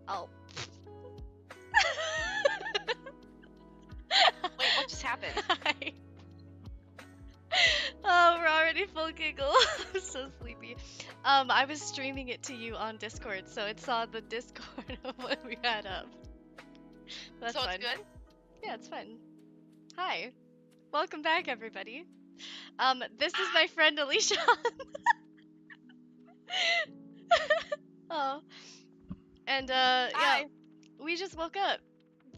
Oh. Wait, what just happened? Hi. Oh, we're already full giggle. I'm so sleepy. I was streaming it to you on Discord, so it saw the Discord of what we had up. That's So fine. it's good? Yeah, it's fun. Hi. Welcome back, everybody. This is my friend Aleesha. Oh. And, Hi. yeah, we just woke up.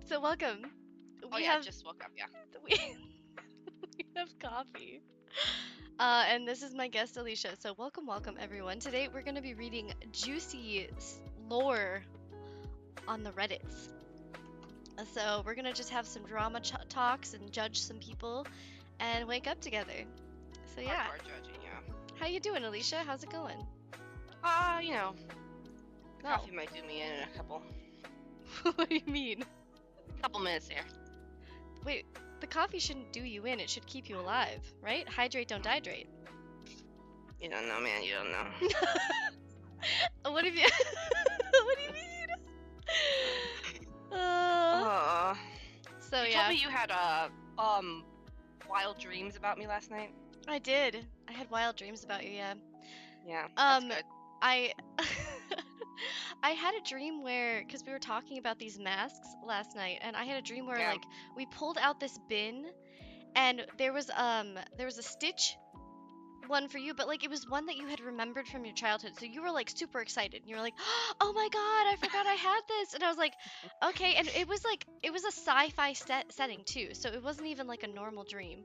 So welcome. Oh We yeah, have, just woke up, yeah. we, we have coffee. And this is my guest Aleesha. So welcome, welcome everyone. Today we're gonna be reading juicy lore on the Reddits. So we're gonna just have some drama talks and judge some people and wake up together. So yeah. Hardcore judging, yeah. How you doing, Aleesha? How's it going? You know, No. coffee might do me in a couple What do you mean? minutes here. Wait, the coffee shouldn't do you in. It should keep you alive, right? Hydrate, don't dihydrate. You don't know, man. You don't know. What have you? What do you mean? So You yeah, told me you had wild dreams about me last night. I did. I had wild dreams about you. Yeah. Yeah, that's good. I I had a dream where, because we were talking about these masks last night, and I had a dream where Yeah. like we pulled out this bin, and there was a Stitch one for you, but like it was one that you had remembered from your childhood, so you were like super excited, and you were like, oh my god, I forgot I had this, and I was like, okay, and it was a sci-fi setting too, so it wasn't even like a normal dream.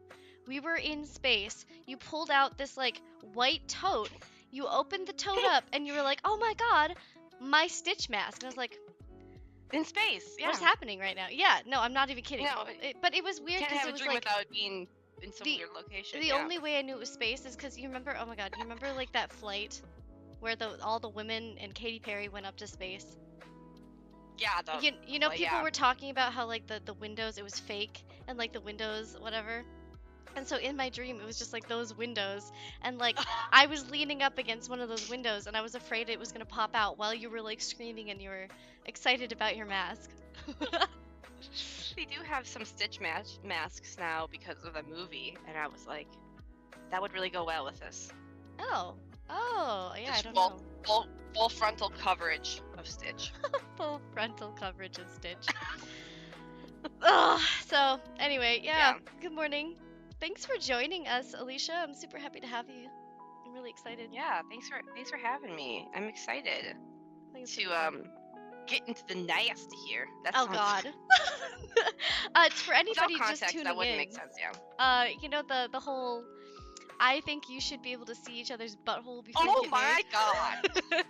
We were in space. You pulled out this like white tote. You opened the tote up, and you were like, oh my god, my Stitch mask. And I was like, In space, yeah. what's happening right now? Yeah, no, I'm not even kidding. No, But it was weird Can't because have it a was dream like without it being in some the- weird location. the yeah. only way I knew it was space is because you remember. Oh my god, you remember like that flight where all the women and Katy Perry went up to space. Yeah, You know, well, people yeah. were talking about how like the windows, it was fake, and like the windows whatever. And so in my dream, it was just like those windows, and like I was leaning up against one of those windows, and I was afraid it was gonna pop out while you were like screaming and you were excited about your mask. They do have some Stitch masks now because of the movie, and I was like, that would really go well with this. Oh, yeah, Just I don't know. Full frontal coverage of Stitch. Full frontal coverage of Stitch. Ugh, so anyway, yeah. Good morning. Thanks for joining us, Aleesha. I'm super happy to have you. I'm really excited. Yeah, thanks for having me. I'm excited Thanks to for get into the nasty here. That Oh sounds, god. It's for Without anybody context, just tuning that wouldn't in. make sense. Yeah. You know the whole I think you should be able to see each other's butthole before you Oh get my married. god.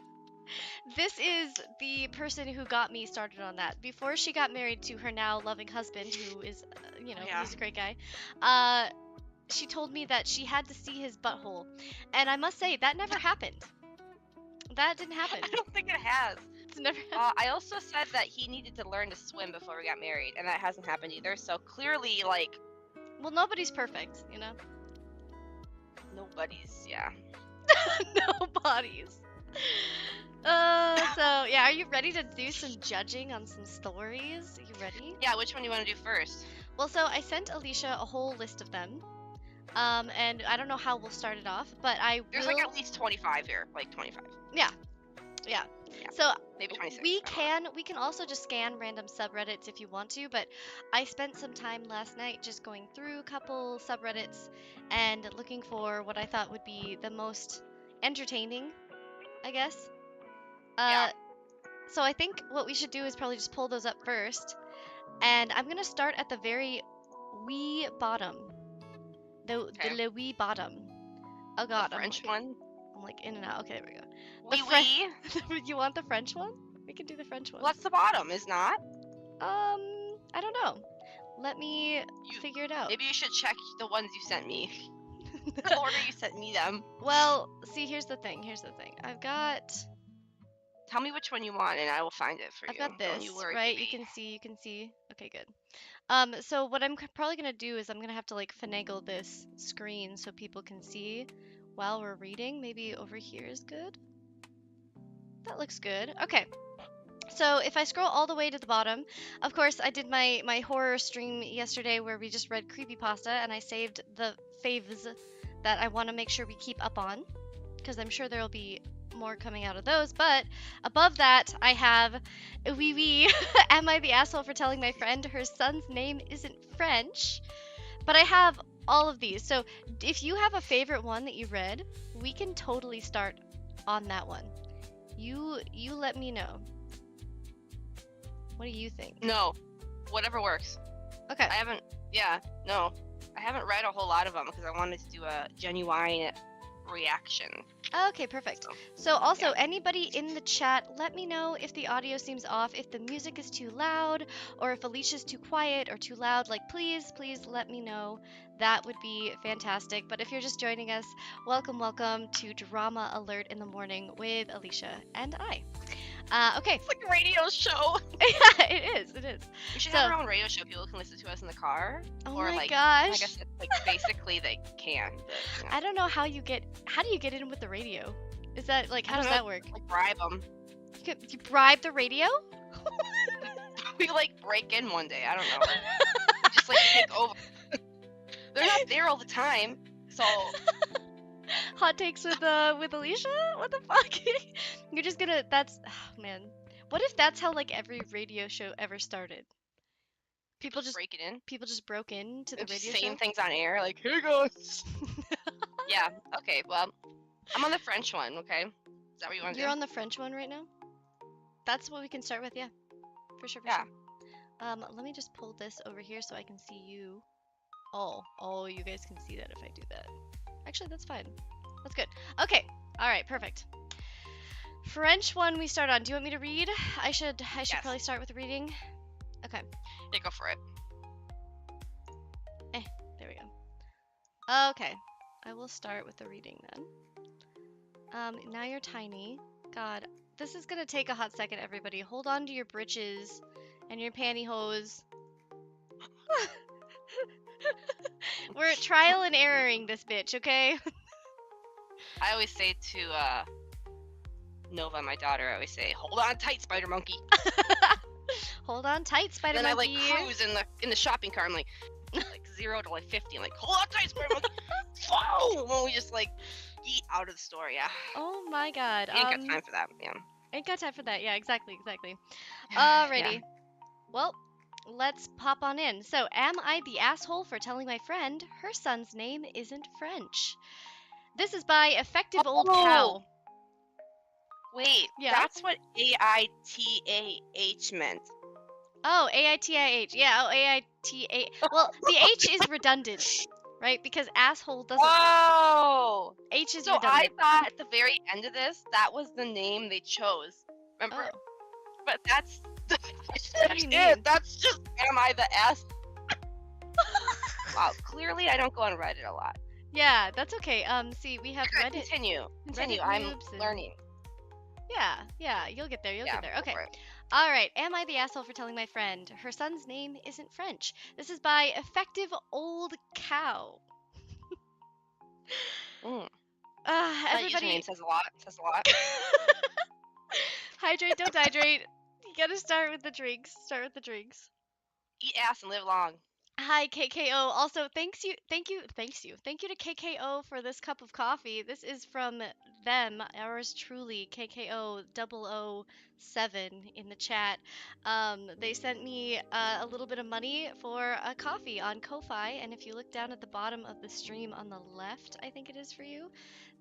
This is the person who got me started on that. Before she got married to her now loving husband, who is, Yeah. he's a great guy. She told me that she had to see his butthole, and I must say that never happened. That didn't happen. I don't think it has. It's never happened. I also said that he needed to learn to swim before we got married, and that hasn't happened either. So clearly, like, Well, nobody's perfect, you know. nobody's. Yeah. Nobody's. So yeah, are you ready to do some judging on some stories? Are you ready? Yeah. Which one do you want to do first? Well, so I sent Aleesha a whole list of them. And I don't know how we'll start it off, but There's like at least 25 here, like 25. Yeah. So Maybe 26. we I don't know. can also just scan random subreddits if you want to, but I spent some time last night just going through a couple subreddits and looking for what I thought would be the most entertaining, I guess. Yeah. So I think what we should do is probably just pull those up first, and I'm gonna start at the very wee bottom. The le wee bottom. Oh god, The French one. I'm like in and out. Okay, there we go. Oui, The oui. You want the French one? We can do the French one. What's the bottom? Is not. I don't know. Let me figure it out. Maybe you should check the ones you sent me. The order you sent me them. Well, see, here's the thing. I've got Tell me which one you want, and I will find it for you. I've got Don't this, you worry, right? baby. You can see. Okay, good. So what I'm probably gonna do is I'm gonna have to like finagle this screen so people can see while we're reading. Maybe over here is good. That looks good. Okay. So if I scroll all the way to the bottom, of course, I did my horror stream yesterday where we just read creepypasta, and I saved the faves that I want to make sure we keep up on, because I'm sure there'll be more coming out of those. But above that, I have wee am I the asshole for telling my friend her son's name isn't French? But I have all of these. So if you have a favorite one that you read, we can totally start on that one. You let me know. What do you think? No, whatever works. Okay. I haven't read a whole lot of them because I wanted to do a genuine reaction. Okay, perfect. So also, yeah. anybody in the chat, let me know if the audio seems off, if the music is too loud, or if Aleesha's too quiet or too loud. Like, please let me know. That would be fantastic. But if you're just joining us, welcome to Drama Alert in the Morning with Aleesha and I. Okay. It's like a radio show. Yeah, it is. We should So- have our own radio show. People can listen to us in the car. Oh or my like, gosh. I guess like basically they can. But, I don't know how do you get in with the radio? Is that like, how does that work? Like bribe them. You bribe the radio? We like break in one day. I don't know. We just like take over. They're not there all the time, so. Hot takes with Aleesha? What the fuck? You're just gonna, oh, man. What if that's how like every radio show ever started? People just break it in. People just broke into the Just radio saying show. things on air, like, hey guys. Yeah. Okay. Well, I'm on the French one. Okay. Is that what you want to do? You're on the French one right now? That's what we can start with, yeah. For sure. Yeah. Let me just pull this over here so I can see you. Oh, you guys can see that if I do that. Actually, that's fine. That's good. Okay. All right, perfect. French one we start on. Do you want me to read? I should Yes. probably start with reading. Okay. Yeah, go for it. There we go. Okay. I will start with the reading then. Now you're tiny. God, this is gonna take a hot second, everybody. Hold on to your britches and your pantyhose. We're trial and erroring this bitch, okay? I always say to Nova, my daughter, I always say, "Hold on tight, spider monkey." Hold on tight, spider Then monkey. I like cruise in the shopping car. I'm like 0 to like 50. I'm like, "Hold on tight, spider monkey." Whoa! And we just like yeet out of the store. Yeah. Oh my god. Ain't got time for that. Yeah. Ain't got time for that. Yeah, exactly. Alrighty. Yeah. Well, let's pop on in. So, am I the asshole for telling my friend her son's name isn't French? This is by Effective Old Cow. Wait, Yeah? that's what AITAH meant. Oh, AITIH. Yeah, oh, AITA. Well, the H is redundant, right? Because asshole doesn't. Oh! H is So I redundant. thought at the very end of this, that was the name they chose. Remember? Oh. But that's What do you mean? it. That's just, am I the ass? Wow, clearly I don't go on Reddit a lot. Yeah, that's okay. See, we have Okay, Reddit. Continue. Reddit I'm noobs and- learning. Yeah, you'll get there. You'll get there. go Okay. for it. All right. Am I the asshole for telling my friend her son's name isn't French? This is by Effective Old Cow. That Everybody, username says a lot. Says a lot. hydrate, don't hydrate. You gotta start with the drinks. Eat ass and live long. Hi, KKO. Also, thank you to KKO for this cup of coffee. This is from them, ours truly, KKO 007 in the chat. They sent me a little bit of money for a coffee on Ko-Fi, and if you look down at the bottom of the stream on the left, I think it is for you,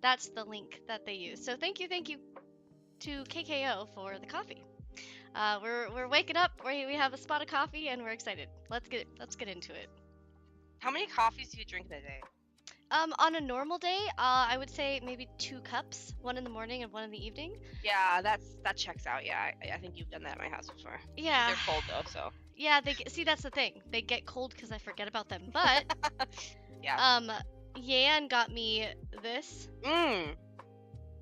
that's the link that they use. So thank you to KKO for the coffee. We're waking up. We have a spot of coffee and we're excited. Let's get into it. How many coffees do you drink in a day? On a normal day, I would say maybe 2 cups, one in the morning and one in the evening. Yeah, that checks out. Yeah, I think you've done that at my house before. Yeah. They're cold though, so. Yeah, see that's the thing. They get cold because I forget about them. But Yeah. Yan got me this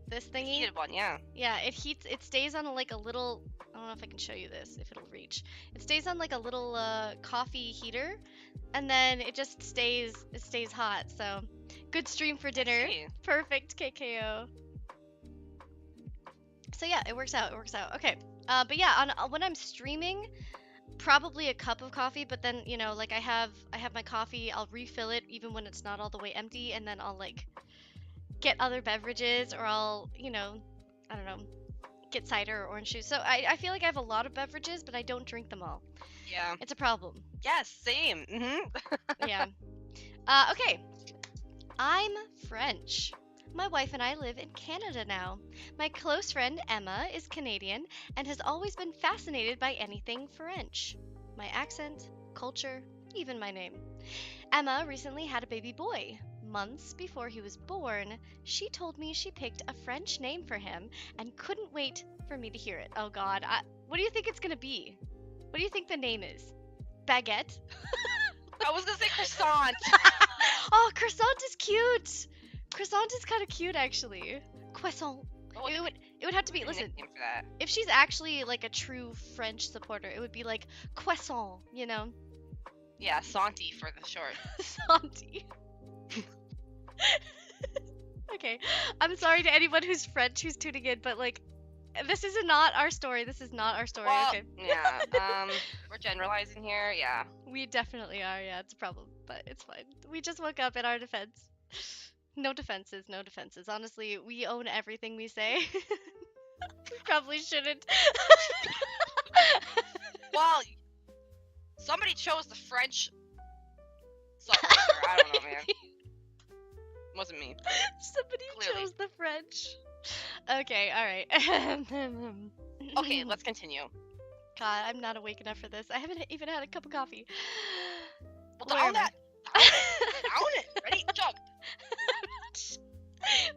this thingy. Heated one, yeah. Yeah, it heats. It stays on like a little. I don't know if I can show you this, if it'll reach. It stays on like a little coffee heater, and then it just stays hot. So, good stream for dinner. See. Perfect, KKO. So yeah, it works out. Okay. But yeah, on when I'm streaming, probably a cup of coffee. But then like I have my coffee. I'll refill it even when it's not all the way empty, and then I'll like get other beverages, or I'll I don't know, get cider or orange juice. So I feel like I have a lot of beverages, but I don't drink them all. Yeah. It's a problem. Yes, same. Yeah. Okay. I'm French. My wife and I live in Canada now. My close friend Emma is Canadian and has always been fascinated by anything French. My accent, culture, even my name. Emma recently had a baby boy. Months before he was born, she told me she picked a French name for him and couldn't wait for me to hear it. Oh god, what do you think it's gonna be? What do you think the name is? Baguette? I was gonna say croissant. Oh, croissant is cute. Croissant is kind of cute, actually. Croissant. Oh, It would have to be. what's the Listen, nickname for that? if she's actually like a true French supporter, it would be like croissant. Yeah, Santi for the short. Santi. Okay, I'm sorry to anyone who's French who's tuning in, but like, this is not our story. This is not our story. Well, Okay, yeah. We're generalizing here. Yeah. we definitely are. Yeah, it's a problem, but it's fine. We just woke up in our defense. No defenses, no defenses. Honestly, we own everything we say. We probably shouldn't. Well, somebody chose the French suffixer. I don't know, man. Wasn't me. Somebody Clearly. chose the French. Okay, alright. Okay, let's continue. God, I'm not awake enough for this. I haven't even had a cup of coffee. Well, Where down am I? that. Down it. Ready? Chug.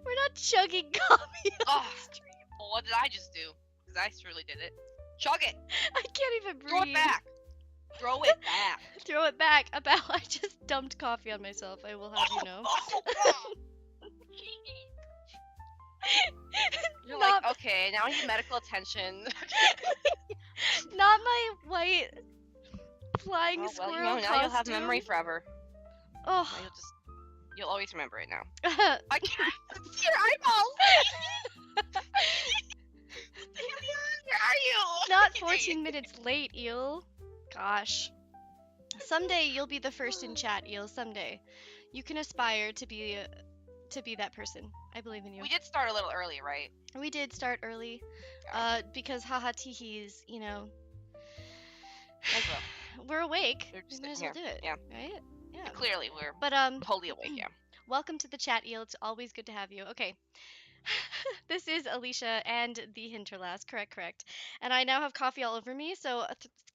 We're not chugging coffee on Oh, the stream. well, what did I just do? Because I truly did it. Chug it. I can't even breathe. Throw it back. Throw it back. Throw it back. I just dumped coffee on myself, I will have you know. You're Not- like, okay, now I need medical attention. Not my white flying Oh, well, squirrel now you'll have memory costume. forever. Oh. Now you'll always remember it now. I can't see your eyeballs. Where are you? Not 14 minutes late, Eel. Gosh. Someday you'll be the first in chat, Eel. Someday. You can aspire to be that person. I believe in you. We did start a little early, right? We did start early. Yeah. Because haha teehees, As well. we're awake. We're We just might as sitting well do it. Yeah. Right? Yeah. Clearly, we're But wholly awake, yeah. welcome to the chat, Eel. It's always good to have you. Okay. This is Aleesha and the Hinterlass. Correct. And I now have coffee all over me, so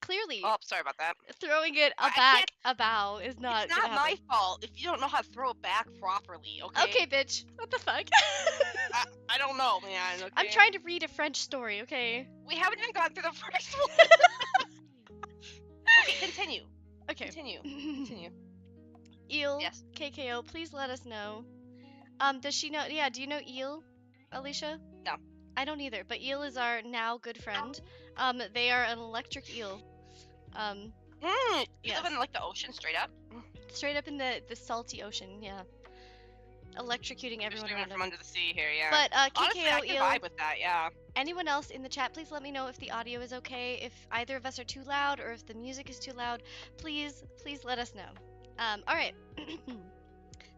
clearly Oh, sorry about that. throwing it I a bow is not It's gonna not my happen. fault if you don't know how to throw it back properly, okay? Okay, bitch. What the fuck? I don't know, man. Okay? I'm trying to read a French story, okay? We haven't even gone through the first one. Okay, continue. Okay. Continue. Eel, Yes. KKO, please let us know. Does she know? Yeah, do you know Eel, Aleesha? No. I don't either, but Eel is our now good friend. They are an electric eel. You Yes. live in like the ocean straight up? Straight up in the salty ocean, yeah. Electrocuting Just everyone doing around it from them. under the sea here, yeah. But Honestly, I KKO, can Eel, vibe with that, yeah. anyone else in the chat, please let me know if the audio is okay, if either of us are too loud, or if the music is too loud. Please let us know. Alright.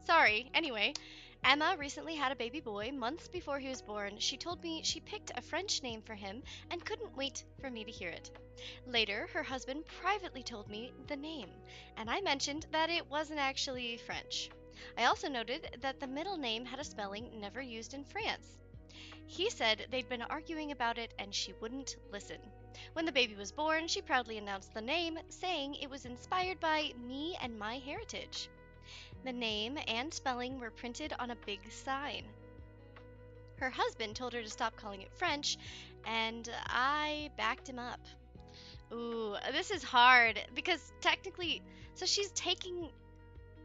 Sorry, anyway. Emma recently had a baby boy. Months before he was born, she told me she picked a French name for him and couldn't wait for me to hear it. Later, her husband privately told me the name, and I mentioned that it wasn't actually French. I also noted that the middle name had a spelling never used in France. He said they'd been arguing about it and she wouldn't listen. When the baby was born, she proudly announced the name, saying it was inspired by me and my heritage. The name and spelling were printed on a big sign. Her husband told her to stop calling it French, and I backed him up. Ooh, this is hard because technically, so she's taking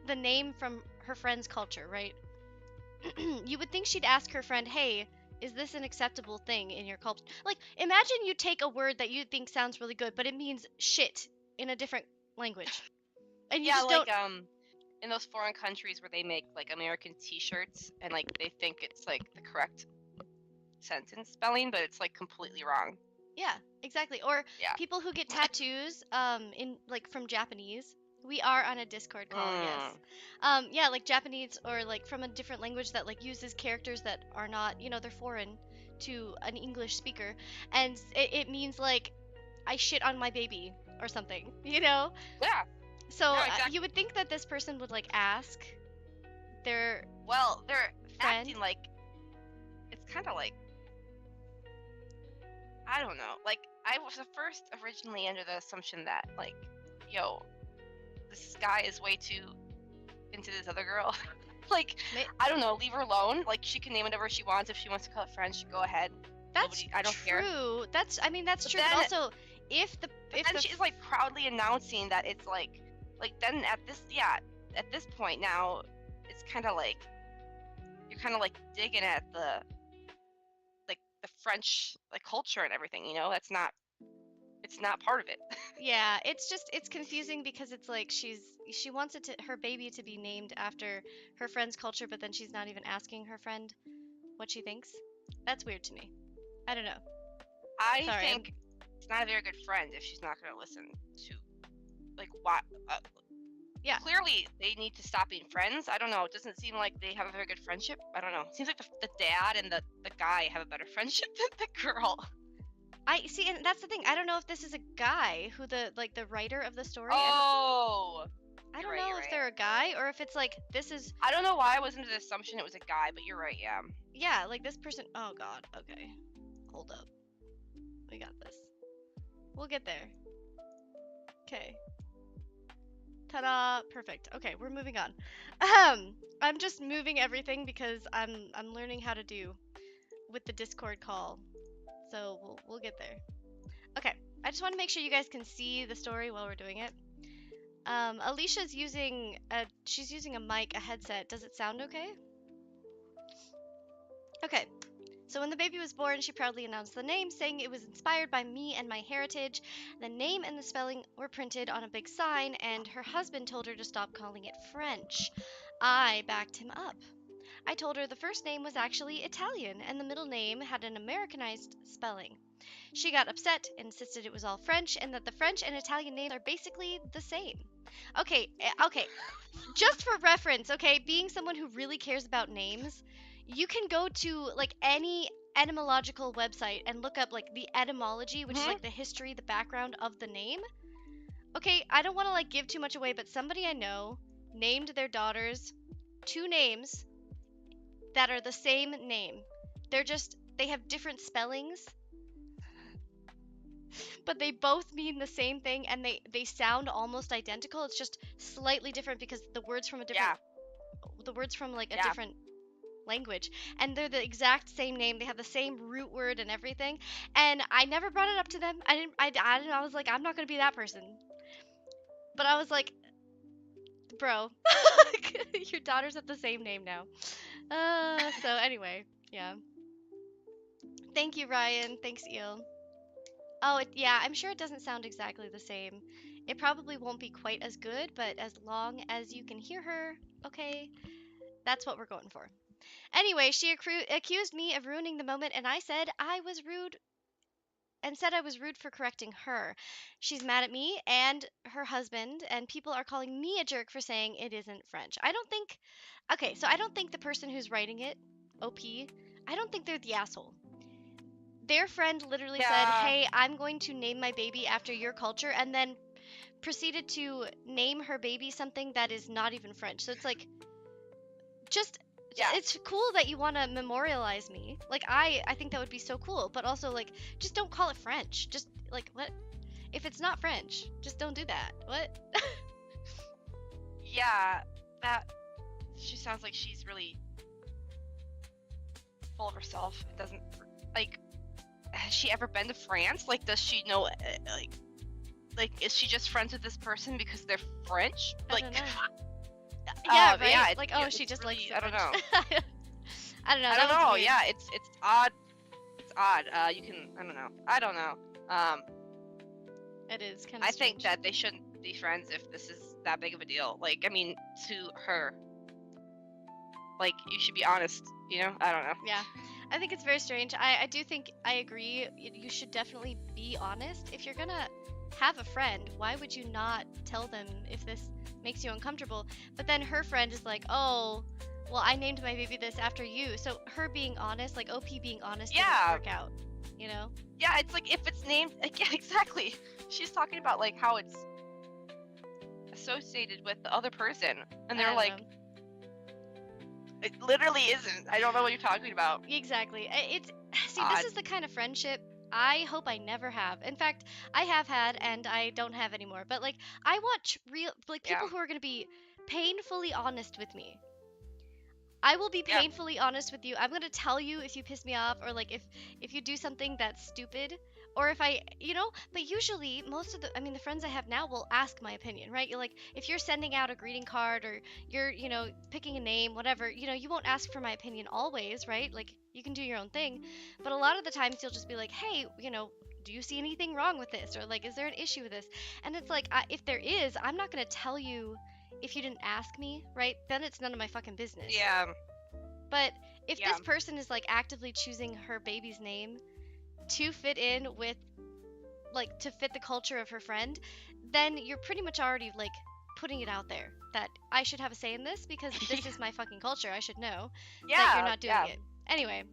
the name from her friend's culture, right? You would think she'd ask her friend, hey, is this an acceptable thing in your culture? Like, imagine you take a word that you think sounds really good, but it means shit in a different language. And you Yeah, just like, don't... in those foreign countries where they make, like, American t-shirts, and, like, they think it's, like, the correct sentence spelling, but it's, like, completely wrong. Yeah, exactly. Or Yeah. people who get tattoos, in like from Japanese. We are on a Discord call, yes. Yeah, like Japanese or like from a different language that like uses characters that are not, they're foreign to an English speaker, and it means like I shit on my baby or something, you know? Yeah. So No, exactly. you would think that this person would like ask their Well, they're friend. acting like it's kind of like I don't know. Like I was at first originally under the assumption that like, yo, this guy is way too into this other girl. Like I don't know, leave her alone. Like she can name whatever she wants. If she wants to call it French, go ahead. That's I don't care. true. That's But true. then, But also, if the but if then the she's like proudly announcing that it's like then at this point now, it's kind of like you're kind of like digging at the French like culture and everything. It's not part of it. Yeah, it's confusing because it's like she wants her baby to be named after her friend's culture, but then she's not even asking her friend what she thinks. That's weird to me. I don't know. I Sorry, think it's not a very good friend if she's not going to listen to like what. Yeah. Clearly, they need to stop being friends. I don't know. It doesn't seem like they have a very good friendship. I don't know. It seems like the dad and the guy have a better friendship than the girl. I see, and that's the thing. I don't know if this is a guy who the writer of the story. Oh. I don't You're know right. if they're a guy or if it's like this is. I don't know why I was under the assumption it was a guy, but you're right. Yeah. Yeah, like this person. Oh God. Okay. Hold up. We got this. We'll get there. Okay. Ta-da! Perfect. Okay, we're moving on. I'm just moving everything because I'm learning how to do with the Discord call. So we'll get there. Okay. I just want to make sure you guys can see the story while we're doing it. Aleesha's using a mic, a headset. Does it sound okay? Okay. So when the baby was born, she proudly announced the name, saying it was inspired by me and my heritage. The name and the spelling were printed on a big sign, and her husband told her to stop calling it French. I backed him up. I told her the first name was actually Italian, and the middle name had an Americanized spelling. She got upset, insisted it was all French, and that the French and Italian names are basically the same. Okay, okay. Just for reference, okay, being someone who really cares about names, you can go to like any etymological website and look up like the etymology, which is like the history, the background of the name. Okay, I don't want to like give too much away, but somebody I know named their daughters two names that are the same name. They have different spellings, but they both mean the same thing, and they sound almost identical. It's just slightly different because the words from like a different language, and they're the exact same name. They have the same root word and everything, and I never brought it up to them. I was like, I'm not gonna be that person, but I was like, bro, your daughters have the same name now. So anyway, yeah. Thank you, Ryan. Thanks, Eel. Oh, yeah, I'm sure it doesn't sound exactly the same. It probably won't be quite as good, but as long as you can hear her, okay, that's what we're going for. Anyway, she accused me of ruining the moment, and I said I was rude for correcting her. She's mad at me and her husband, and people are calling me a jerk for saying it isn't French. Okay, so I don't think the person who's writing it, OP, I don't think they're the asshole. Their friend literally said, hey, I'm going to name my baby after your culture, and then proceeded to name her baby something that is not even French. So it's like, it's cool that you want to memorialize me. Like, I think that would be so cool, but also, like, just don't call it French. Just, like, what? If it's not French, just don't do that. What? Yeah, she sounds like she's really full of herself. It doesn't, like, has she ever been to France? Like, does she know, like, is she just friends with this person because they're French? Like, I don't know. Yeah, right? Yeah, like, she just really, likes I don't know. I don't know. I don't know. Yeah, it's odd. It's odd. You can. I don't know. It is kind of. I think that they shouldn't be friends if this is that big of a deal. Like, I mean, to her. Like, you should be honest. I don't know. Yeah. I think it's very strange. I do think I agree. You should definitely be honest. If you're gonna have a friend, why would you not tell them if this makes you uncomfortable? But then her friend is like, oh, well, I named my baby this after you. So her being honest, like OP being honest, didn't Yeah. work out. You know? Yeah, it's like if it's named, like, yeah, exactly. She's talking about like how it's associated with the other person, and I they're don't like, know. it literally isn't. I don't know what you're talking about. Exactly. It's see, Odd. this is the kind of friendship I hope I never have. In fact, I have had and I don't have anymore. But like, I want real like people Yeah. who are gonna be painfully honest with me. I will be Yeah. painfully honest with you. I'm gonna tell you if you piss me off or like if you do something that's stupid or if I, you know. But usually, most of the friends I have now will ask my opinion, right? You're like, if you're sending out a greeting card or you're, picking a name, whatever, you won't ask for my opinion always, right? Like, you can do your own thing. But a lot of the times, you'll just be like, hey, do you see anything wrong with this? Or like, is there an issue with this? And it's like, if there is, I'm not gonna tell you if you didn't ask me, right? Then it's none of my fucking business. Yeah. But if Yeah. this person is like actively choosing her baby's name to fit in with, like, to fit the culture of her friend, then you're pretty much already like putting it out there that I should have a say in this because this is my fucking culture. I should know that you're not doing it. Anyway,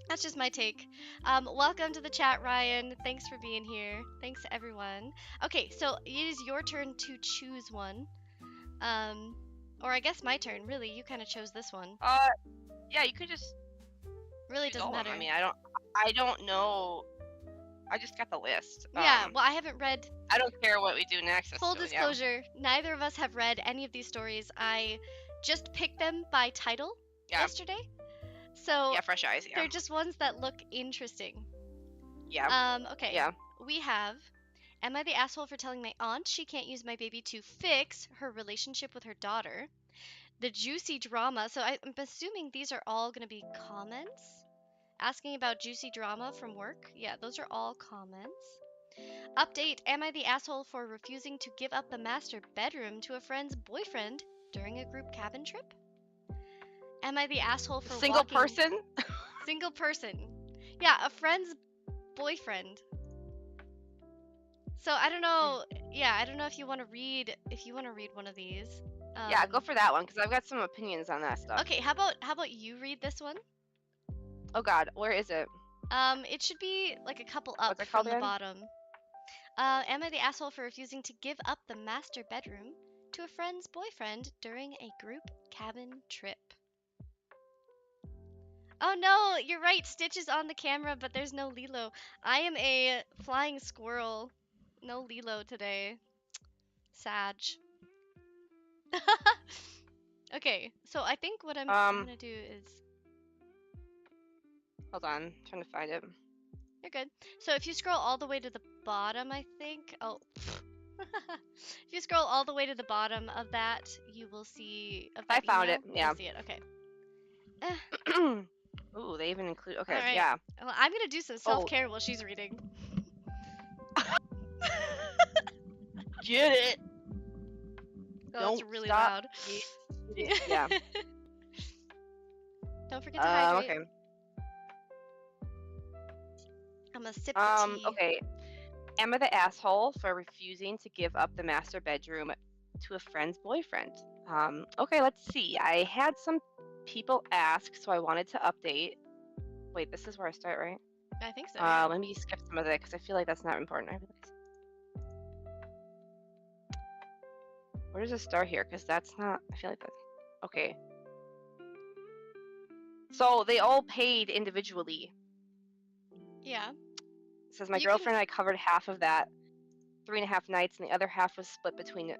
that's just my take. Welcome to the chat, Ryan. Thanks for being here. Thanks to everyone. Okay, so it is your turn to choose one. Or I guess my turn. Really, you kind of chose this one. Yeah, you could just. Really doesn't matter. I mean, I don't know. I just got the list. Yeah, well, I haven't read. I don't care what we do next. Full disclosure, neither of us have read any of these stories. I just picked them by title yesterday. So yeah, fresh eyes. Yeah. They're just ones that look interesting. Yeah. Okay. Yeah. We have. Am I the asshole for telling my aunt she can't use my baby to fix her relationship with her daughter? The juicy drama. So I'm assuming these are all going to be comments. Asking about juicy drama from work. Yeah, those are all comments. Update. Am I the asshole for refusing to give up the master bedroom to a friend's boyfriend during a group cabin trip? Am I the asshole for single person? Single person. Yeah, a friend's boyfriend. So I don't know. Yeah, I don't know if you want to read one of these. Yeah, go for that one because I've got some opinions on that stuff. Okay, how about you read this one? Oh God, where is it? It should be like a couple up from the bottom. Am I the asshole for refusing to give up the master bedroom to a friend's boyfriend during a group cabin trip? Oh no, you're right. Stitch is on the camera, but there's no Lilo. I am a flying squirrel. No Lilo today. Sag. Okay, so I think what I'm gonna do is. Hold on, trying to find it. You're good. So if you scroll all the way to the bottom, I think. Oh. If you scroll all the way to the bottom of that, you will see. I found it. Yeah. You'll see it. Okay. Ooh, they even include. Okay, right. yeah. Well, I'm gonna do some self-care while she's reading. Get it. Oh, it's really loud. Yeah. Don't forget to hydrate. Okay. I'm gonna sip the tea. Okay. Am I the asshole for refusing to give up the master bedroom to a friend's boyfriend? Okay, let's see. I had some people ask, so I wanted to update. Wait, this is where I start, right? I think so. Yeah. Let me skip some of that because I feel like that's not important. I realize. Where does it start here? Because that's not. I feel like that's. Okay. So they all paid individually. Yeah. It says my girlfriend and I covered half of that, 3.5 nights, and the other half was split between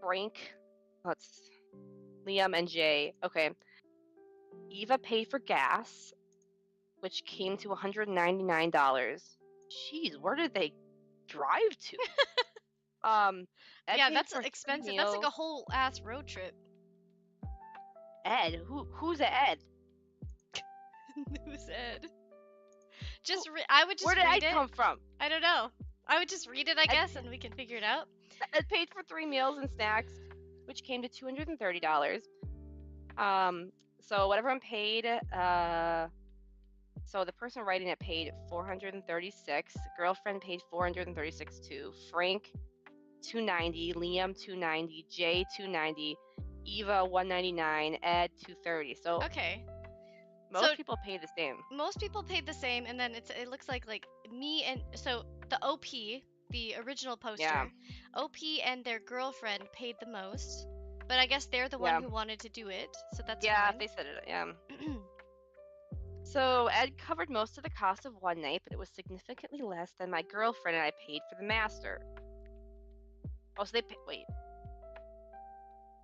Frank, Liam, and Jay. Okay. Eva paid for gas, which came to $199. Jeez, where did they drive to? Ed yeah, that's expensive. That's like a whole ass road trip. Ed? Who's Ed? Who's Ed? I would just Where did read Ed come from? I don't know. I would just read it, I guess, and we can figure it out. Ed paid for 3 meals and snacks, which came to $230. So what everyone paid, So the person writing it paid 436. Girlfriend paid 436 too. Frank 290. Liam 290. Jay 290. Eva 199. Ed 230. So Okay. most people pay the same. Most people paid the same, and then it looks like me and so the OP, the original poster, Yeah. OP and their girlfriend paid the most, but I guess they're the one who wanted to do it, so that's yeah. fine. They said it. Yeah. So Ed covered most of the cost of one night, but it was significantly less than my girlfriend and I paid for the master. Oh, so wait.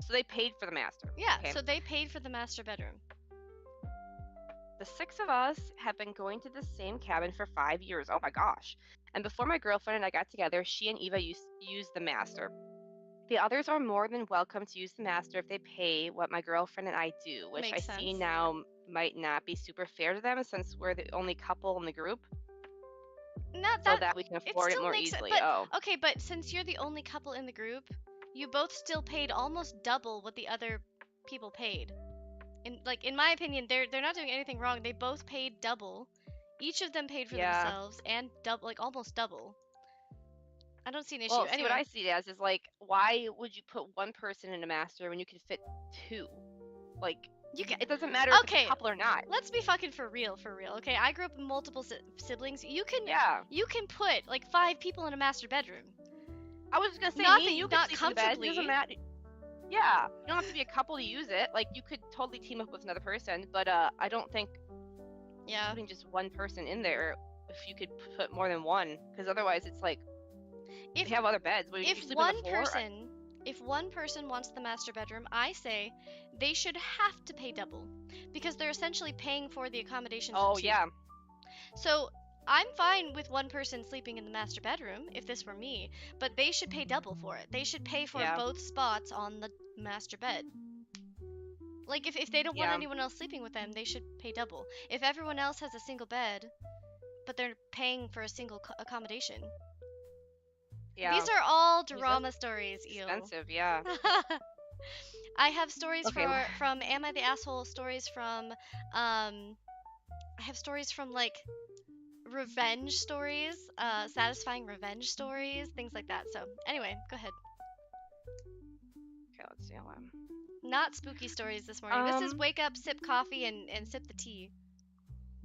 So they paid for the master. Yeah, okay. So they paid for the master bedroom. The 6 of us have been going to the same cabin for 5 years. Oh my gosh. And before my girlfriend and I got together, she and Eva used the master. The others are more than welcome to use the master if they pay what my girlfriend and I do, which Makes see sense. now might not be super fair to them since we're the only couple in the group. Not so that we can afford it more easily. Okay, but since you're the only couple in the group, you both still paid almost double what the other people paid. In my opinion, they're not doing anything wrong. They both paid double. Each of them paid for themselves and double, almost double. I don't see an issue. Well, anyway, what I see it as is why would you put one person in a master when you could fit two? It doesn't matter if it's a couple or not. Let's be fucking for real. Okay, I grew up with multiple siblings. You can put 5 people in a master bedroom. I was just gonna say, you can sleep in bed. It doesn't matter. Yeah, you don't have to be a couple to use it. You could totally team up with another person, but I don't think putting just one person in there, if you could put more than one, because otherwise it's if you have other beds. If one person wants the master bedroom, I say they should have to pay double, because they're essentially paying for the accommodation for 2. Yeah. So I'm fine with one person sleeping in the master bedroom if this were me, but they should pay double for it. They should pay for both spots on the master bed. If they don't want anyone else sleeping with them, they should pay double. If everyone else has a single bed, but they're paying for a single accommodation. Yeah. These are all drama stories, Eel. Expensive, yeah. I have stories from Am I the Asshole? Stories from I have stories from revenge stories, satisfying revenge stories, things like that. So anyway, go ahead. Okay, let's see. Not spooky stories this morning. This is wake up, sip coffee, and sip the tea.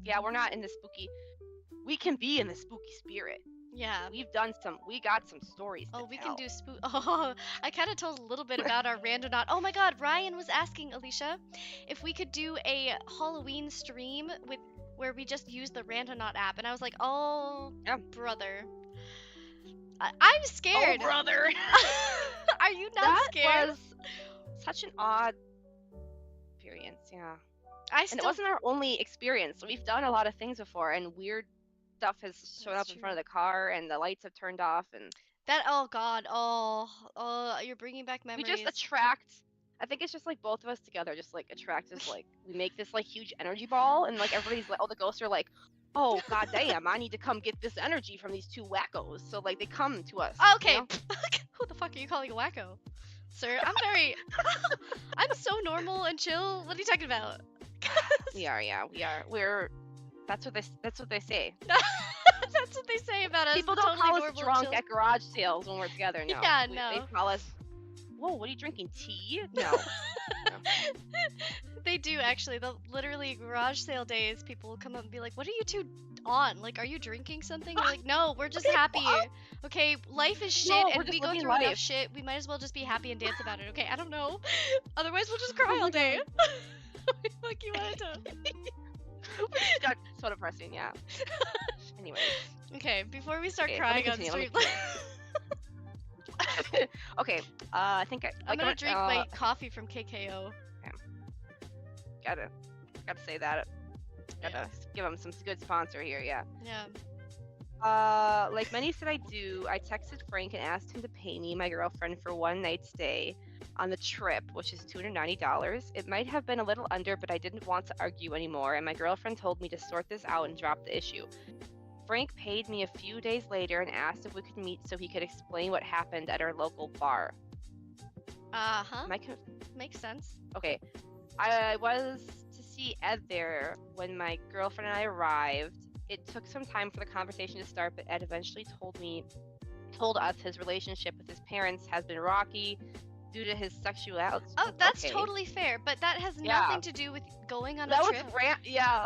Yeah, we're not in the spooky. We can be in the spooky spirit. Yeah. We got some stories to tell. We can do I kind of told a little bit about our randonaut. Oh my god, Ryan was asking, Aleesha, if we could do a Halloween stream where we just use the Randonaut app, and I was like, oh, yeah. Brother. I'm scared. Oh, brother. Are you not scared? That was such an odd experience, yeah. And it wasn't our only experience. We've done a lot of things before, and weird stuff has shown up in front of the car, and the lights have turned off, and oh god, you're bringing back memories. We just attract. I think it's just both of us together just attract this we make this huge energy ball, and everybody's all the ghosts are oh god damn, I need to come get this energy from these two wackos, so they come to us. Okay. You know? Who the fuck are you calling a wacko, sir? I'm so normal and chill. What are you talking about? We are. That's what they say. That's what they say about us. People don't call us drunk at garage sales when we're together. No. Yeah, no. They call us. Whoa, what are you drinking? Tea? No. They do actually. Literally garage sale days, people will come up and be like, "What are you two on? Are you drinking something?" We're like, "No, we're just happy." Okay, life is shit, and we go through enough shit. We might as well just be happy and dance about it. Okay, I don't know. Otherwise, we'll just cry all day. Like you wanted to. Got so depressing, yeah. Anyway. Okay, before we start crying on stream. Okay, I think I'm gonna drink my coffee from KKO. Okay. Gotta say that. Gotta give them some good sponsor here, yeah. Yeah. Like many said I do, I texted Frank and asked him to pay me, my girlfriend, for one night stay on the trip, which is $290. It might have been a little under, but I didn't want to argue anymore, and my girlfriend told me to sort this out and drop the issue. Frank paid me a few days later and asked if we could meet so he could explain what happened at our local bar. Makes sense. Okay. I was to see see Ed there when my girlfriend and I arrived. It took some time for the conversation to start, but Ed eventually told us his relationship with his parents has been rocky due to his sexuality. Oh, that's totally fair, but that has nothing to do with going on a trip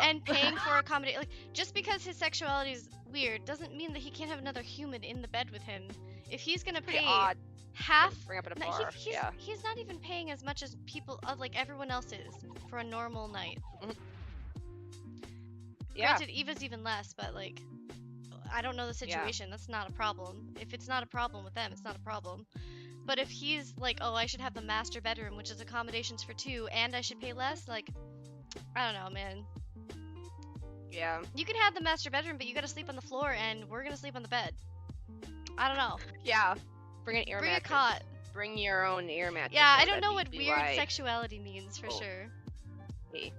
and paying for accommodation. Like, just because his sexuality is weird doesn't mean that he can't have another human in the bed with him. If he's gonna pay half, bring up at a bar. He's not even paying as much as people, like everyone else is, for a normal night. Granted, Eva's even less, but like, I don't know the situation. That's not a problem. If it's not a problem with them, it's not a problem. But if he's like, oh, I should have the master bedroom, which is accommodations for 2, and I should pay less, like, I don't know, man. Yeah. You can have the master bedroom, but you gotta sleep on the floor, and we're gonna sleep on the bed. I don't know. Yeah. Bring an air mattress. Bring a cot. Bring your own air mattress. Yeah, I don't know what weird sexuality means, for sure. Hey.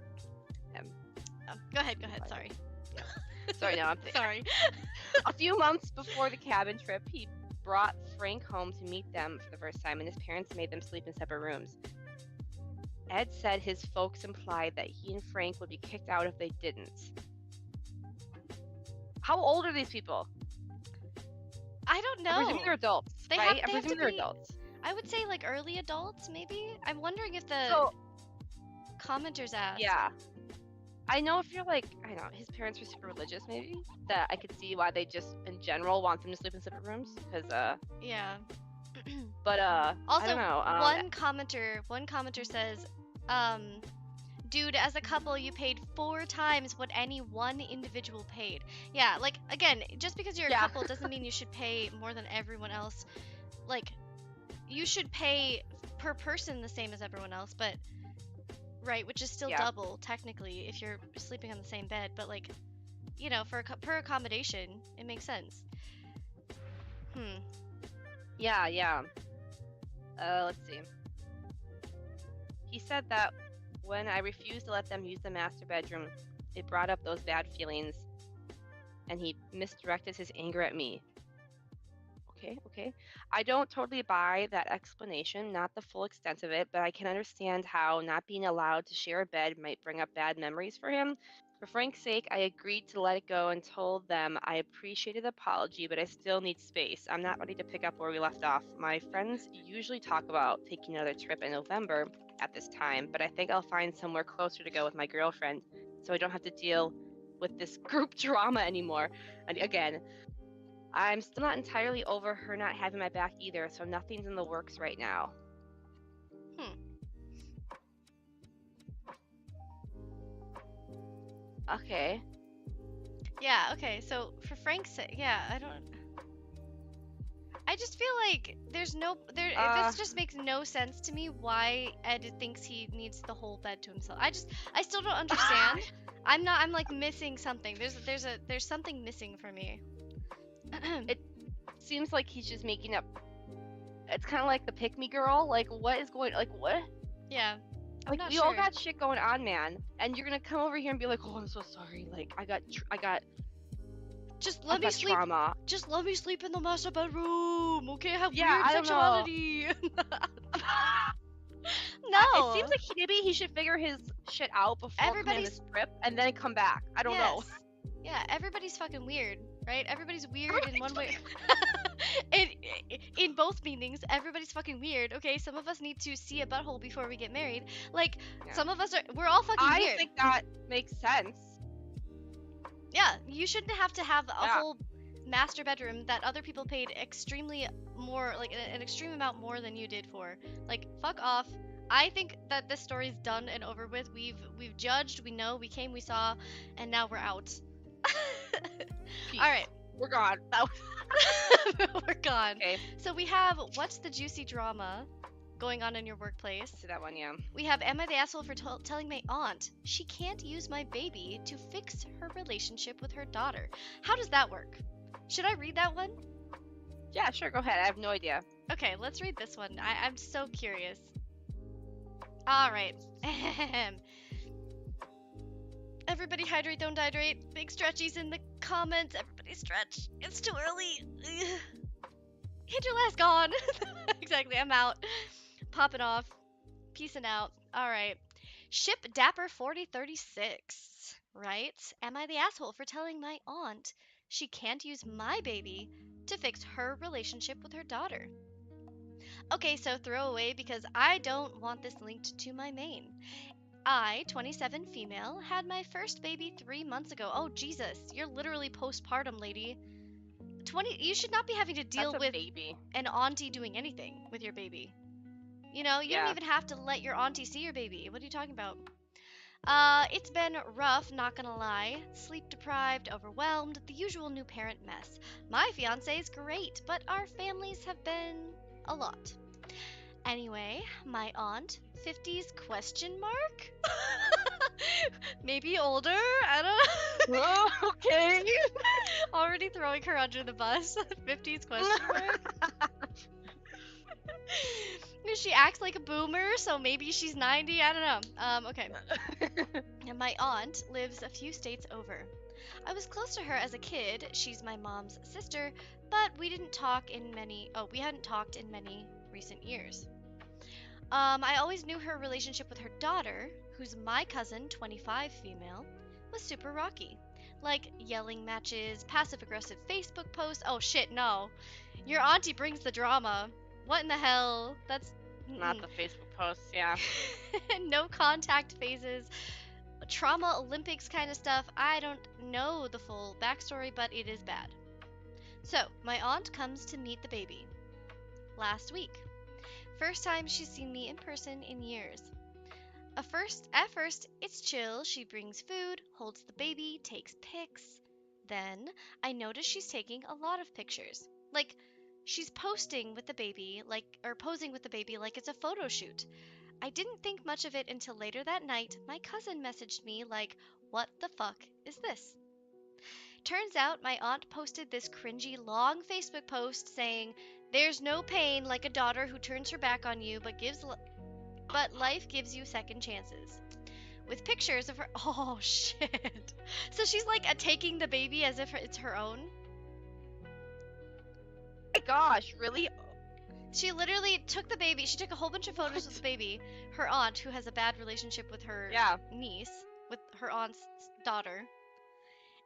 Go ahead, sorry. Sorry, no, I'm sorry. A few months before the cabin trip, he brought Frank home to meet them for the first time, and his parents made them sleep in separate rooms. Ed said his folks implied that he and Frank would be kicked out if they didn't. How old are these people? I don't know. I presume they're adults, right? I presume they're adults. I would say like early adults, maybe? I'm wondering if the commenters asked. Yeah. I know if you're like, I don't know, his parents were super religious, maybe, that I could see why they just, in general, want them to sleep in separate rooms, because, yeah. But, also, I don't know. One commenter says, dude, as a couple, you paid 4 times what any one individual paid. Yeah, like, again, just because you're a couple doesn't mean you should pay more than everyone else. Like, you should pay per person the same as everyone else, but... Right, which is still double, technically, if you're sleeping on the same bed. But, like, you know, for per accommodation, it makes sense. Yeah. Let's see. He said that when I refused to let them use the master bedroom, it brought up those bad feelings, and he misdirected his anger at me. Okay. I don't totally buy that explanation, not the full extent of it, but I can understand how not being allowed to share a bed might bring up bad memories for him. For Frank's sake, I agreed to let it go and told them I appreciated the apology, but I still need space. I'm not ready to pick up where we left off. My friends usually talk about taking another trip in November at this time, but I think I'll find somewhere closer to go with my girlfriend, so I don't have to deal with this group drama anymore. And again, I'm still not entirely over her not having my back either, so nothing's in the works right now. Okay. Yeah, okay, so for Frank's sake, I just feel like this just makes no sense to me why Ed thinks he needs the whole bed to himself. I still don't understand. I'm like missing something. There's something missing for me. It seems like he's just making up. It's kind of like the pick me girl. Like, what is going? Like, what? Yeah. Like, we all got shit going on, man. And you're gonna come over here and be like, "Oh, I'm so sorry. Like, I got. Just let me sleep. Trauma. Just let me sleep in the master bedroom, okay? I have weird sexuality. No. It seems like maybe he should figure his shit out before coming on this trip and then come back. I don't know. Yeah, everybody's fucking weird, right? Everybody's weird in one way. In both meanings, everybody's fucking weird, okay? Some of us need to see a butthole before we get married. Like, some of us we're all fucking weird. I think that makes sense. Yeah, you shouldn't have to have a whole master bedroom that other people paid extremely more, like an extreme amount more than you did for. Like, fuck off. I think that this story's done and over with. We've judged, we know, we came, we saw, and now we're out. All right, we're gone. We're gone. Okay. So we have what's the juicy drama going on in your workplace? See that one, yeah. We have am I the asshole for telling my aunt she can't use my baby to fix her relationship with her daughter? How does that work? Should I read that one? Yeah, sure. Go ahead. I have no idea. Okay, let's read this one. I'm so curious. All right. Everybody hydrate, don't hydrate. Big stretchies in the comments. Everybody stretch. It's too early. Hit your last gone. Exactly, I'm out. Popping off. Peacing out. All right. Ship Dapper 4036 writes, am I the asshole for telling my aunt she can't use my baby to fix her relationship with her daughter? Okay, so throw away because I don't want this linked to my main. I, 27 female, had my first baby 3 months ago. Oh, Jesus, you're literally postpartum, lady. You should not be having to deal That's a with baby. an auntie doing anything with your baby. You know, you don't Yeah. even have to let your auntie see your baby. What are you talking about? It's been rough, not gonna lie. Sleep deprived, overwhelmed, the usual new parent mess. My fiance is great, but our families have been a lot. Anyway, my aunt, 50s question mark? Maybe older? I don't know. Oh, okay. Already throwing her under the bus. 50s question mark? She acts like a boomer, so maybe she's 90. I don't know. Okay. And my aunt lives a few states over. I was close to her as a kid. She's my mom's sister, but we hadn't talked in many recent years. I always knew her relationship with her daughter, who's my cousin, 25 female, was super rocky. Like yelling matches, passive aggressive Facebook posts. Oh shit, no. Your auntie brings the drama. What in the hell? That's Not the Facebook posts, yeah. no contact phases, trauma Olympics kind of stuff. I don't know the full backstory, but it is bad. So, my aunt comes to meet the baby last week. First time she's seen me in person in years. At first, it's chill. She brings food, holds the baby, takes pics. Then, I notice she's taking a lot of pictures. Like, she's posing with the baby like it's a photo shoot. I didn't think much of it until later that night. My cousin messaged me like, "What the fuck is this?" Turns out my aunt posted this cringy long Facebook post saying, "There's no pain like a daughter who turns her back on you but life gives you second chances." With pictures of her. Oh shit. So she's like taking the baby as if it's her own. My gosh, really? She literally took the baby. She took a whole bunch of photos of the baby. Her aunt, who has a bad relationship with her niece, with her aunt's daughter.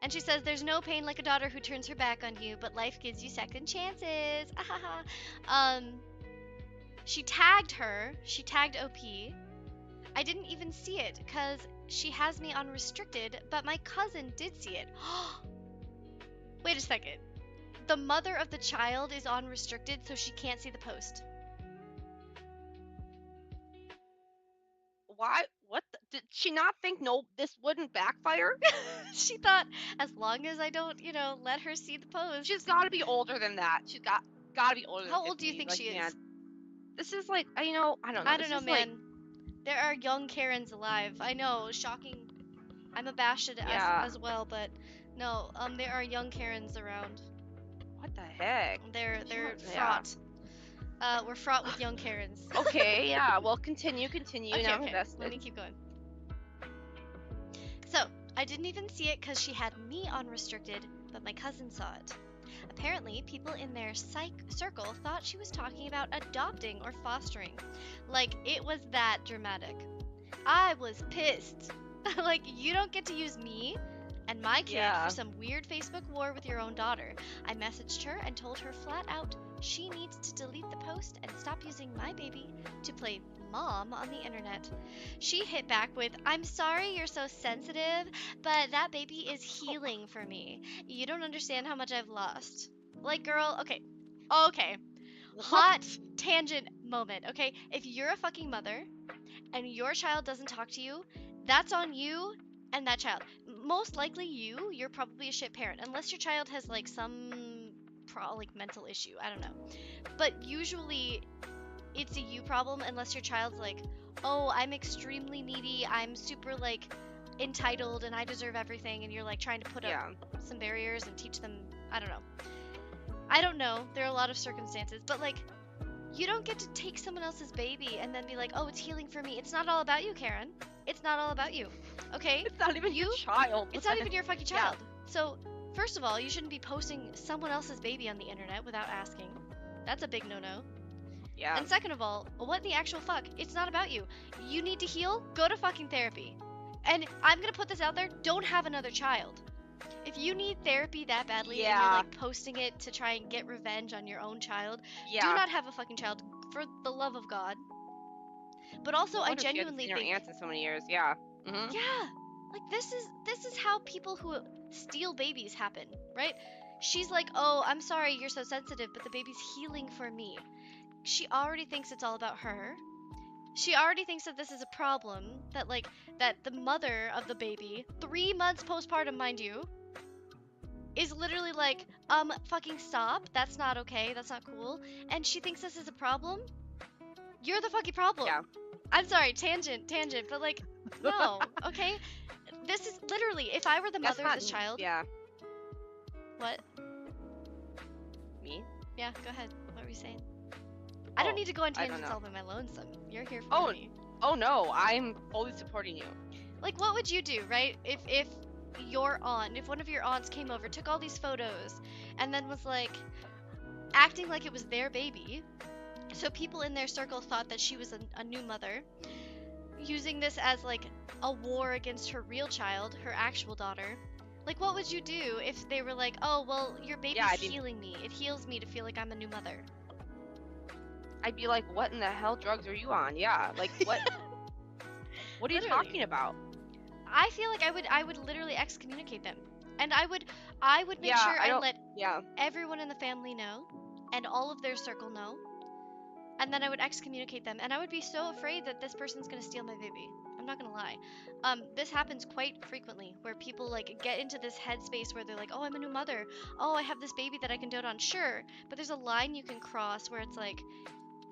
And she says, "There's no pain like a daughter who turns her back on you, but life gives you second chances." She tagged her. She tagged OP. I didn't even see it because she has me on restricted, but my cousin did see it. Wait a second. The mother of the child is on restricted, so she can't see the post. Why? What? Did she not think, no, this wouldn't backfire? She thought, as long as I don't, let her see the post. She's got to be older than that. She's got to be older than 50. How old do you think she is? Man, this is like, I don't know. I don't know, man. There are young Karens alive. I know, shocking. I'm abashed as well, but no, there are young Karens around. What the heck? They're fraught. We're fraught with young Karens. Okay, yeah. Well, continue. Okay, now okay. Let me keep going. So, I didn't even see it because she had me on restricted, but my cousin saw it. Apparently, people in their circle thought she was talking about adopting or fostering. Like, it was that dramatic. I was pissed. Like, you don't get to use me and my kid for some weird Facebook war with your own daughter. I messaged her and told her flat out she needs to delete the post and stop using my baby to play mom on the internet. She hit back with, "I'm sorry you're so sensitive, but that baby is healing for me. You don't understand how much I've lost." Like, girl, okay. Hot tangent moment, okay? If you're a fucking mother and your child doesn't talk to you, that's on you and that child. Most likely you're probably a shit parent, unless your child has like some mental issue. I don't know. But usually it's a you problem unless your child's like, "Oh, I'm extremely needy. I'm super like entitled and I deserve everything," and you're like trying to put up some barriers and teach them. I don't know. There are a lot of circumstances, but like, you don't get to take someone else's baby and then be like, "Oh, it's healing for me." It's not all about you, Karen. It's not all about you. Okay? It's not even your child. It's not even your fucking child. So, first of all, you shouldn't be posting someone else's baby on the internet without asking. That's a big no-no. Yeah. And second of all, what the actual fuck? It's not about you. You need to heal, go to fucking therapy. And I'm gonna put this out there, don't have another child. If you need therapy that badly and you're Yeah. like posting it to try and get revenge on your own child, do Yeah. not have a fucking child, for the love of God. But also, No I wonder she hasn't genuinely seen her think, aunts in so many years. Yeah. Mm-hmm. yeah, like this is how people who steal babies happen, right? She's like, oh, I'm sorry you're so sensitive, but the baby's healing for me. She already thinks it's all about her. She already thinks that this is a problem, that like that the mother of the baby, 3 months postpartum, mind you, is literally like, fucking stop. That's not okay. That's not cool. And she thinks this is a problem. You're the fucking problem. Yeah. I'm sorry, tangent, but like, no, okay? This is literally, if I were the That's mother of not. this child. Yeah. What? Me? Yeah, go ahead. What were you saying? I don't need to go on I don't tangents know. all by my lonesome. You're here for Oh. me. Oh no, I'm fully supporting you. Like, what would you do, right? If your aunt, if one of your aunts came over, took all these photos, and then was like acting like it was their baby, so people in their circle thought that she was a new mother, using this as like a war against her real child, her actual daughter. Like, what would you do if they were like, oh, well, your baby's healing me. It heals me to feel like I'm a new mother. I'd be like, what in the hell drugs are you on? Yeah, like what? What are you Literally. talking about? I feel like I would literally excommunicate them, and I would make Yeah, sure I I don't- let Yeah. everyone in the family know, and all of their circle know, and then I would excommunicate them, and I would be so afraid that this person's gonna steal my baby. I'm not gonna lie. This happens quite frequently, where people like get into this headspace where they're like, oh, I'm a new mother. Oh, I have this baby that I can dote on. Sure, but there's a line you can cross where it's like,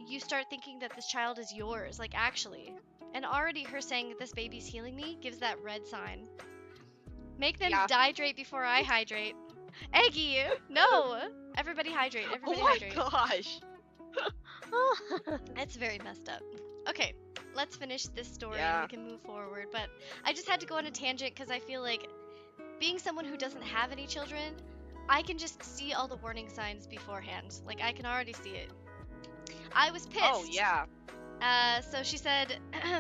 you start thinking that this child is yours, like actually. And already her saying that this baby's healing me gives that red sign. Make them Dydrate before I hydrate. Eggy, no! Everybody hydrate, everybody hydrate. Oh my gosh. It's very messed up. Okay, let's finish this story Yeah. and we can move forward. But I just had to go on a tangent because I feel like being someone who doesn't have any children, I can just see all the warning signs beforehand. Like, I can already see it. I was pissed. Oh yeah. So she said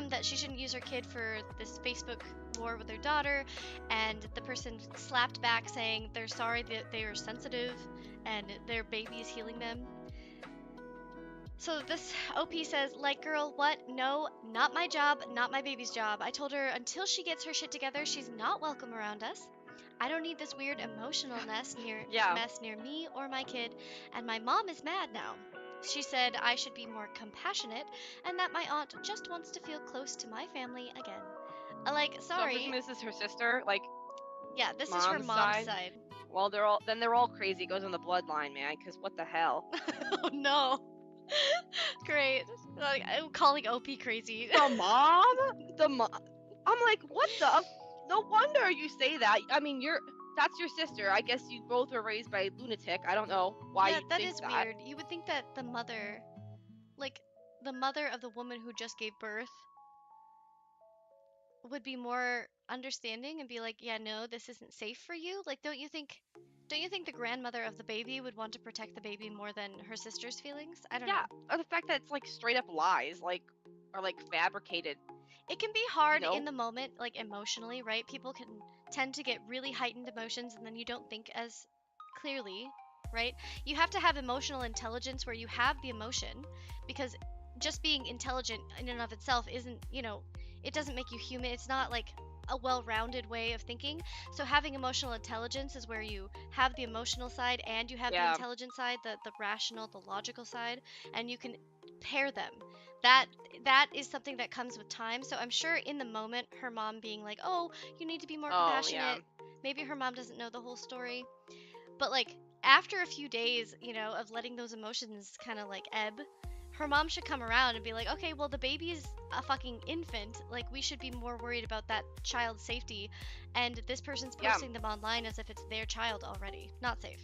that she shouldn't use her kid for this Facebook war with her daughter, and the person slapped back saying they're sorry that they are sensitive and their baby is healing them. So this OP says, like, girl, what? No, not my job, not my baby's job. I told her until she gets her shit together, she's not welcome around us. I don't need this weird emotional mess near me or my kid, and my mom is mad now. She said I should be more compassionate and that my aunt just wants to feel close to my family again. Like, sorry. So this is her sister, like. Yeah, this is her mom's side. Well, they're all crazy. It goes on the bloodline, man. Because what the hell? Oh no. Great. Like, I'm calling OP crazy. The mom? I'm like, what the? No wonder you say that. I mean, that's your sister. I guess you both were raised by a lunatic. I don't know why you think that. That is weird. You would think that the mother of the woman who just gave birth would be more understanding and be like, yeah, no, this isn't safe for you. Like, don't you think the grandmother of the baby would want to protect the baby more than her sister's feelings? I don't know. Yeah, or the fact that it's like straight up lies, like, or like fabricated. It can be hard in the moment, like emotionally, right? People can tend to get really heightened emotions and then you don't think as clearly, right? You have to have emotional intelligence where you have the emotion, because just being intelligent in and of itself isn't, it doesn't make you human. It's not like a well-rounded way of thinking. So having emotional intelligence is where you have the emotional side and you have the intelligent side, the rational, the logical side, and you can pair them. That is something that comes with time. So I'm sure in the moment, her mom being like, oh, you need to be more compassionate. Yeah. Maybe her mom doesn't know the whole story. But like after a few days, of letting those emotions kind of like ebb, her mom should come around and be like, okay, well, the baby's a fucking infant. Like, we should be more worried about that child's safety. And this person's posting them online as if it's their child already. Not safe.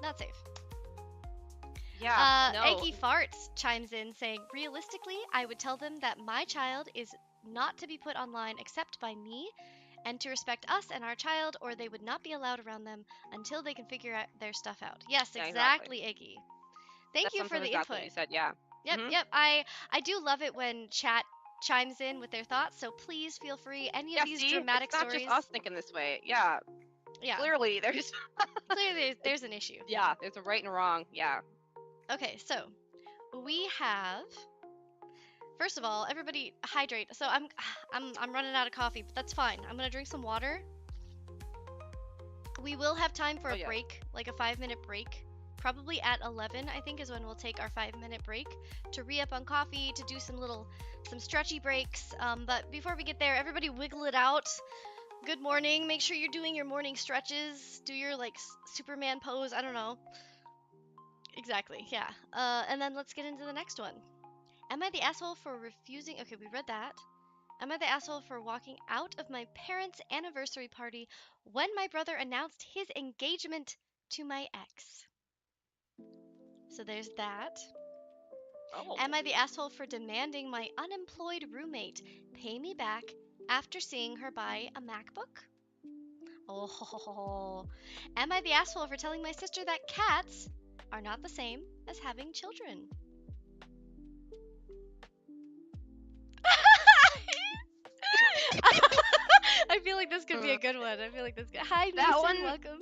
Not safe. Yeah, no. Eggy Farts chimes in saying, realistically, I would tell them that my child is not to be put online except by me and to respect us and our child, or they would not be allowed around them until they can figure out their stuff out. Yes, exactly. Eggy. Thank you for the input. What you said, yeah. Yep, Mhm. yep. I do love it when chat chimes in with their thoughts. So please feel free. Any of Yeah, these see, dramatic it's not stories. just us thinking this way. Yeah, Yeah, clearly there's clearly there's an issue. yeah, there's a right and a wrong. Yeah. Okay, so we have. First of all, everybody hydrate. So I'm running out of coffee, but that's fine. I'm gonna drink some water. We will have time for Oh a yeah. break, like a 5-minute break. Probably at 11, I think, is when we'll take our 5-minute break to re-up on coffee, to do some stretchy breaks. But before we get there, everybody wiggle it out. Good morning. Make sure you're doing your morning stretches. Do your like Superman pose. I don't know. Exactly. Yeah. And then let's get into the next one. Am I the asshole for refusing? Okay, we read that. Am I the asshole for walking out of my parents' anniversary party when my brother announced his engagement to my ex? So there's that. Oh. Am I the asshole for demanding my unemployed roommate pay me back after seeing her buy a MacBook? Oh, am I the asshole for telling my sister that cats are not the same as having children? I feel like this could be a good one. I feel like this. Hi, Mason. That one- Welcome.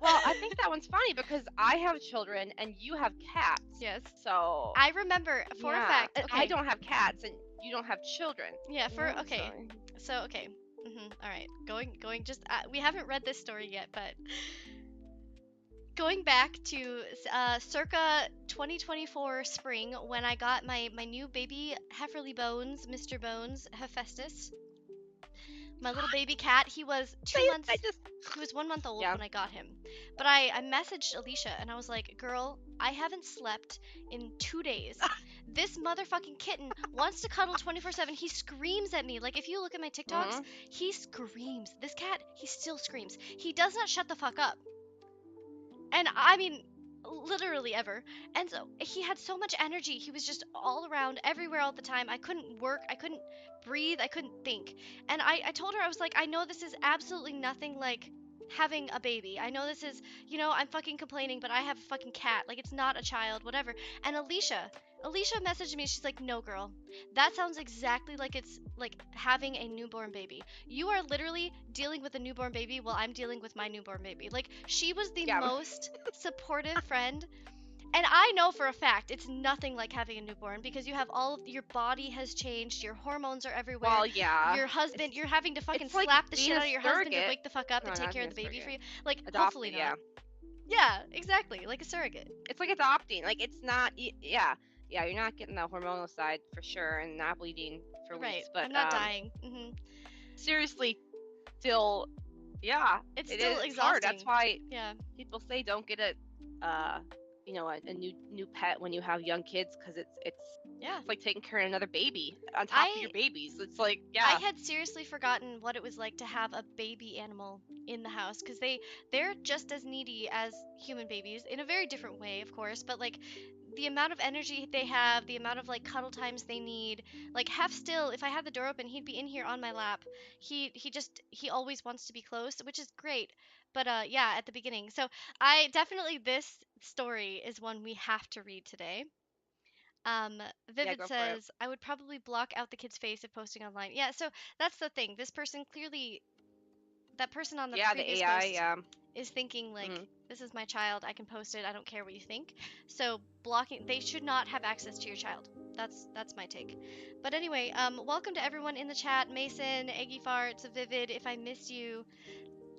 Well, I think that one's funny because I have children and you have cats. Yes. So I remember for a yeah, fact. and Okay. I don't have cats and you don't have children. Yeah. For Yeah, okay. so- So okay. All right. Going. Just we haven't read this story yet, but going back to circa 2024 spring when I got my new baby Heiferly Bones, Mr. Bones, Hephaestus. My little baby cat. He was 2 months. He was 1 month old Yeah. when I got him. But I messaged Aleesha and I was like, girl, I haven't slept in 2 days. This motherfucking kitten wants to cuddle 24/7. He screams at me. Like, if you look at my TikToks, Mhm. he screams. This cat, he still screams. He does not shut the fuck up. And I mean, literally ever. And so he had so much energy. He was just all around, everywhere, all the time. I couldn't work. I couldn't breathe. I couldn't think. And I told her, I was like, I know this is absolutely nothing like having a baby. I know this is, I'm fucking complaining, but I have a fucking cat. Like, it's not a child, whatever. And Aleesha messaged me. She's like, no, girl. That sounds exactly like it's like having a newborn baby. You are literally dealing with a newborn baby while I'm dealing with my newborn baby. Like, she was the Yeah. most supportive friend. And I know for a fact it's nothing like having a newborn because you have all of your body has changed, your hormones are everywhere. Well, yeah. Your husband, you're having to fucking it's like slap the being shit a out of your husband to surrogate. wake the fuck up No, and not take care of the being a baby for you. surrogate. Like, Adopted, hopefully yeah. not. Yeah, exactly, like a surrogate. It's like adopting. Like it's not. Yeah. Yeah. You're not getting the hormonal side for sure, and not bleeding for Right. weeks. But I'm not dying. seriously, still, yeah, It's it still is exhausting. hard. That's why Yeah. people say don't get a new pet when you have young kids because it's Yeah. like taking care of another baby on top of your babies. It's like I had seriously forgotten what it was like to have a baby animal in the house because they're just as needy as human babies in a very different way, of course, but like the amount of energy they have, the amount of like cuddle times they need, like Hef still, if I had the door open, he'd be in here on my lap. He always wants to be close, which is great. But yeah, at the beginning. So I definitely, this story is one we have to read today. Vivid go for it. says, I would probably block out the kid's face if posting online. Yeah, so that's the thing. This person clearly, that person on the the previous AI, post yeah. is thinking like, Mhm. this is my child, I can post it, I don't care what you think. So blocking, they should not have access to your child. That's my take. But anyway, welcome to everyone in the chat. Mason, Eggy Farts, Vivid, if I miss you,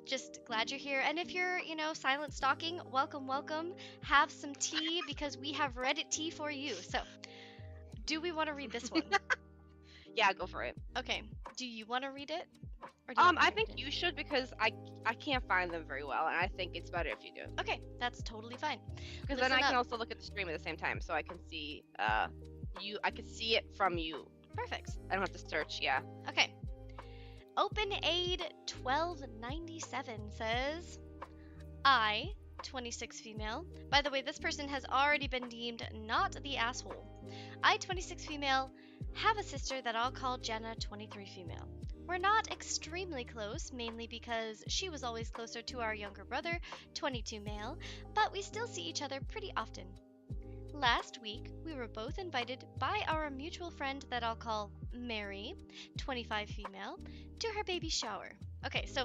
just glad you're here. And if you're, silent stalking, welcome. Have some tea because we have Reddit tea for you. So, do we want to read this one? Yeah, go for it. Okay. Do you want to read it? Or do you want me I to think read it? you should because I can't find them very well, and I think it's better if you do. Okay, that's totally fine. Because then I Listen can up. also look at the stream at the same time, so I can see I can see it from you. Perfect. I don't have to search. Yeah. Okay. OpenAid 1297 says, I, 26 female. By the way, this person has already been deemed not the asshole. I, 26 female, have a sister that I'll call Jenna, 23 female. We're not extremely close, mainly because she was always closer to our younger brother, 22 male, but we still see each other pretty often. last week we were both invited by our mutual friend that I'll call Mary, 25 female, to her baby shower. Okay, so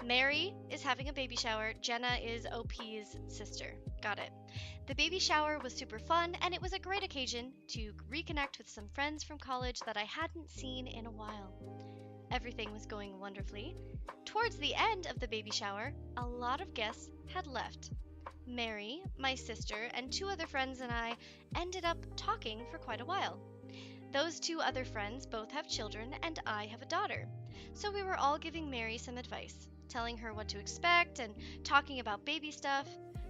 Mary is having a baby shower. Jenna is OP's sister. Got it. The baby shower was super fun, and it was a great occasion to reconnect with some friends from college that I hadn't seen in a while. Everything was going wonderfully. Towards the end of the baby shower, a lot of guests had left. Mary, my sister, and two other friends and I ended up talking for quite a while. Those two other friends both have children, and I have a daughter. So we were all giving Mary some advice, telling her what to expect and talking about baby stuff.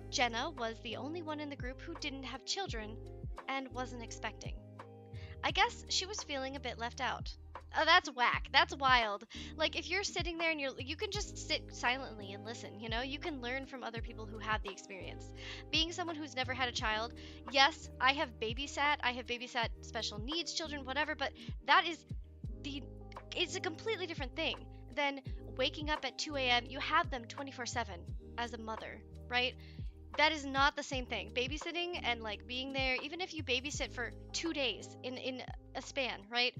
Jenna was the only one in the group who didn't have children and wasn't expecting. I guess she was feeling a bit left out. Oh, that's whack. That's wild. Like, if you're sitting there and you can just sit silently and listen, you know? You can learn from other people who have the experience. Being someone who's never had a child, yes, I have babysat special needs children, whatever, but it's a completely different thing than waking up at 2 a.m. You have them 24/7 as a mother, right? That is not the same thing. Babysitting and, like, being there, even if you babysit for 2 days in a span, right?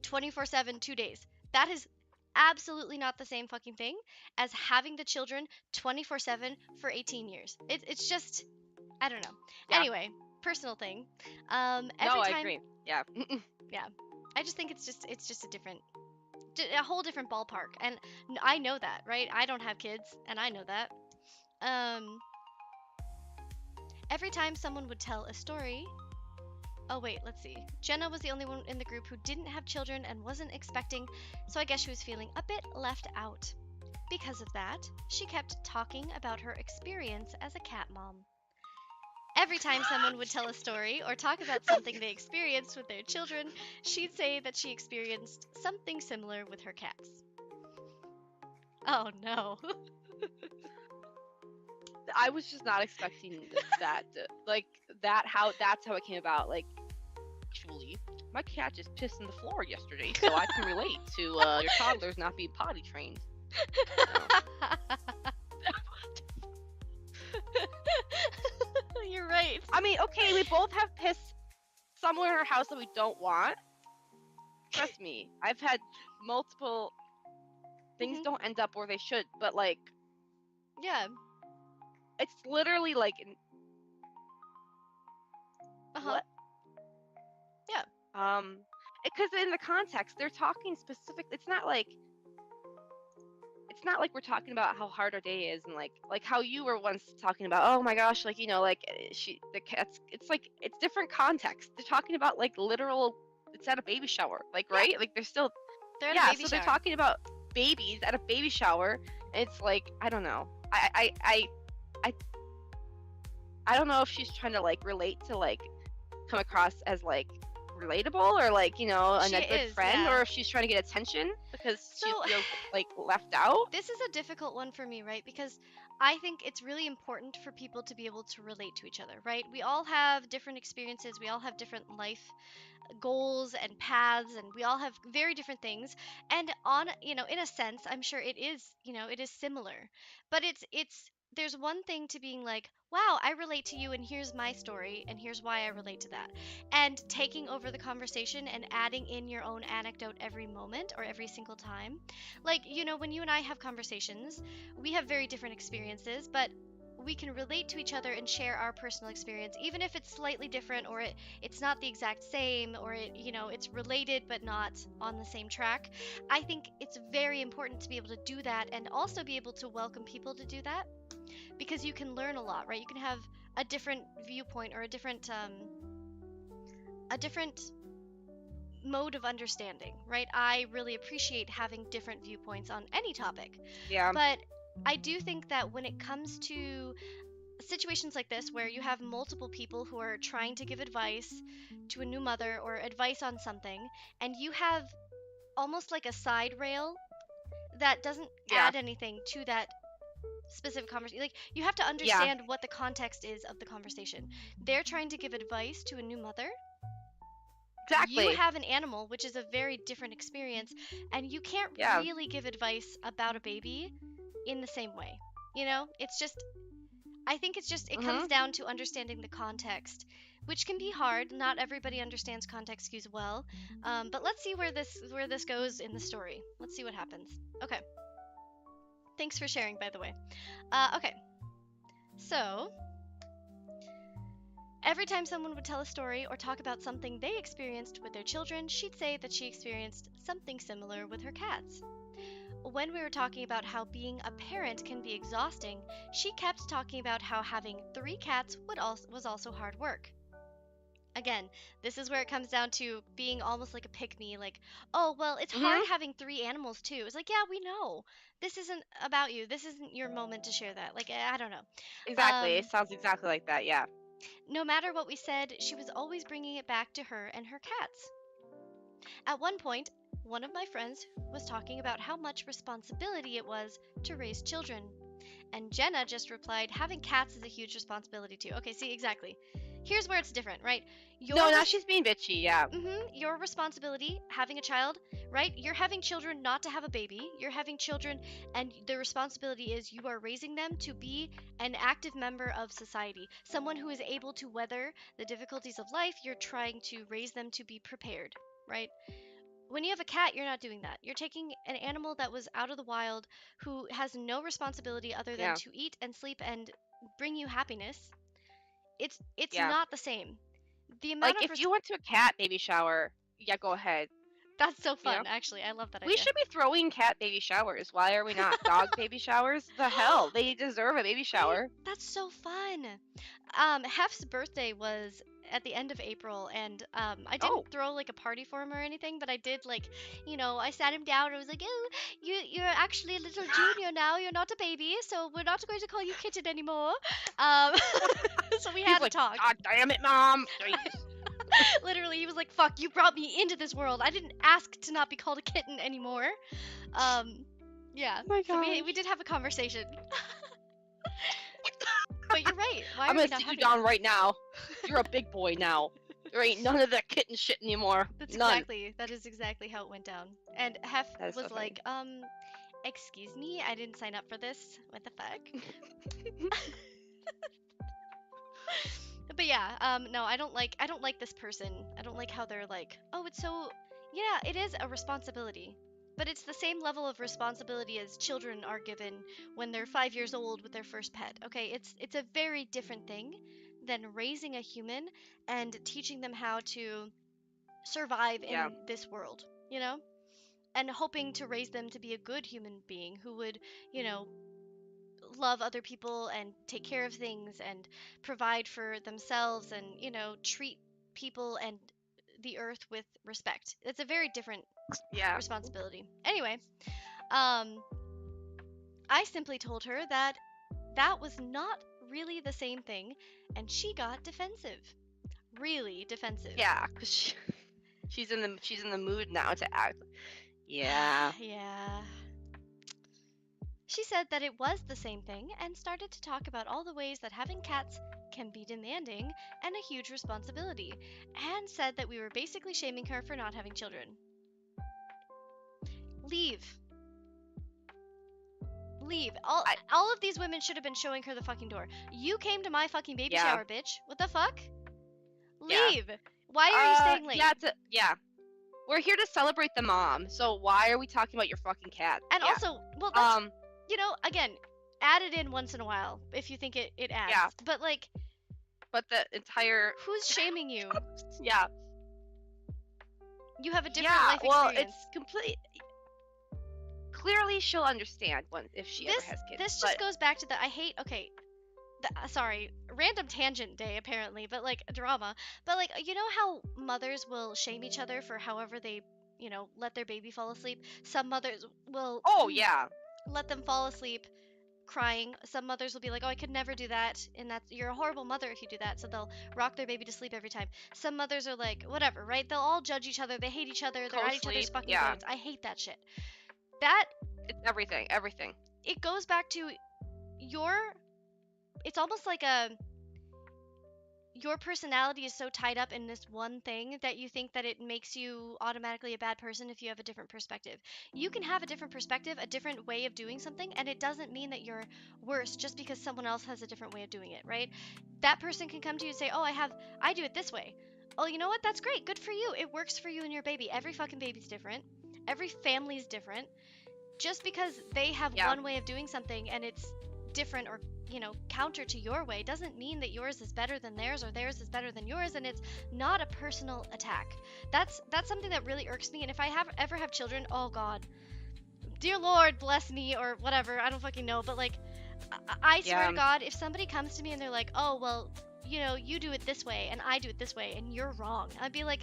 24/7, 2 days. That is absolutely not the same fucking thing as having the children 24/7 for 18 years. It's just, I don't know. Yeah. Anyway, personal thing. No, I agree. Yeah. Yeah. I just think it's just a whole different ballpark. And I know that, right? I don't have kids, and I know that. Every time someone would tell a story. Oh, wait, let's see. Jenna was the only one in the group who didn't have children and wasn't expecting, so I guess she was feeling a bit left out. Because of that, she kept talking about her experience as a cat mom. Every time someone would tell a story or talk about something they experienced with their children, she'd say that she experienced something similar with her cats. Oh, no. I was just not expecting that. That's how it came about. Like, actually, my cat just pissed on the floor yesterday, so I can relate to your toddlers not being potty trained. You're right. I mean, okay, we both have piss somewhere in our house that we don't want. Trust me, I've had multiple things don't end up where they should, but, like, yeah. It's literally like what? Yeah. Because in the context, they're talking specific. It's not like we're talking about how hard our day is and like how you were once talking about. Oh my gosh, like, you know, like the cats. It's like it's different context. They're talking about like literal. It's at a baby shower, like, right? Yeah. Like they're at a baby so shower. they're talking about babies at a baby shower. It's like, I don't know. I don't know if she's trying to like relate to like come across as like relatable or like, you know, a good friend, yeah. or if she's trying to get attention because So, she feels like left out. This is a difficult one for me, right? Because I think it's really important for people to be able to relate to each other, right? We all have different experiences, we all have different life goals and paths, and we all have very different things. And in a sense, I'm sure it is similar. But there's one thing to being like, wow, I relate to you, and here's my story, and here's why I relate to that. And taking over the conversation and adding in your own anecdote every moment or every single time. Like, when you and I have conversations, we have very different experiences, but we can relate to each other and share our personal experience, even if it's slightly different or it's not the exact same, or it's related but not on the same track. I think it's very important to be able to do that and also be able to welcome people to do that, because you can learn a lot, right? You can have a different viewpoint or a different mode of understanding, right? I really appreciate having different viewpoints on any topic. Yeah. But I do think that when it comes to situations like this, where you have multiple people who are trying to give advice to a new mother or advice on something, and you have almost like a side rail that doesn't add anything to that specific conversation. Like, you have to understand what the context is of the conversation. They're trying to give advice to a new mother. Exactly. You have an animal, which is a very different experience, and you can't really give advice about a baby in the same way. It's just, I think it's just, it Mm-hmm. comes down to understanding the context, which can be hard. Not everybody understands context cues well. But let's see where this goes in the story. Let's see what happens. Okay. Thanks for sharing, by the way. Okay. So, every time someone would tell a story or talk about something they experienced with their children, she'd say that she experienced something similar with her cats. When we were talking about how being a parent can be exhausting, she kept talking about how having 3 cats was also hard work. Again, this is where it comes down to being almost like a pick-me, like, oh, well, it's hard Mm-hmm. having 3 animals too. It's like, yeah, we know. This isn't about you. This isn't your moment to share that. Like, I don't know. Exactly. It sounds exactly like that. Yeah. No matter what we said, she was always bringing it back to her and her cats. At one point, one of my friends was talking about how much responsibility it was to raise children. And Jenna just replied, having cats is a huge responsibility too. Okay, see, exactly. Here's where it's different, right? No, now she's being bitchy. Yeah. Your responsibility, having a child, right? You're having children not to have a baby. You're having children, and the responsibility is you are raising them to be an active member of society. Someone who is able to weather the difficulties of life. You're trying to raise them to be prepared, right? When you have a cat, you're not doing that. You're taking an animal that was out of the wild who has no responsibility other than Yeah. to eat and sleep and bring you happiness. It's Yeah. not the same. The amount Like of if you went to a cat baby shower, yeah, go ahead. that's so You know? fun, actually. I love that We idea. should be throwing cat baby showers. Why are we not? Dog baby showers? The hell? They deserve a baby shower. That's so fun. Hef's birthday was at the end of April, and I didn't Oh. throw like a party for him or anything, but I did like, I sat him down and I was like, oh, you're actually a little junior now. You're not a baby, so we're not going to call you kitten anymore. Um, so we He's had like, a talk. God damn it, Mom. Jeez. Literally, he was like, fuck, you brought me into this world. I didn't ask to not be called a kitten anymore. Yeah. Oh my So we gosh. did have a conversation. But you're right. Why I'm are we gonna not sit you having down that? right now. You're a big boy now. There ain't none of that kitten shit anymore. None. That is exactly how it went down. And Hef That is was so funny. like, excuse me, I didn't sign up for this. What the fuck? But yeah, no, I don't like this person. I don't like how they're like, oh, it's so, yeah, it is a responsibility. But it's the same level of responsibility as children are given when they're 5 years old with their first pet. Okay, it's a very different thing than raising a human and teaching them how to survive Yeah. in this world, And hoping to raise them to be a good human being who would, love other people and take care of things and provide for themselves and, treat people and the earth with respect. It's a very different Yeah. responsibility. Anyway, I simply told her that that was not really the same thing, and she got defensive. Really defensive. Yeah. 'Cause she's in the mood now to act. Yeah. Yeah. She said that it was the same thing and started to talk about all the ways that having cats can be demanding and a huge responsibility, and said that we were basically shaming her for not having children. Leave. Leave. All of these women should have been showing her the fucking door. You came to my fucking baby shower, bitch. What the fuck? Leave. Yeah. Why are you staying late? Yeah. We're here to celebrate the mom, so why are we talking about your fucking cat? And yeah. also, well, that's, again, add it in once in a while if you think it adds. Yeah. But, like... But the entire... Who's shaming you? Yeah. You have a different life experience. Well, it's complete... Clearly, she'll understand if she ever has kids. This just goes back to the... I hate... Okay. Sorry. Random tangent day, apparently. But, like, drama. But, like, you know how mothers will shame each other for however they... let their baby fall asleep. Some mothers will let them fall asleep crying. Some mothers will be like, oh, I could never do that, and you're a horrible mother if you do that, so they'll rock their baby to sleep every time. Some mothers are like, whatever, right? They'll all judge each other, they hate each other, they're at each other's fucking throats. I hate that shit. It's everything. It goes back to it's almost like your personality is so tied up in this one thing that you think that it makes you automatically a bad person if you have a different perspective. You can have a different perspective, a different way of doing something, and it doesn't mean that you're worse just because someone else has a different way of doing it, right? That person can come to you and say, "Oh, I do it this way." Oh, you know what? That's great. Good for you. It works for you and your baby. Every fucking baby's different. Every family's different. Just because they have one way of doing something and it's different or counter to your way doesn't mean that yours is better than theirs or theirs is better than yours, and it's not a personal attack. That's something that really irks me. And if I ever have children, oh god, dear Lord bless me or whatever, I don't fucking know, but like I swear to God, if somebody comes to me and they're like, "Oh well, you do it this way and I do it this way and you're wrong," I'd be like,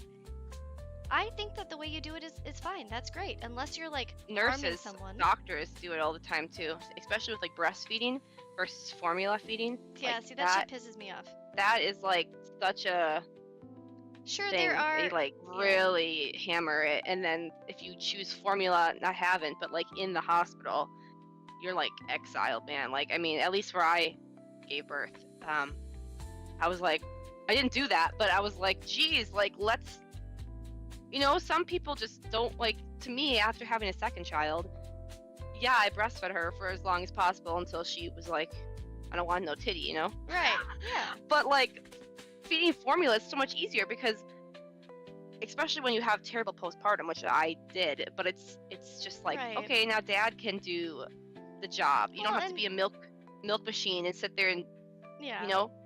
I think that the way you do it is fine. That's great. Unless you're like harming someone. Doctors do it all the time too, especially with like breastfeeding versus formula feeding. Yeah, like, see that shit pisses me off. That is like such a sure thing. There are they like really hammer it, and then if you choose formula, I haven't, but like in the hospital, you're like exiled, man. Like I mean, at least where I gave birth, I was like, I didn't do that, but I was like, geez, like let's. Some people just don't like, to me, after having a second child, yeah, I breastfed her for as long as possible until she was like, I don't want no titty, Right, yeah. But like, feeding formula is so much easier because, especially when you have terrible postpartum, which I did, but it's just like, okay, now dad can do the job. You don't have to be a milk machine and sit there and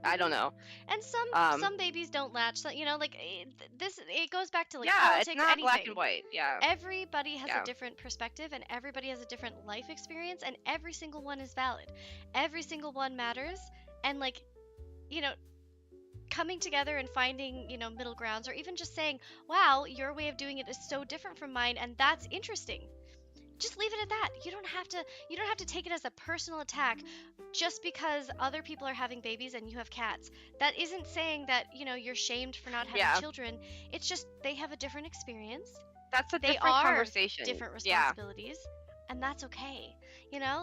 I don't know. And some babies don't latch. So, it goes back to like politics, it's not anything. black and white. Yeah. Everybody has a different perspective and everybody has a different life experience, and every single one is valid. Every single one matters, and like, coming together and finding, middle grounds, or even just saying, "Wow, your way of doing it is so different from mine and that's interesting." Just leave it at that. You don't have to take it as a personal attack just because other people are having babies and you have cats. That isn't saying that, you're shamed for not having children. It's just they have a different experience. That's a different conversation. Different responsibilities, and that's okay.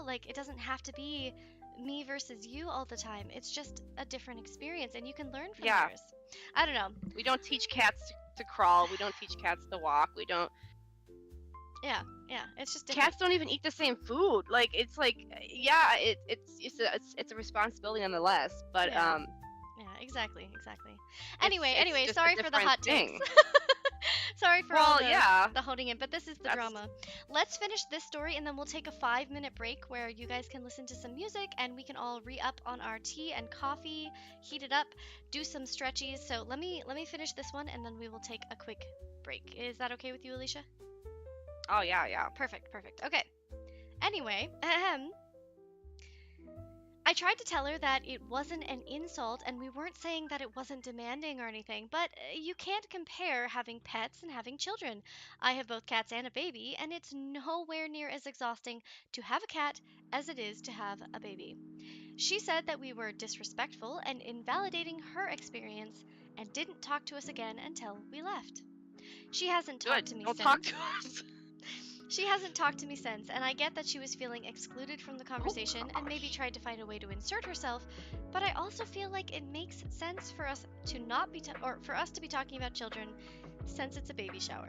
Like it doesn't have to be me versus you all the time. It's just a different experience, and you can learn from yours. I don't know. We don't teach cats to crawl. We don't teach cats to walk. We don't. Yeah, it's just different. Cats don't even eat the same food. Like it's like, it's a responsibility nonetheless. But yeah, exactly. Anyway, sorry for the hot takes. Sorry for all the holding in, but this is the drama. Let's finish this story and then we'll take a 5-minute break where you guys can listen to some music and we can all re-up on our tea and coffee, heat it up, do some stretchies. So let me finish this one and then we will take a quick break. Is that okay with you, Aleesha? Oh, yeah. Perfect. Okay. Anyway, I tried to tell her that it wasn't an insult and we weren't saying that it wasn't demanding or anything, but you can't compare having pets and having children. I have both cats and a baby, and it's nowhere near as exhausting to have a cat as it is to have a baby. She said that we were disrespectful and invalidating her experience and didn't talk to us again until we left. She hasn't talked to me since. Don't talk to us. She hasn't talked to me since, and I get that she was feeling excluded from the conversation and maybe tried to find a way to insert herself, but I also feel like it makes sense for us to not be for us to be talking about children since it's a baby shower.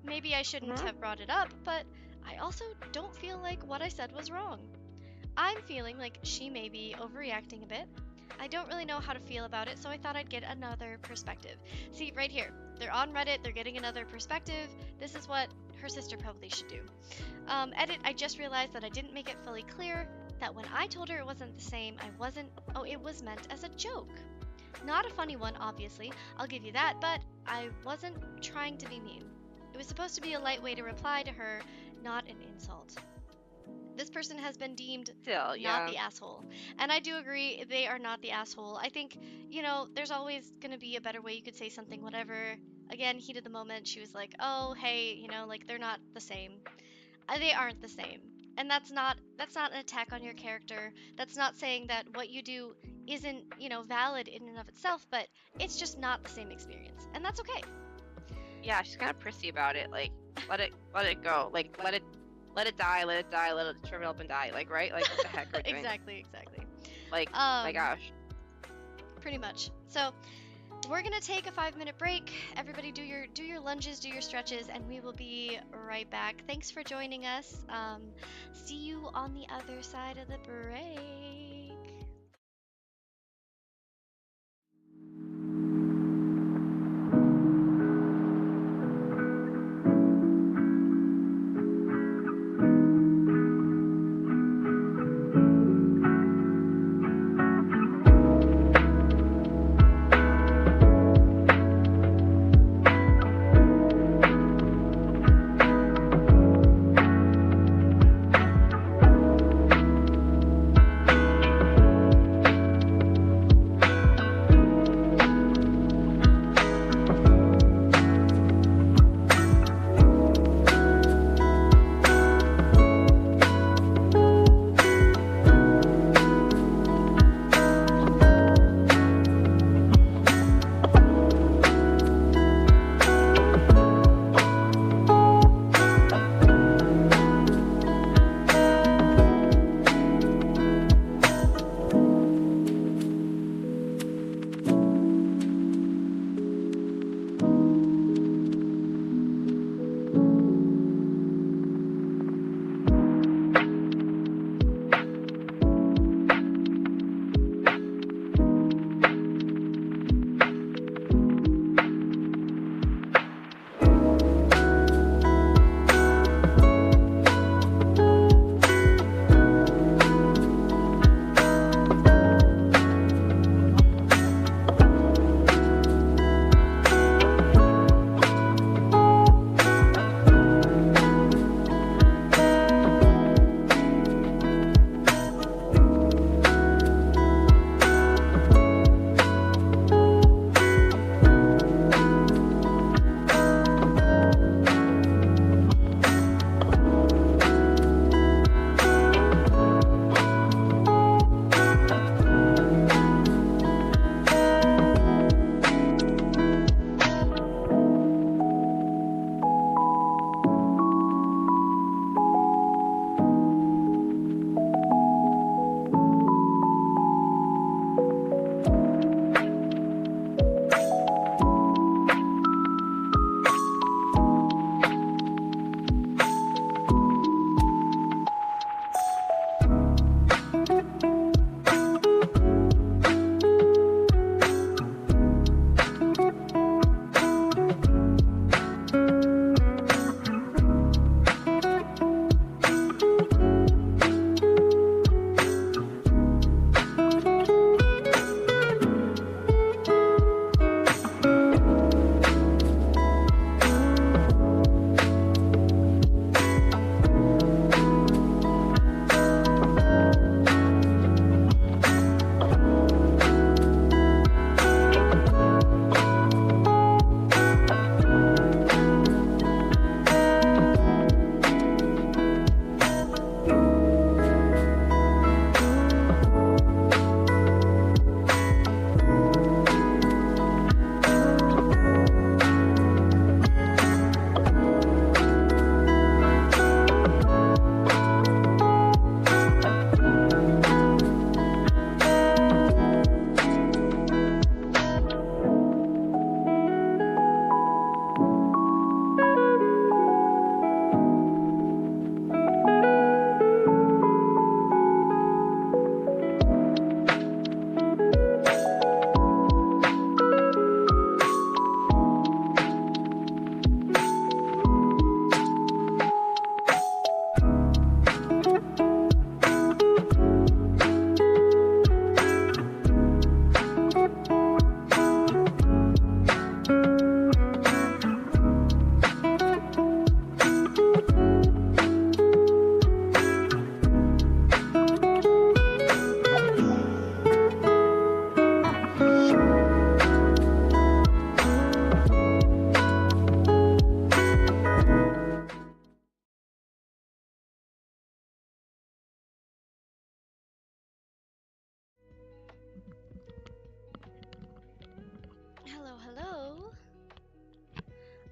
Maybe I shouldn't have brought it up, but I also don't feel like what I said was wrong. I'm feeling like she may be overreacting a bit. I don't really know how to feel about it, so I thought I'd get another perspective. See, right here, they're on Reddit, they're getting another perspective. This is what her sister probably should do. Edit, I just realized that I didn't make it fully clear that when I told her it wasn't the same, it was meant as a joke. Not a funny one, obviously, I'll give you that, but I wasn't trying to be mean. It was supposed to be a light way to reply to her, not an insult. This person has been deemed not the asshole. And I do agree, they are not the asshole. I think, there's always going to be a better way you could say something, whatever. Again, heat of the moment, she was like, oh, hey, like, they're not the same. They aren't the same. And that's not an attack on your character. That's not saying that what you do isn't, valid in and of itself, but it's just not the same experience. And that's okay. Yeah, she's kind of prissy about it. Like, let it go. Like, let it die, let it shrivel up and die. Like, right? Like, what the heck are we doing? Exactly. Like, my gosh. pretty much. So we're gonna take a 5-minute break. Everybody do your lunges, do your stretches, and we will be right back. Thanks for joining us. See you on the other side of the break.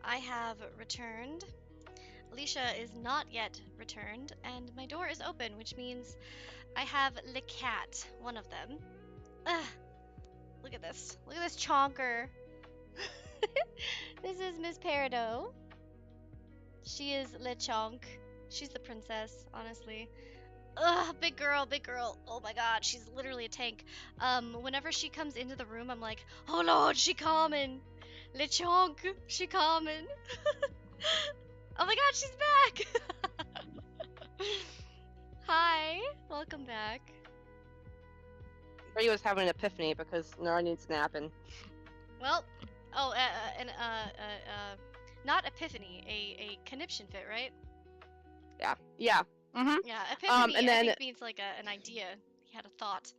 I have returned. Aleesha is not yet returned, and my door is open, which means I have Le Cat, one of them. Ugh. Look at this. Look at this chonker. This is Miss Peridot. She is Lechonk. She's the princess, honestly. Ugh, big girl, big girl. Oh my god, she's literally a tank. Whenever she comes into the room, I'm like, oh lord, she coming. Lechonk, she coming. Oh my god, she's back. Hi, welcome back. Brady was having an epiphany because Nora needs napping. Well, oh, not epiphany, a conniption fit, right? Yeah. Yeah. Mm-hmm. Yeah, epiphany and then I think means like an idea. He had a thought.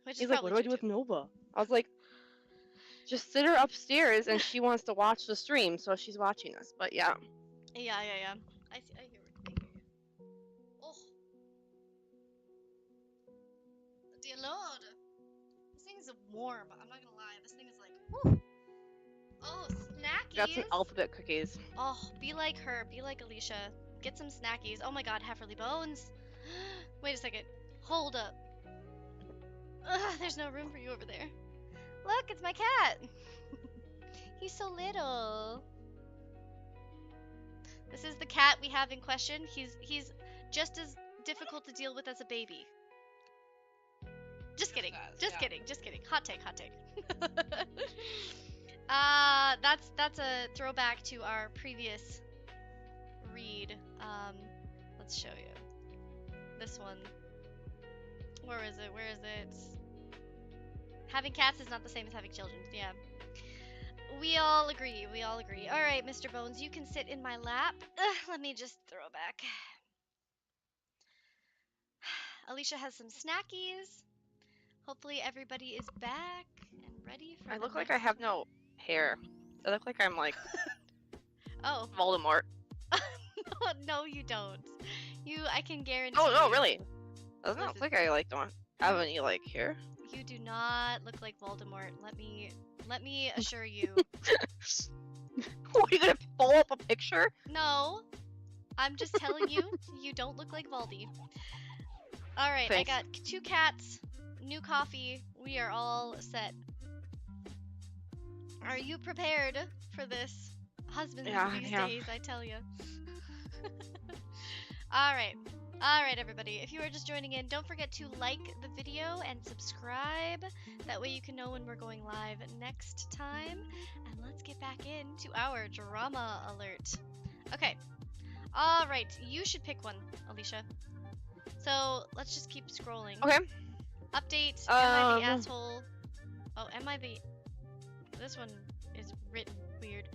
Which he's is like, what do I do with Nova? I was like, just sit her upstairs and she wants to watch the stream, so she's watching us. But yeah. Yeah. I hear you. Oh. Dear Lord. This thing is warm. I'm not gonna lie. This thing is like, whew. Oh, snackies. Got some alphabet cookies. Oh, be like her. Be like Aleesha. Get some snackies. Oh my god, Hefferly Bones. Wait a second. Hold up. Ugh, there's no room for you over there. Look, it's my cat. He's so little. This is the cat we have in question. He's just as difficult to deal with as a baby. Just kidding. Just kidding. Hot take. That's a throwback to our previous read. Let's show you. This one. Where is it? Having cats is not the same as having children. Yeah. We all agree. Alright, Mr. Bones, you can sit in my lap. Let me just throw back. Aleesha has some snackies. Hopefully everybody is back and ready for I look like I have no hair. I look like I'm like Oh. Voldemort. No, you don't. I can guarantee. Oh no, really? Doesn't look like I like don't have any like hair. You do not look like Voldemort. Let me assure you. Are you gonna pull up a picture? No. I'm just telling you, you don't look like Voldy. Alright, I got 2 cats, new coffee. We are all set. Are you prepared for this? Husbands these days, I tell you. Alright, everybody. If you are just joining in, don't forget to like the video and subscribe. That way you can know when we're going live next time. And let's get back into our drama alert. Okay. Alright, you should pick one, Aleesha. So, let's just keep scrolling. Okay. Update, am I the asshole? Oh, am I the... This one is written weird.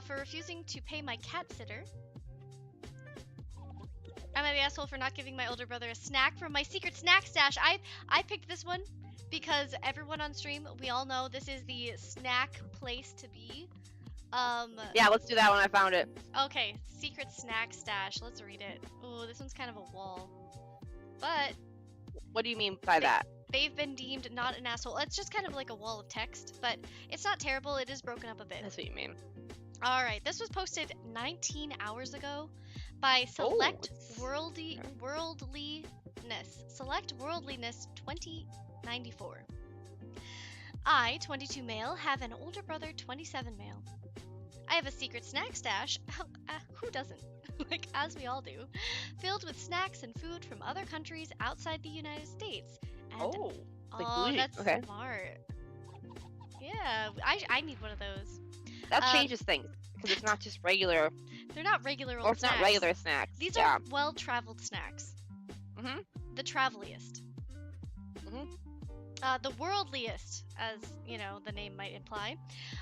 For refusing to pay my cat sitter. Am I the asshole for not giving my older brother a snack from my secret snack stash? I picked this one because everyone on stream, we all know this is the snack place to be. Yeah, let's do that when I found it. Okay, secret snack stash. Let's read it. Ooh, this one's kind of a wall. But what do you mean by that? They've been deemed not an asshole. It's just kind of like a wall of text, but it's not terrible. It is broken up a bit. That's what you mean. All right, this was posted 19 hours ago by Select Worldliness. Select Worldliness 2094. I, 22 male, have an older brother, 27 male. I have a secret snack stash. Who doesn't? Like, as we all do. Filled with snacks and food from other countries outside the United States. And, that's smart. Yeah, I need one of those. That changes things. Because it's not just regular. They're not regular old Or it's snacks. not regular snacks. These are well-traveled snacks. Mm-hmm. The traveliest. Mm-hmm. The worldliest, as, you know, the name might imply.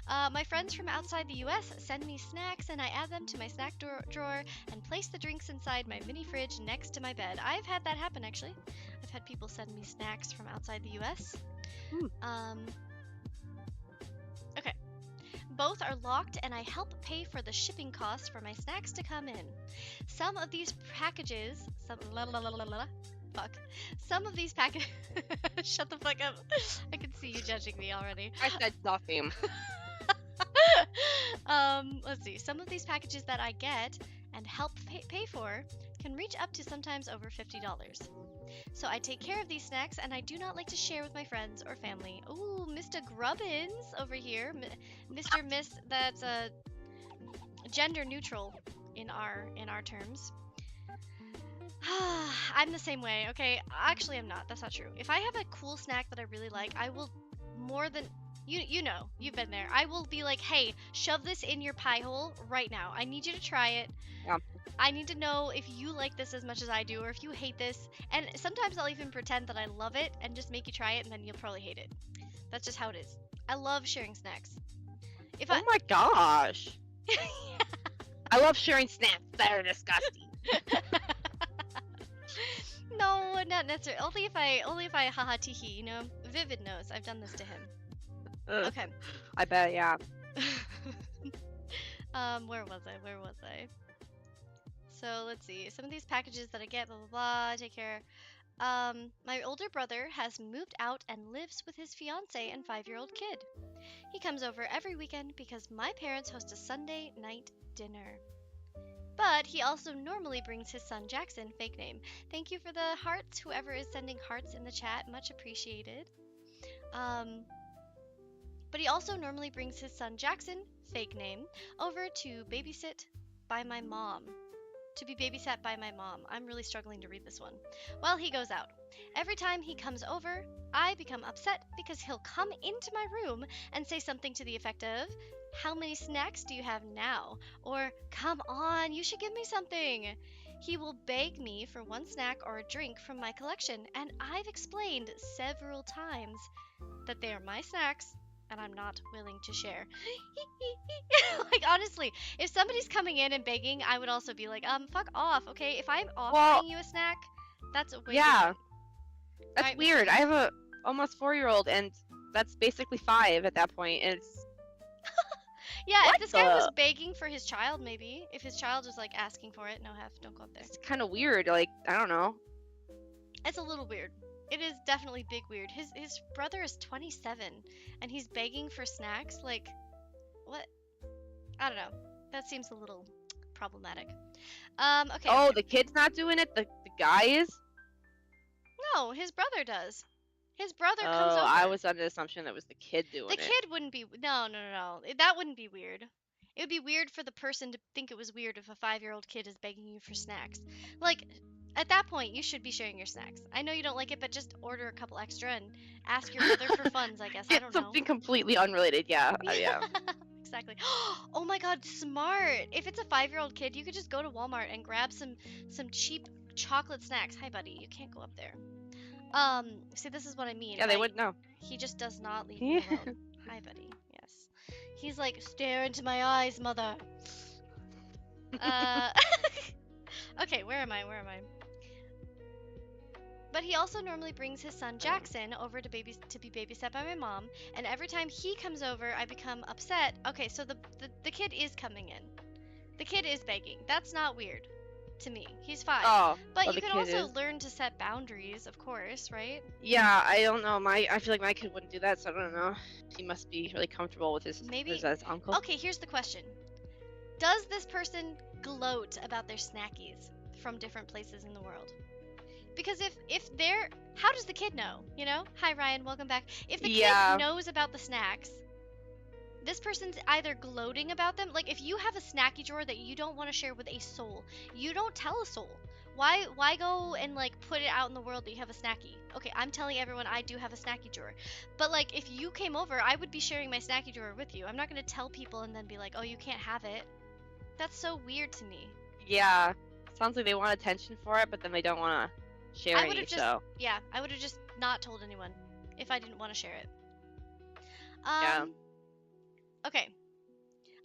My friends from outside the US send me snacks, and I add them to my snack drawer and place the drinks inside my mini fridge next to my bed. I've had that happen, actually. I've had people send me snacks from outside the US. Okay. Both are locked, and I help pay for the shipping costs for my snacks to come in. Some of these packages... Some of these packages... Shut the fuck up. I can see you judging me already. I said nothing. Let's see. Some of these packages that I get and help pay for can reach up to sometimes over $50. So I take care of these snacks, and I do not like to share with my friends or family. Ooh, Mr. Grubbins over here. Mr. Miss, that's gender neutral in our terms. I'm the same way, okay? Actually, I'm not. That's not true. If I have a cool snack that I really like, I will more than you know, you've been there. I will be like, "Hey, shove this in your pie hole right now. I need you to try it. Yeah. I need to know if you like this as much as I do or if you hate this." And sometimes I'll even pretend that I love it and just make you try it, and then you'll probably hate it. That's just how it is. I love sharing snacks. Oh my gosh. I love sharing snacks. They're disgusting. No, not necessarily. Only if I haha teehee, you know? Vivid knows. I've done this to him. Ugh. Okay. I bet, yeah. Where was I? So let's see. Some of these packages that I get, blah blah blah, I take care. My older brother has moved out and lives with his fiance and 5-year-old kid. He comes over every weekend because my parents host a Sunday night dinner. But he also normally brings his son Jackson, fake name. Thank you for the hearts, whoever is sending hearts in the chat, much appreciated. But he also normally brings his son Jackson, fake name, over to babysit by my mom. To be babysat by my mom. I'm really struggling to read this one. While he goes out. Every time he comes over, I become upset because he'll come into my room and say something to the effect of, "How many snacks do you have now?" Or, "Come on, you should give me something." He will beg me for one snack or a drink from my collection, and I've explained several times that they are my snacks and I'm not willing to share. Like, honestly, if somebody's coming in and begging, I would also be like, fuck off, okay? If I'm offering you a snack, that's a way Yeah. That's Alright, weird. I have a almost 4-year-old, and that's basically 5 at that point. And it's Yeah, What if this guy was the- begging for his child, maybe. If his child was, like, asking for it, no, don't go up there. it's kind of weird. Like, I don't know. It's a little weird. It is definitely big weird. His brother is 27, and he's begging for snacks? Like, what? I don't know. That seems a little problematic. Okay. Oh, Okay. the kid's not doing it. The guy is. No, his brother does. His brother Oh, comes over. I was under the assumption that was the kid doing The it. kid wouldn't be. No. That wouldn't be weird. It would be weird for the person to think it was weird if a 5-year-old kid is begging you for snacks. Like, at that point, you should be sharing your snacks. I know you don't like it, but just order a couple extra and ask your brother for funds, I guess. I Get don't something know. completely unrelated. Yeah. Yeah. Exactly. Oh my god, smart. If it's a 5-year-old kid, you could just go to Walmart and grab some cheap chocolate snacks. Hi, buddy. You can't go up there. See, this is what I mean. Yeah, they Like, wouldn't know. He just does not leave me alone. Hi, buddy. Yes. He's like, "Stare into my eyes, mother." Okay, where am I? But he also normally brings his son Jackson over to be babysat by my mom, and every time he comes over, I become upset. Okay, so the kid is coming in. The kid is begging. That's not weird to me. He's 5. Oh, But well, you the can kid also is. learn to set boundaries, of course, right? Yeah, I don't know. I feel like my kid wouldn't do that, so I don't know. He must be really comfortable with his Maybe- his uncle. Okay, here's the question. Does this person gloat about their snackies from different places in the world? Because if they're, how does the kid know? You know? Hi Ryan, welcome back. If the Yeah. kid knows about the snacks, this person's either gloating about them. Like, if you have a snacky drawer that you don't want to share with a soul, you don't tell a soul. Why go and, like, put it out in the world that you have a snacky? Okay, I'm telling everyone I do have a snacky drawer. But, like, if you came over, I would be sharing my snacky drawer with you. I'm not going to tell people and then be like, "Oh, you can't have it." That's so weird to me. Yeah. Sounds like they want attention for it, but then they don't want to share I any, would've just- so. Yeah, I would have just not told anyone if I didn't want to share it. Yeah. Okay.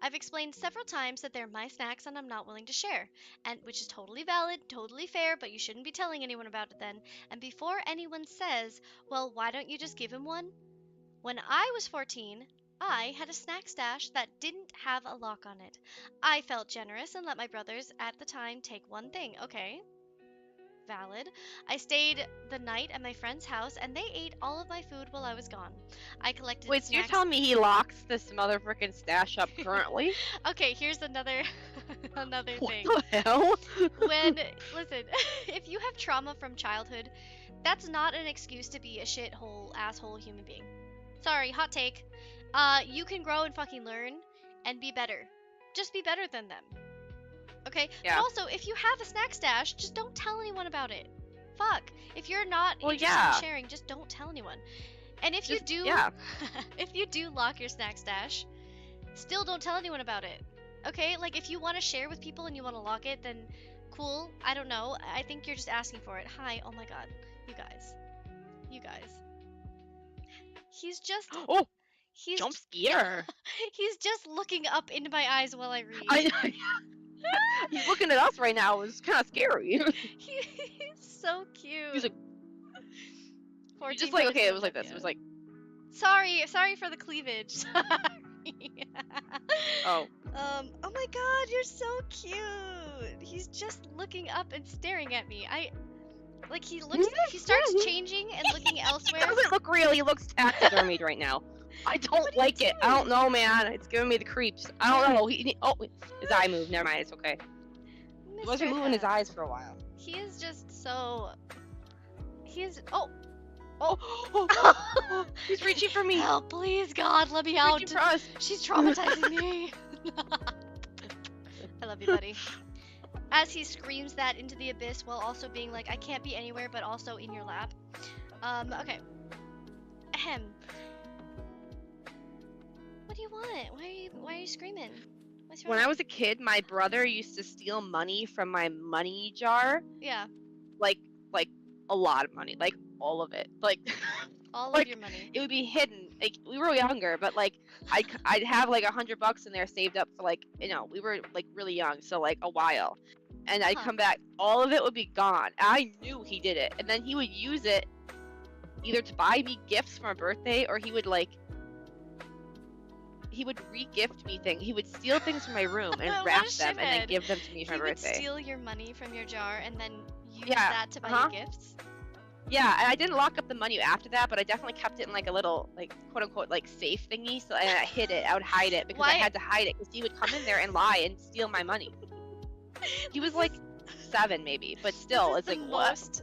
I've explained several times that they're my snacks and I'm not willing to share, and which is totally valid, totally fair, but you shouldn't be telling anyone about it then. And before anyone says, "Well, why don't you just give him one?" When I was 14, I had a snack stash that didn't have a lock on it. I felt generous and let my brothers at the time take one thing. Okay. Valid. I stayed the night at my friend's house and they ate all of my food while I was gone. I collected Wait, so you're snacks. telling me he locks this motherfucking stash up currently? Okay, here's another Another What thing. the hell? Listen, if you have trauma from childhood, that's not an excuse to be a shithole, asshole human being. Sorry, hot take. You can grow and fucking learn and be better. Just be better than them. Okay? Yeah. But also, if you have a snack stash, just don't tell anyone about it. Fuck. If you're not Well, interested yeah. in sharing, just don't tell anyone. And if you Just- do, yeah. if you do lock your snack stash, still don't tell anyone about it. Okay? Like, if you want to share with people and you want to lock it, then cool. I don't know. I think you're just asking for it. Hi. Oh my god. You guys. You guys. He's just. Oh, He's. jump scare. He's just looking up into my eyes while I read. He's looking at us right now. It's kind of scary. He's so cute. He's like, 14 just like, okay, it points was like of this. It was like, Sorry for the cleavage. Sorry. oh. Oh my god, you're so cute. He's just looking up and staring at me. He starts changing and looking elsewhere. He doesn't look real. He looks taxidermied right now. I don't like it. I don't know, man. It's giving me the creeps. I don't know. His eye moved. Never mind. It's okay. He wasn't Mr. moving his Hep. eyes for a while. He is just so. He's reaching for me. Help, please, God, let me He's out. reaching for us. She's traumatizing me. I love you, buddy. As he screams that into the abyss while also being like, I can't be anywhere but also in your lap. Okay. Ahem. What do you want? Why are you screaming? What's wrong? When I was a kid, my brother used to steal money from my money jar. Yeah, Like a lot of money. Like all of it. Like all Like, of your money. it would be hidden. Like we were younger, but like I'd have like $100 in there saved up for like, we were like really young, so like a while. And I'd Huh. come back, all of it would be gone. I knew he did it, and then he would use it either to buy me gifts for my birthday, or he would re-gift me things. He would steal things from my room and What a wrap them and shithead. then give them to me for He my would birthday. steal your money from your jar and then use Yeah, that to buy uh-huh. you gifts. Yeah, and I didn't lock up the money after that, but I definitely kept it in like a little like quote unquote like safe thingy. So and I hid it. I would hide it because I Why- had to hide it because he would come in there and lie and steal my money. He was like 7 maybe, but still, it's like what?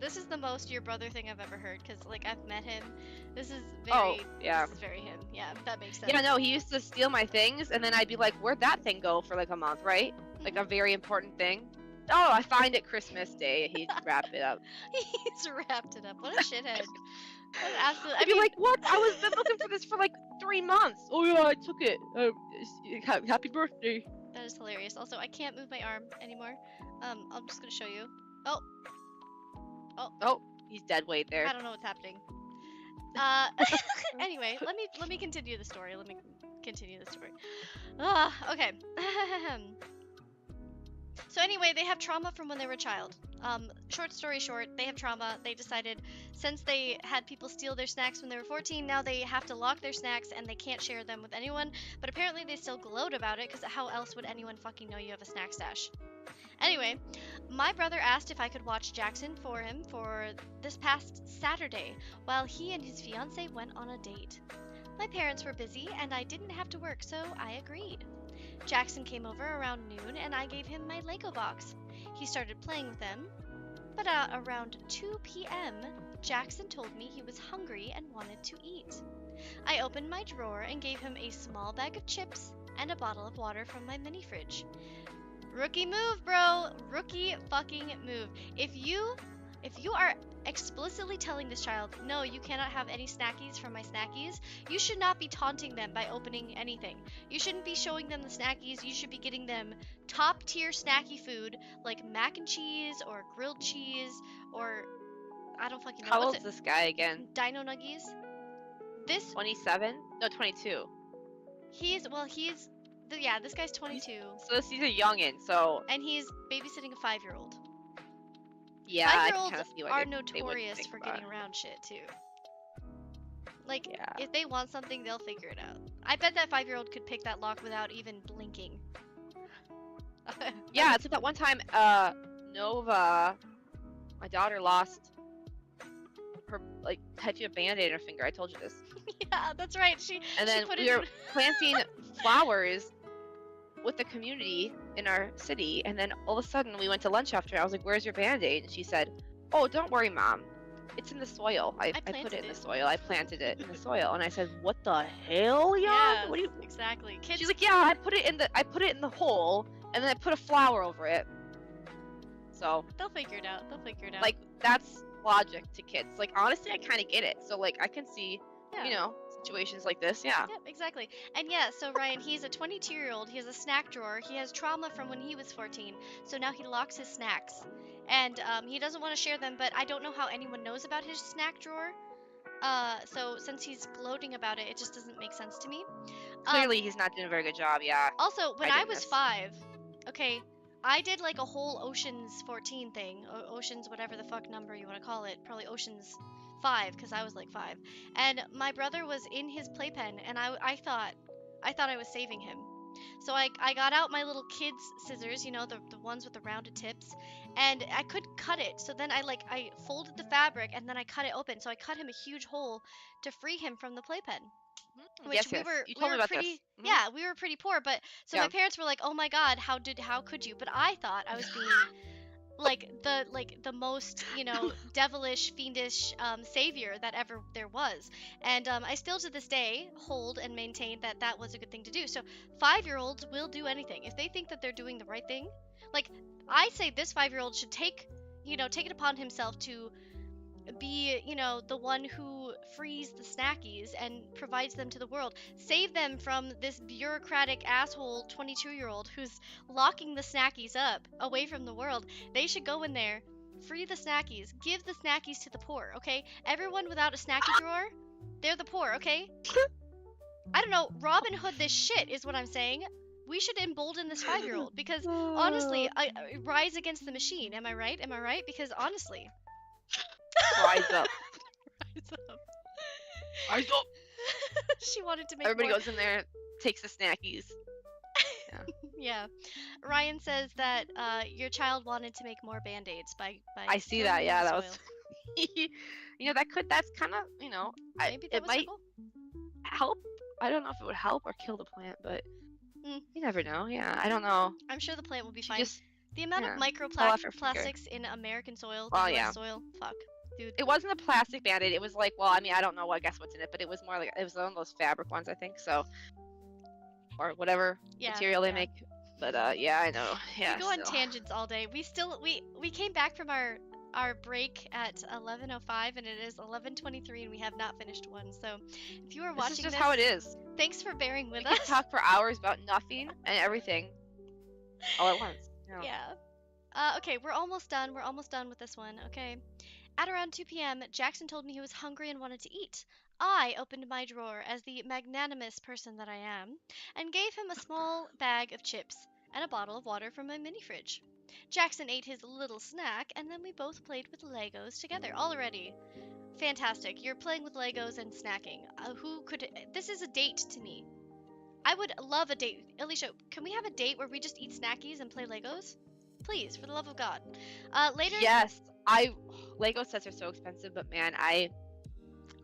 This is the most your brother thing I've ever heard because like I've met him. This is Oh, very. yeah. This is very him. Yeah, that makes sense. Yeah, no, he used to steal my things, and then I'd be like, "Where'd that thing go for like a month, right? Like a very important thing." Oh, I find it Christmas Day. He'd wrap it up. He's wrapped it up. What a shithead. What an absolute. I'd be like, "What? I was been looking for this for like 3 months." Oh yeah, I took it. Happy birthday. that is hilarious. Also, I can't move my arm anymore. I'm just gonna show you. Oh, he's dead weight there. I don't know what's happening. Anyway, let me continue the story. Let me continue the story. Okay. So anyway, they have trauma from when they were a child. Short story short, they have trauma. They decided since they had people steal their snacks when they were 14, now they have to lock their snacks and they can't share them with anyone. But apparently they still gloat about it because how else would anyone fucking know you have a snack stash? Anyway, my brother asked if I could watch Jackson for him for this past Saturday while he and his fiancée went on a date. My parents were busy and I didn't have to work, so I agreed. Jackson came over around noon and I gave him my Lego box. He started playing with them, but around 2 p.m., Jackson told me he was hungry and wanted to eat. I opened my drawer and gave him a small bag of chips and a bottle of water from my mini fridge. Rookie move, bro. Rookie fucking move. If you are explicitly telling this child, no, you cannot have any snackies from my snackies, you should not be taunting them by opening anything. You shouldn't be showing them the snackies. You should be getting them top tier snacky food like mac and cheese or grilled cheese or I don't fucking know. How What's old's this guy again? Dino Nuggies. This 27? No, 22. this guy's 22 So he's a youngin. So and he's babysitting a 5-year-old. yeah, I can 5-year-olds kind of see why are they would notorious think for about getting around shit too. Like, Yeah. if they want something, they'll figure it out. I bet that 5-year-old could pick that lock without even blinking. Yeah, it's like that one time, Nova, my daughter lost her, like, had a band-aid in her finger. I told you this. Yeah, that's right. She And then put we it were in... planting flowers, with the community in our city, and then all of a sudden we went to lunch after. I was like, "Where's your Band-Aid?" And she said, "Oh, don't worry, Mom. It's in the soil. I put planted it in it." the soil. I planted it in the soil." And I said, "What the hell, Young? Yeah, What do you?" exactly. Kids. She's like, "Yeah, I put it in the hole, and then I put a flower over it." So They'll figure it out. They'll figure it out. like that's logic to kids. Like honestly, I kind of get it. So like I can see, yeah. you know, situations like this. Yeah. Yep, exactly. And yeah, so Ryan, he's a 22-year-old. He has a snack drawer. He has trauma from when he was 14. So now he locks his snacks. And he doesn't want to share them, but I don't know how anyone knows about his snack drawer. So since he's gloating about it, it just doesn't make sense to me. Clearly, he's not doing a very good job. Yeah. Also, when I I did was miss. 5, okay, I did like a whole Ocean's 14 thing. Ocean's whatever the fuck number you want to call it. Probably Ocean's 5, because I was like 5. And my brother was in his playpen, and I thought I was saving him. So I got out my little kids scissors, you know, the ones with the rounded tips, and I could cut it. So then I folded the fabric, and then I cut it open. So I cut him a huge hole to free him from the playpen. Which Yes, we yes. were You told me about pretty this. Mhm. yeah, we were pretty poor, but so Yeah. my parents were like, "Oh my god, how could you?" But I thought I was being like the most, you know, devilish, fiendish savior that ever there was. And I still to this day hold and maintain that that was a good thing to do. So 5-year-olds will do anything if they think that they're doing the right thing. Like I say this 5-year-old should take it upon himself to be, you know, the one who frees the snackies and provides them to the world. Save them from this bureaucratic asshole 22-year-old who's locking the snackies up away from the world. They should go in there, free the snackies, give the snackies to the poor, okay? Everyone without a snacky drawer, they're the poor, okay? I don't know, Robin Hood this shit is what I'm saying. We should embolden this 5-year-old because honestly, I rise against the machine. Am I right? Am I right? Because honestly, Rise up. rise up. Rise up. She wanted to make Everybody more. goes in there, takes the snackies. Yeah. Ryan says that your child wanted to make more band-aids by I see throwing that. them in Yeah, the that was. soil. You know, that's kind of, you know, Maybe that it was the might goal. help. I don't know if it would help or kill the plant, but Mm. you never know. Yeah, I don't know. I'm sure the plant will be She fine. just, The amount yeah. of Fell off her finger. microplastics in American soil, Well, the US yeah. soil, fuck, dude. It wasn't a plastic Band-Aid. It was like, well, I mean, I don't know. I guess what's in it, but it was more like it was one of those fabric ones, I think. So, or whatever Yeah, material they yeah. make. But yeah, I know. Yeah. We go on so. tangents all day. We came back from our break at 11:05 and it is 11:23 and we have not finished one. So if you are This watching is just this, how it is. thanks for bearing with We us. could talk for hours about nothing and everything all at once. Yeah. Okay, we're almost done. We're almost done with this one. Okay. At around 2 p.m., Jackson told me he was hungry and wanted to eat. I opened my drawer as the magnanimous person that I am and gave him a small bag of chips and a bottle of water from my mini fridge. Jackson ate his little snack and then we both played with Legos together. Already. Fantastic. You're playing with Legos and snacking. This is a date to me. I would love a date. Aleesha, can we have a date where we just eat snackies and play Legos? Please, for the love of God. Later. Yes, Lego sets are so expensive, but man, I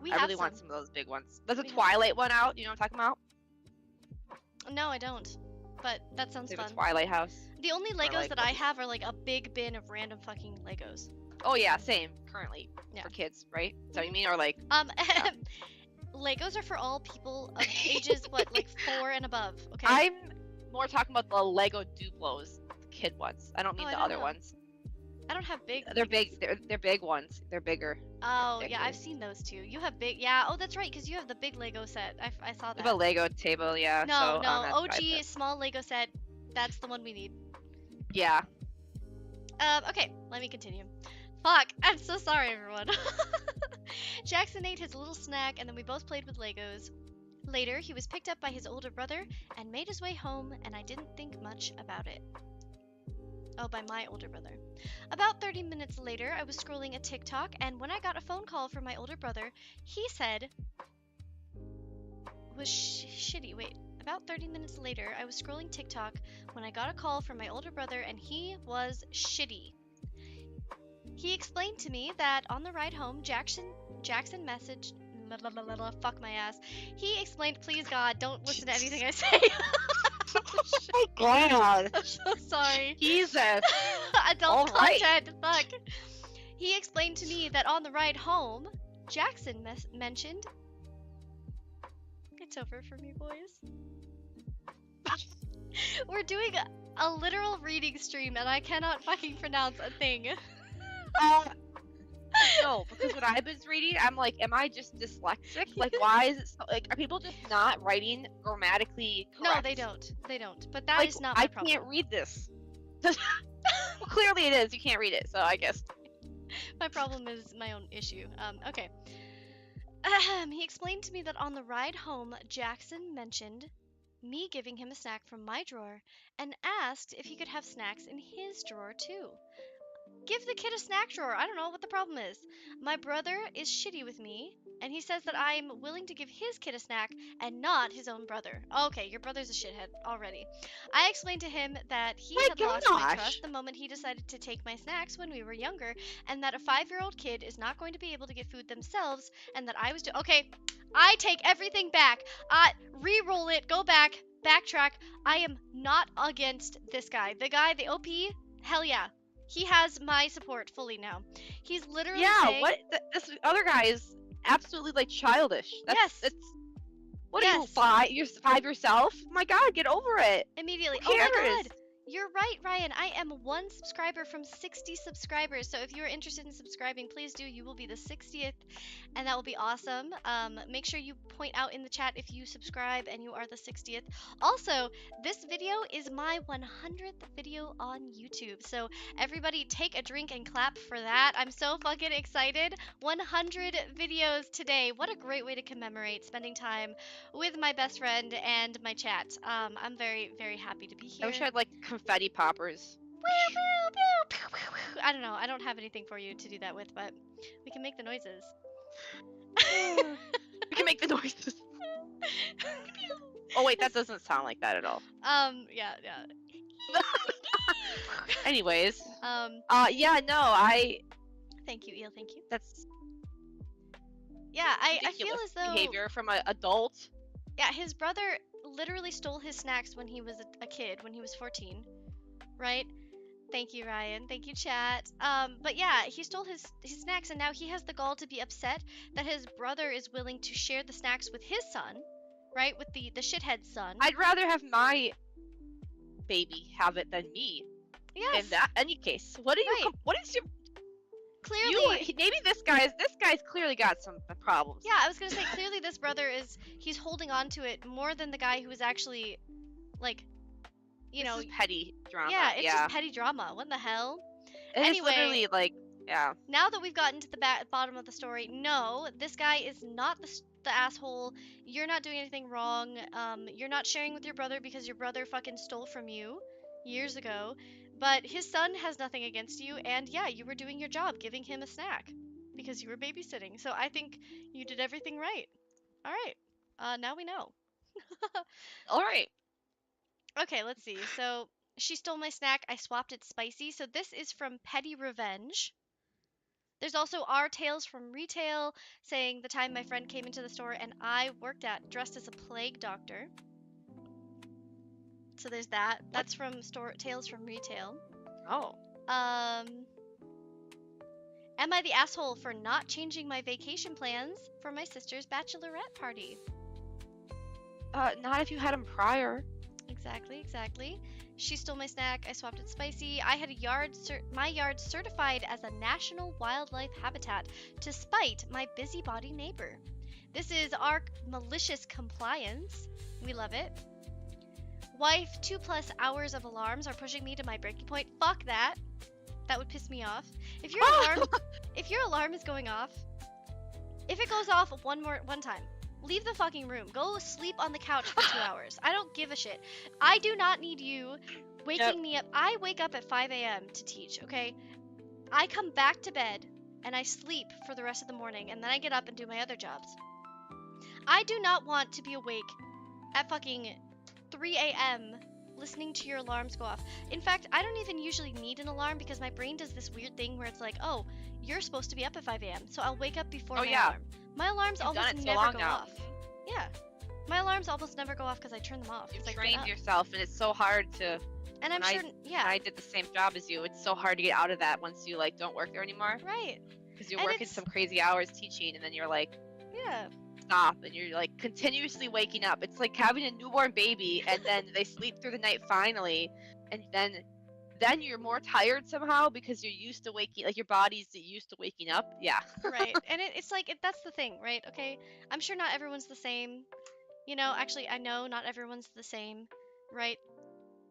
really want some of those big ones. There's a Twilight one out. You know what I'm talking about? No, I don't. But that sounds There's fun. a Twilight house. The only Legos like that I those. have are like a big bin of random fucking Legos. Oh yeah, same. Currently Yeah. for kids, right? Is that what you mean, or like? Legos are for all people of ages like 4 and above. Okay. I'm more talking about the Lego Duplos, the kid ones. I don't mean I the don't other know. ones. I don't have big. They're Legos. big. They're big ones. They're bigger. Oh yeah, Exactly. I've seen those too. You have big. Yeah. Oh, that's right, because you have the big Lego set. I saw I that. have a Lego table, yeah. No, so, no. that's OG why I put- small Lego set. That's the one we need. Yeah. Okay, let me continue. Fuck, I'm so sorry, everyone. Jackson ate his little snack, and then we both played with Legos. Later, he was picked up by his older brother and made his way home, and I didn't think much about it. Oh, by my older brother. About 30 minutes later, I was scrolling a TikTok, and when I got a phone call from my older brother, he said... was shitty. Wait. About 30 minutes later, I was scrolling TikTok when I got a call from my older brother, and he was shitty. He explained to me that on the ride home, Jackson messaged... Fuck my ass. He explained, please God, don't listen to anything I say. Oh my God. I'm so sorry. Jesus. Adult All right. content. Fuck. He explained to me that on the ride home, Jackson mentioned, "It's over for me, boys." We're doing a literal reading stream, and I cannot fucking pronounce a thing. No, because when I've been reading, I'm like, am I just dyslexic? Like, why is it so, like, are people just not writing grammatically correct? No, they don't. They don't. But that is Like, not my I problem. can't read this. Well, clearly it is. You can't read it, so I guess. My problem is my own issue. Okay. He explained to me that on the ride home, Jackson mentioned me giving him a snack from my drawer and asked if he could have snacks in his drawer too. Give the kid a snack drawer. I don't know what the problem is. My brother is shitty with me, and he says that I'm willing to give his kid a snack and not his own brother. Okay, your brother's a shithead already. I explained to him that he My had lost my gosh. trust the moment he decided to take my snacks when we were younger, and that a 5-year-old kid is not going to be able to get food themselves, and that I was okay, I take everything back. Re-roll it, go back, backtrack. I am not against this guy. The OP, hell yeah. He has my support fully now. He's literally saying, this other guy is absolutely like childish. Yes. What are you, 5? You're 5 yourself? My God, get over it. immediately. Who Oh my cares? god. You're right, Ryan. I am 1 subscriber from 60 subscribers. So if you're interested in subscribing, please do. You will be the 60th, and that will be awesome. Make sure you point out in the chat if you subscribe and you are the 60th. Also, this video is my 100th video on YouTube. So everybody take a drink and clap for that. I'm so fucking excited. 100 videos today. What a great way to commemorate spending time with my best friend and my chat. I'm very, very happy to be here. I wish I had like confetti poppers. I don't know. I don't have anything for you to do that with, but we can make the noises. We can make the noises. Oh wait, that doesn't sound like that at all. Yeah. Anyways. Yeah, no, Thank you, Eel. Thank you. that's Yeah, I feel ridiculous as though. behavior from an adult. Yeah, his brother literally stole his snacks when he was a kid, when he was 14, right? Thank you, Ryan. Thank you, chat. But yeah, he stole his snacks, and now he has the gall to be upset that his brother is willing to share the snacks with his son, right? With the shithead son. I'd rather have my baby have it than me. Yes. In that any case, what are you? Right. What is your? Clearly. Maybe this guy's clearly got some problems. Yeah, I was gonna say clearly this brother he's holding on to it more than the guy who is actually, like, you know, This is petty drama. yeah, it's just petty drama. What the hell? It is Anyway. literally like, yeah. Now that we've gotten to the bottom of the story, no, this guy is not the asshole. You're not doing anything wrong. You're not sharing with your brother because your brother fucking stole from you years ago. But his son has nothing against you, and yeah, you were doing your job, giving him a snack because you were babysitting. So I think you did everything right. All right. Now we know. All right. Okay, let's see. So she stole my snack. I swapped it spicy. So this is from Petty Revenge. There's also our Tales from Retail saying the time my friend came into the store and I worked dressed as a plague doctor. So there's that. That's from Tales from Retail. Oh. Am I the asshole for not changing my vacation plans for my sister's bachelorette party? Not if you had him prior. Exactly. She stole my snack. I swapped it spicy. I had my yard certified as a national wildlife habitat to spite my busybody neighbor. This is our malicious compliance. We love it. Wife, 2+ hours of alarms are pushing me to my breaking point. Fuck that. That would piss me off. If your alarm is going off, if it goes off one time, leave the fucking room. Go sleep on the couch for 2 hours. I don't give a shit. I do not need you waking me up. I wake up at 5 a.m. to teach, okay? I come back to bed and I sleep for the rest of the morning and then I get up and do my other jobs. I do not want to be awake at fucking 3 a.m. listening to your alarms go off. In fact, I don't even usually need an alarm because my brain does this weird thing where it's like, oh, you're supposed to be up at 5 a.m. So I'll wake up before my alarm. My alarms almost never go off. Yeah. My alarms almost never go off because I turn them off. You've 'cause I get trained up. yourself, and it's so hard to. And I'm when sure, yeah, I did the same job as you. It's so hard to get out of that once you like don't work there anymore. right, Because you're And working it's- some crazy hours teaching, and then you're like yeah. stop, and you're like continuously waking up. It's like having a newborn baby, and then they sleep through the night finally, and then you're more tired somehow because you're used to waking, like your body's used to waking up. Yeah. Right, and it's like that's the thing, right? Okay, I'm sure not everyone's the same. You know, actually, I know not everyone's the same, right?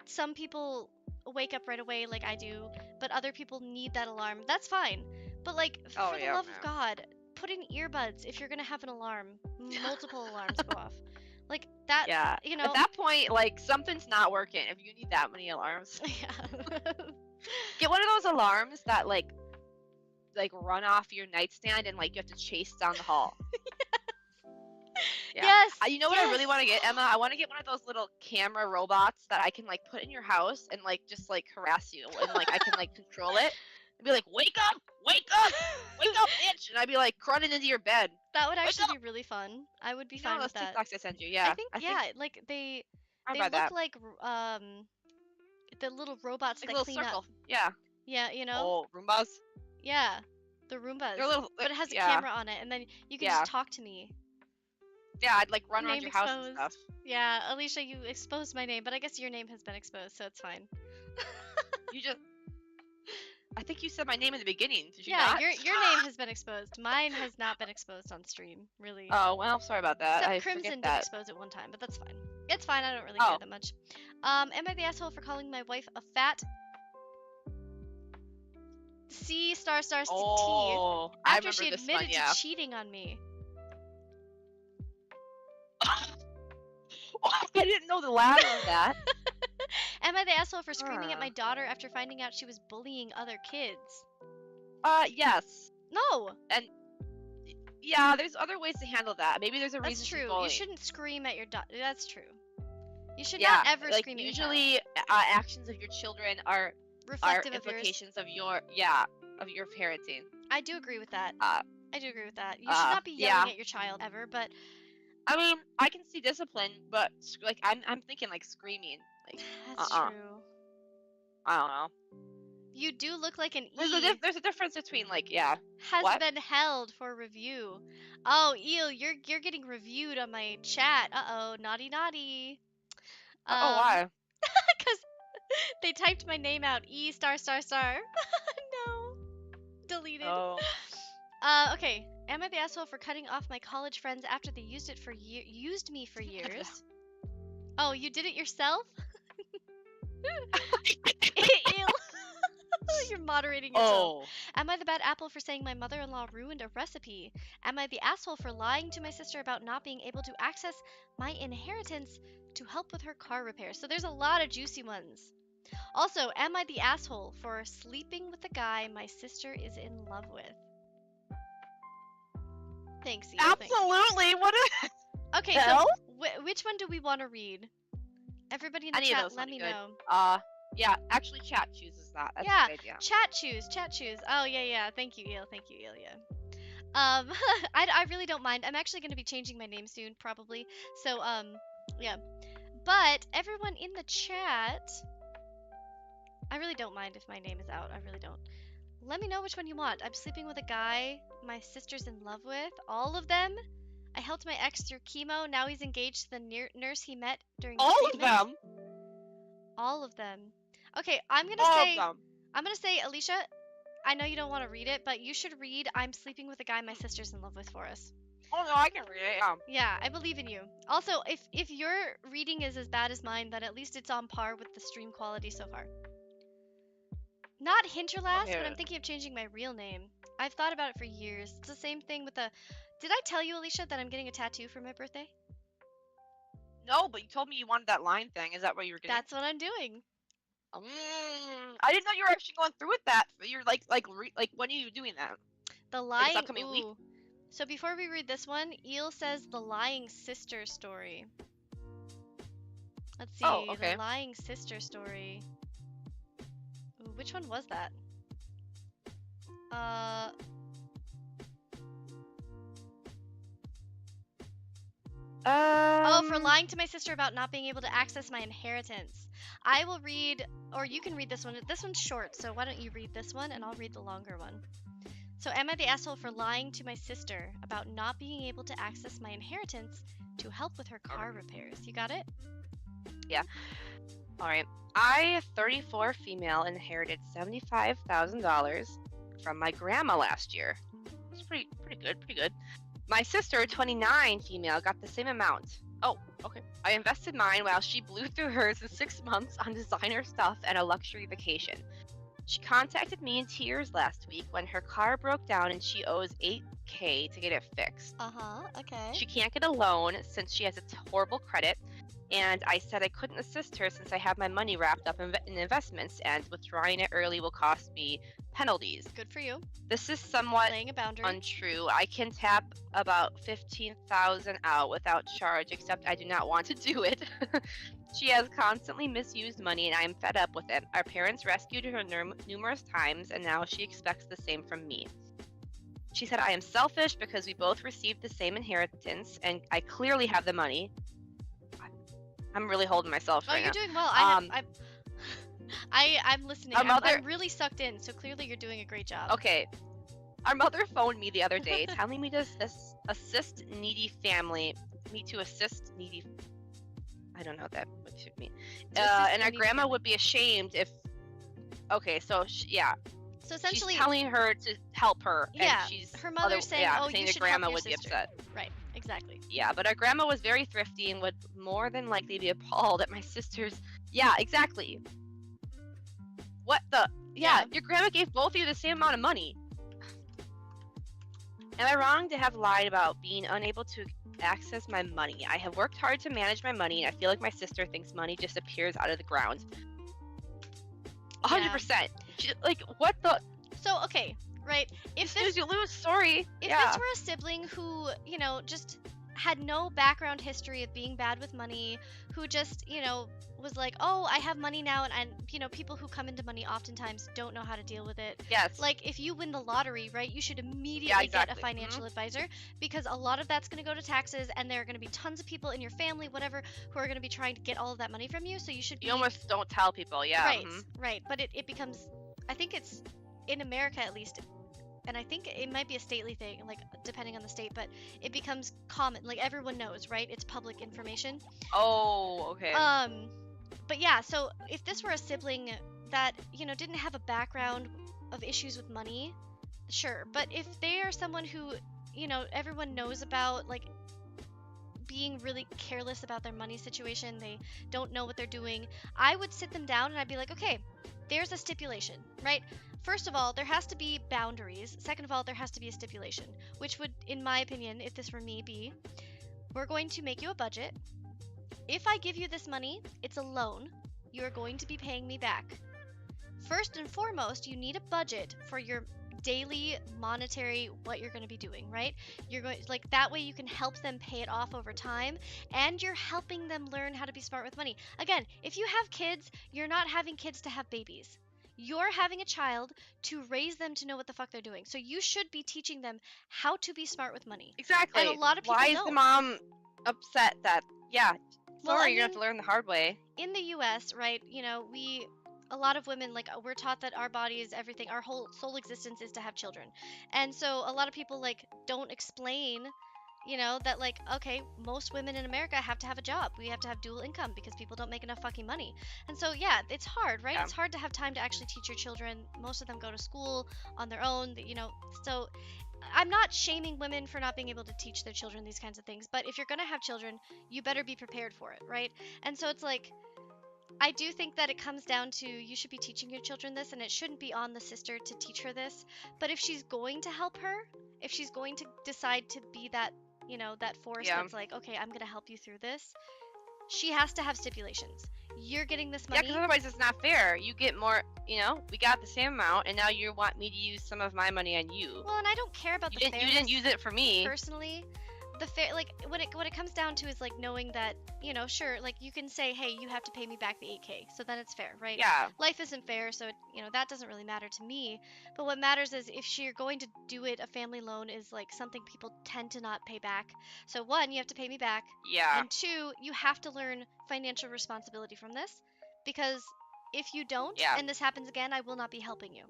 Some people wake up right away, like I do, but other people need that alarm. That's fine, but like Oh, for the yeah, love man. of God, put in earbuds if you're gonna have an alarm. Multiple alarms go off, like that. Yeah. You know. At that point, like something's not working if you need that many alarms. Yeah. Get one of those alarms that like run off your nightstand and like you have to chase down the hall. Yeah. Yes. You know what I really yes. want to get, Emma? I want to get one of those little camera robots that I can like put in your house and like just like harass you, and like I can like control it and be like, wake up, wake up, bitch, and I'd be like running into your bed. That would Wake actually up! be really fun. I would be You know fine those with that. TikToks I send you? Yeah. I think yeah, like they How they about look that? like the little robots Like that a little clean circle. up. Yeah. Yeah, you know? Oh, Roombas. Yeah. The Roombas. They're little. But it has a yeah. camera on it, and then you can Yeah. just talk to me. Yeah, I'd like run around Name your house and exposed. stuff. Yeah, Aleesha, you exposed my name, but I guess your name has been exposed, so it's fine. You just. I think you said my name in the beginning. Did you Yeah, not? your name has been exposed. Mine has not been exposed on stream, really. Oh well, sorry about that. Except I Crimson forget did that. expose it one time, but that's fine. It's fine, I don't really Oh. care that much. Am I the asshole for calling my wife a fat C star star T Oh, I after remember she this admitted one. Yeah. to cheating on me? I didn't know the ladder of that. Am I the asshole for screaming at Huh. my daughter after finding out she was bullying other kids? Yes. No, Yeah, there's other ways to handle that. Maybe there's a that's reason she's true. You bullying. shouldn't scream at your daughter. That's true. You should Yeah, not ever like scream at your child. usually actions of your children are Reflective of yours. implications of your parenting. I do agree with that. Uh, I do agree with that. You should not be yelling yeah. at your child ever, but I mean, I can see discipline, but like I'm thinking like screaming. Like that's Uh-uh. true. I don't know. You do look like an There's a difference between like has what? been held for review. Oh, Eel, you're getting reviewed on my chat. Uh-oh, naughty naughty. Oh, why? Because they typed my name out. E star star star. No. Deleted. Oh. Okay. Am I the asshole for cutting off my college friends after they used me for years? Oh, you did it yourself? Ew. You're moderating yourself. Oh. Am I the bad apple for saying my mother-in-law ruined a recipe? Am I the asshole for lying to my sister about not being able to access my inheritance to help with her car repair? So there's a lot of juicy ones. Also, am I the asshole for sleeping with the guy my sister is in love with? Thanks, Eel. Thanks. Absolutely. What is Okay, hell? so which one do we want to read? Everybody in the Any of chat, those let sound me good. know. Yeah, actually chat chooses that. That's Yeah, a good idea. Chat choose. Oh yeah. Thank you, Eel. Yeah. I really don't mind. I'm actually going to be changing my name soon, probably. So yeah. But everyone in the chat, I really don't mind if my name is out. I really don't. Let me know which one you want. I'm sleeping with a guy my sister's in love with. All of them. I helped my ex through chemo. Now he's engaged to the nurse he met during All of treatment. them. All of them. Okay, I'm gonna All say. of them. I'm gonna say, Aleesha, I know you don't want to read it, but you should read I'm sleeping with a guy my sister's in love with for us. Oh no, I can read it. Yeah, I believe in you. Also, if your reading is as bad as mine, then at least it's on par with the stream quality so far. Not Hinterlast, but I'm Okay. thinking of changing my real name. I've thought about it for years. It's the same thing with the... Did I tell you, Aleesha, that I'm getting a tattoo for my birthday? No, but you told me you wanted that line thing. Is that what you were getting? That's what I'm doing. I didn't know you were actually going through with that. You're like when are you doing that? The lying... upcoming week? Ooh. So before we read this one, Eel says the lying sister story. Let's see. Oh, okay. The lying sister story. Ooh, which one was that? Oh, for lying to my sister about not being able to access my inheritance. I will read, or you can read this one. This one's short, so why don't you read this one and I'll read the longer one. So, am I the asshole for lying to my sister about not being able to access my inheritance to help with her car repairs? You got it? Yeah. All right. I, 34 female, inherited $75,000 from my grandma last year. It's pretty good. My sister, 29 female, got the same amount. Oh, okay. I invested mine while she blew through hers in 6 months on designer stuff and a luxury vacation. She contacted me in tears last week when her car broke down and she owes $8,000 to get it fixed. Okay. She can't get a loan since she has a horrible credit, and I said I couldn't assist her since I have my money wrapped up in investments, and withdrawing it early will cost me penalties. Good for you. This is somewhat Laying a boundary. untrue. I can tap about $15,000 out without charge, except I do not want to do it. She has constantly misused money, and I am fed up with it. Our parents rescued her numerous times, and now she expects the same from me. She said I am selfish because we both received the same inheritance, and I clearly have the money. I'm really holding myself right now. You're doing well. I'm listening. I'm really sucked in, so clearly you're doing a great job. Okay. Our mother phoned me the other day telling me to assist needy family. Me to assist needy... I don't know what that would mean. And our grandma would be ashamed if... Okay, so yeah. So essentially... She's telling her to help her. Yeah, and she's her mother's saying, you should grandma help your would sister. be upset. Right, exactly. Yeah, but our grandma was very thrifty and would more than likely be appalled at my sister's... Yeah, exactly. What the... Yeah, your grandma gave both of you the same amount of money. Am I wrong to have lied about being unable to access my money? I have worked hard to manage my money, and I feel like my sister thinks money just appears out of the ground. 100%. Like, what the... So, okay, right. If this... you lose, sorry. If this were a sibling who, just had no background history of being bad with money, who just, was like, oh, I have money now, and people who come into money oftentimes don't know how to deal with it. Yes. Like, if you win the lottery, right, you should immediately get a financial advisor, because a lot of that's going to go to taxes, and there are going to be tons of people in your family, whatever, who are going to be trying to get all of that money from you, so you should be... You almost don't tell people, yeah. Right, right, but it becomes... I think it's, in America at least, and I think it might be a stately thing, like, depending on the state, but it becomes common, like, everyone knows, right? It's public information. Oh, okay. But yeah, so if this were a sibling that, didn't have a background of issues with money, sure. But if they are someone who, everyone knows about, like, being really careless about their money situation, they don't know what they're doing, I would sit them down and I'd be like, okay, there's a stipulation, right? First of all, there has to be boundaries. Second of all, there has to be a stipulation, which would, in my opinion, if this were me, be, we're going to make you a budget. If I give you this money, it's a loan. You are going to be paying me back. First and foremost, you need a budget for your daily monetary, what you're going to be doing, right? You're going, like, that way you can help them pay it off over time, and you're helping them learn how to be smart with money. Again, if you have kids, you're not having kids to have babies. You're having a child to raise them to know what the fuck they're doing. So you should be teaching them how to be smart with money. Exactly. And a lot of people Why is the mom upset that, sorry, you're going to have to learn the hard way. In the US, right, a lot of women, like, we're taught that our body is everything, our whole sole existence is to have children. And so a lot of people, like, don't explain, that, like, okay, most women in America have to have a job. We have to have dual income because people don't make enough fucking money. And so, yeah, it's hard, right? Yeah. It's hard to have time to actually teach your children. Most of them go to school on their own, so I'm not shaming women for not being able to teach their children these kinds of things, but if you're going to have children, you better be prepared for it, right? And so it's like, I do think that it comes down to, you should be teaching your children this, and it shouldn't be on the sister to teach her this. But if she's going to help her, if she's going to decide to be that, that force that's like, okay, I'm going to help you through this, she has to have stipulations. You're getting this money. Yeah, because otherwise it's not fair. You get more, we got the same amount, and now you want me to use some of my money on you. Well, and I don't care about the fairness. You didn't use it for me. Personally. the fair, like what it comes down to is like knowing that, you know, sure, like you can say, hey, you have to pay me back the 8K, so then it's fair, right? Yeah. Life isn't fair, so you know that doesn't really matter to me. But what matters is if you're going to do it, a family loan is like something people tend to not pay back. So one, you have to pay me back, Yeah. and two, you have to learn financial responsibility from this, because if you don't, Yeah. and this happens again, I will not be helping you.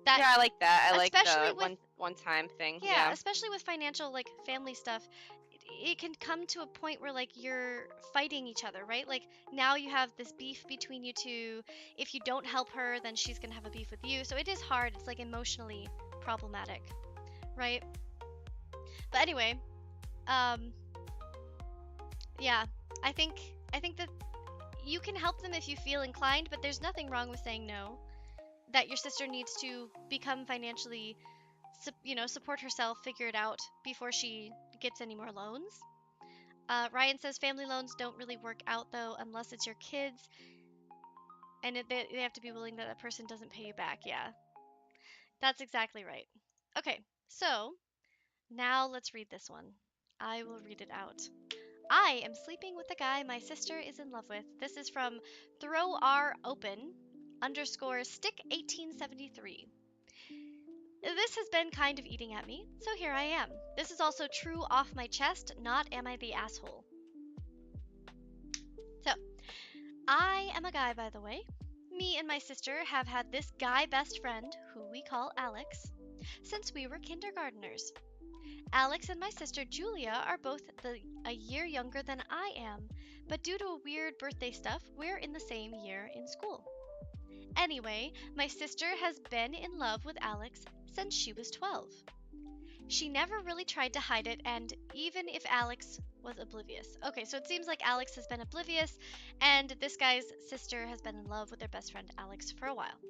Yeah, I like that. I like especially the with one time thing. yeah, especially with financial, like family stuff, it can come to a point where like you're fighting each other, right? Like now you have this beef between you two. If you don't help her, then she's gonna have a beef with you. So it is hard. It's like emotionally problematic, right? But anyway, um, yeah, I think that you can help them if you feel inclined, but there's nothing wrong with saying no. That your sister needs to become financially, support herself, figure it out before she gets any more loans. Ryan says family loans don't really work out though unless it's your kids, and they have to be willing that person doesn't pay you back. Yeah, that's exactly right. Okay, so now let's read this one. I will read it out. I am sleeping with a guy my sister is in love with. This is from throw r open underscore stick 1873. This has been kind of eating at me, so here I am. This is also true off my chest, not am I the asshole. So, I am a guy, by the way. Me and my sister have had this guy best friend, who we call Alex, since we were kindergarteners. Alex and my sister Julia are both a year younger than I am, but due to a weird birthday stuff, we're in the same year in school. Anyway, my sister has been in love with Alex since she was 12. She never really tried to hide it, and even if Alex was oblivious. Okay, so it seems like Alex has been oblivious, and this guy's sister has been in love with their best friend Alex for a while.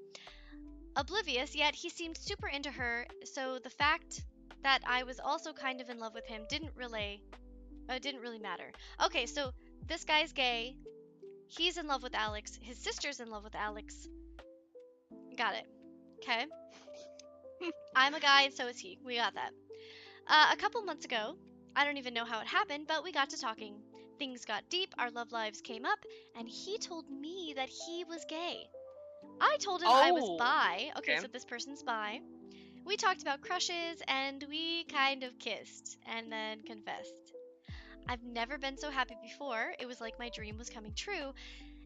Oblivious, yet he seemed super into her, so the fact that I was also kind of in love with him didn't really matter. Okay, so this guy's gay. He's in love with Alex. His sister's in love with Alex. Got it. Okay. I'm a guy, and so is he. We got that. A couple months ago, I don't even know how it happened, but we got to talking. Things got deep, our love lives came up, and he told me that he was gay. I told him I was bi. Okay, so this person's bi. We talked about crushes, and we kind of kissed, and then confessed. I've never been so happy before. It was like my dream was coming true.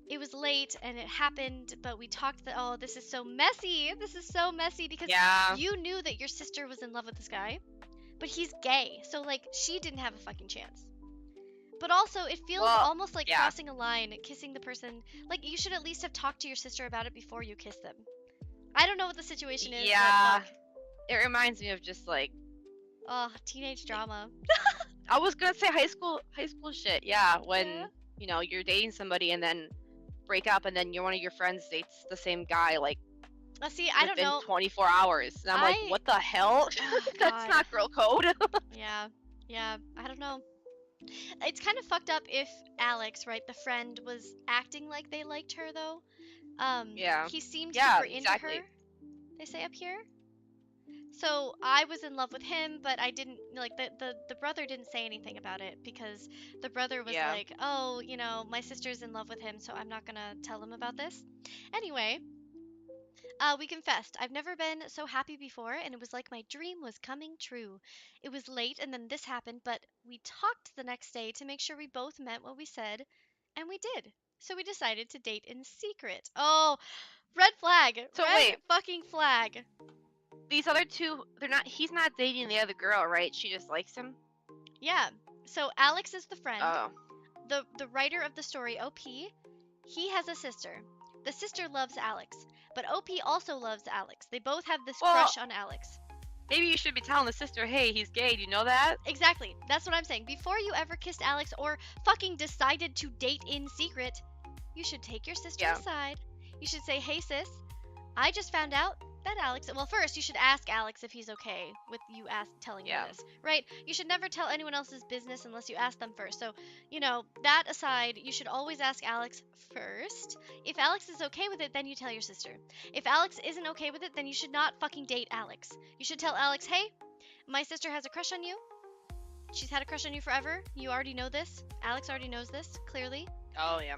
It was late and it happened, but we talked that, oh, this is so messy. This is so messy because you knew that your sister was in love with this guy, but he's gay. So, like, she didn't have a fucking chance. But also, it feels almost like crossing a line, kissing the person. Like, you should at least have talked to your sister about it before you kiss them. I don't know what the situation is. Yeah. But, it reminds me of just, like... oh, teenage drama. I was gonna say high school shit, yeah. When, you know, you're dating somebody and then break up and then one of your friends dates the same guy, like, see, I don't know. Within 24 hours. And I'm like, what the hell? Oh, That's not girl code. Yeah, I don't know. It's kind of fucked up if Alex, right, the friend, was acting like they liked her, though. He seemed super into her, they say up here. So I was in love with him, but I didn't, like, the brother didn't say anything about it because the brother was like, oh, you know, my sister's in love with him, so I'm not gonna tell him about this. Anyway, we confessed. I've never been so happy before, and it was like my dream was coming true. It was late, and then this happened, but we talked the next day to make sure we both meant what we said, and we did. So we decided to date in secret. Oh, red flag. So red fucking flag. These other two, he's not dating the other girl, right? She just likes him? Yeah. So Alex is the friend. Oh. The writer of the story, OP, he has a sister. The sister loves Alex, but OP also loves Alex. They both have this crush on Alex. Maybe you should be telling the sister, hey, he's gay. Do you know that? Exactly. That's what I'm saying. Before you ever kissed Alex or fucking decided to date in secret, you should take your sister aside. You should say, hey, sis, I just found out that Alex... Well, first, you should ask Alex if he's okay with you telling him this, right? You should never tell anyone else's business unless you ask them first. So, you know, that aside, you should always ask Alex first. If Alex is okay with it, then you tell your sister. If Alex isn't okay with it, then you should not fucking date Alex. You should tell Alex, hey, my sister has a crush on you. She's had a crush on you forever. You already know this. Alex already knows this, clearly. Oh yeah.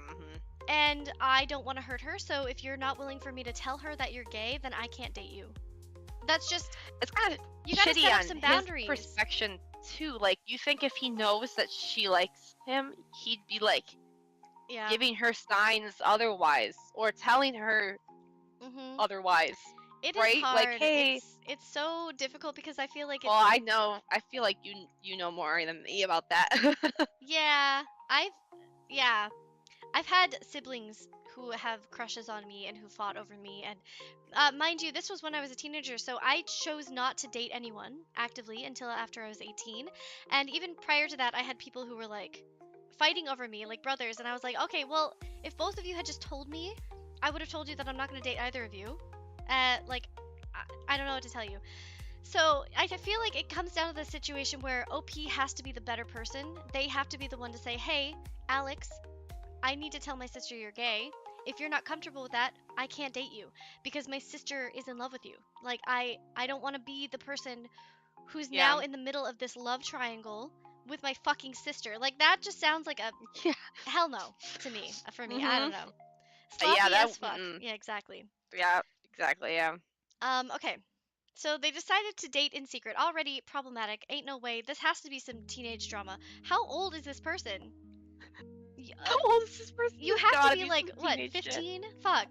And I don't want to hurt her, so if you're not willing for me to tell her that you're gay, then I can't date you. That's just... It's kind of You gotta shitty set up on some boundaries. his perspective too. Like, you think if he knows that she likes him, he'd be like Yeah. giving her signs otherwise, or telling her Mm-hmm. otherwise. It right? is hard. Like, hey. It's so difficult because I feel like Well, I know. I feel like you know more than me about that. Yeah, I've had siblings who have crushes on me and who fought over me, and mind you, this was when I was a teenager, so I chose not to date anyone actively until after I was 18. And even prior to that, I had people who were like fighting over me, like brothers, and I was like, okay, well, if both of you had just told me, I would have told you that I'm not going to date either of you. Like, I don't know what to tell you. So I feel like it comes down to the situation where OP has to be the better person. They have to be the one to say, hey, Alex, I need to tell my sister you're gay. If you're not comfortable with that, I can't date you because my sister is in love with you. Like, I don't want to be the person who's now in the middle of this love triangle with my fucking sister. Like, that just sounds like a hell no to me, for me. I don't know. Sloppy as fuck. Yeah, exactly. Yeah, exactly, yeah. Okay. So they decided to date in secret. Already problematic. Ain't no way. This has to be some teenage drama. How old is this person? How old is this person? You have to be like, what, 15? Fuck.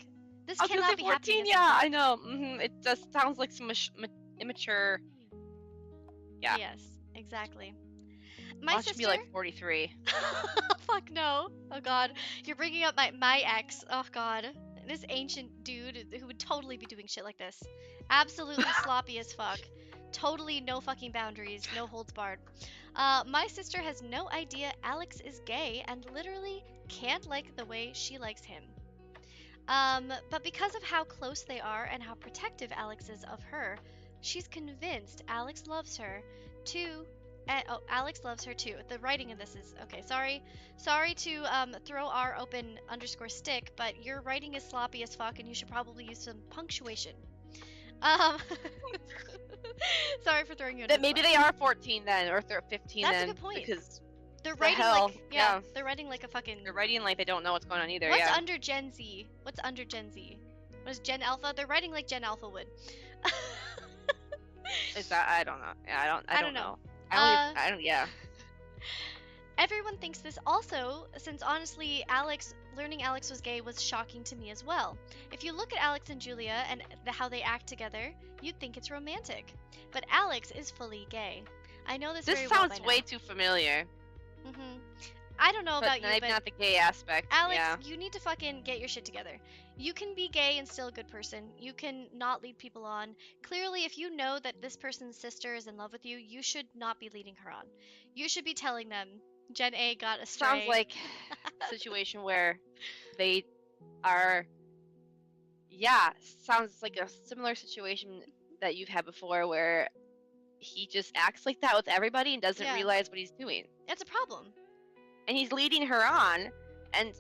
This cannot be 14, happening. Yeah, I know. It just sounds like some immature. Yeah. Yes, exactly. My Watch sister... me like 43. Fuck no. Oh god. You're bringing up my ex. Oh god. This ancient dude who would totally be doing shit like this. Absolutely sloppy as fuck. Totally no fucking boundaries. No holds barred. My sister has no idea Alex is gay and literally can't like the way she likes him. But because of how close they are and how protective Alex is of her, she's convinced Alex loves her too. Alex loves her too. The writing of this is okay. Sorry to throw our open _ stick, but your writing is sloppy as fuck, and you should probably use some punctuation. Sorry for throwing you. Maybe they are 14 then, or 15 That's then. a good point. Because they're writing like they're writing like a fucking. They're writing like they don't know what's going on either. What's under Gen Z? What's under Gen Z? What is Gen Alpha? They're writing like Gen Alpha would. Is that? I don't know. Yeah, I don't know. I don't. Yeah. Everyone thinks this also, since honestly, learning Alex was gay was shocking to me as well. If you look at Alex and Julia and how they act together, you'd think it's romantic. But Alex is fully gay. I know this very well by now. This sounds way too familiar. I don't know about you, but not the gay aspect. Alex, yeah. You need to fucking get your shit together. You can be gay and still a good person. You can not lead people on. Clearly, if you know that this person's sister is in love with you, you should not be leading her on. You should be telling them, Gen A got astray. Sounds like a situation where they are... Yeah, sounds like a similar situation that you've had before where he just acts like that with everybody and doesn't realize what he's doing. It's a problem. And he's leading her on, and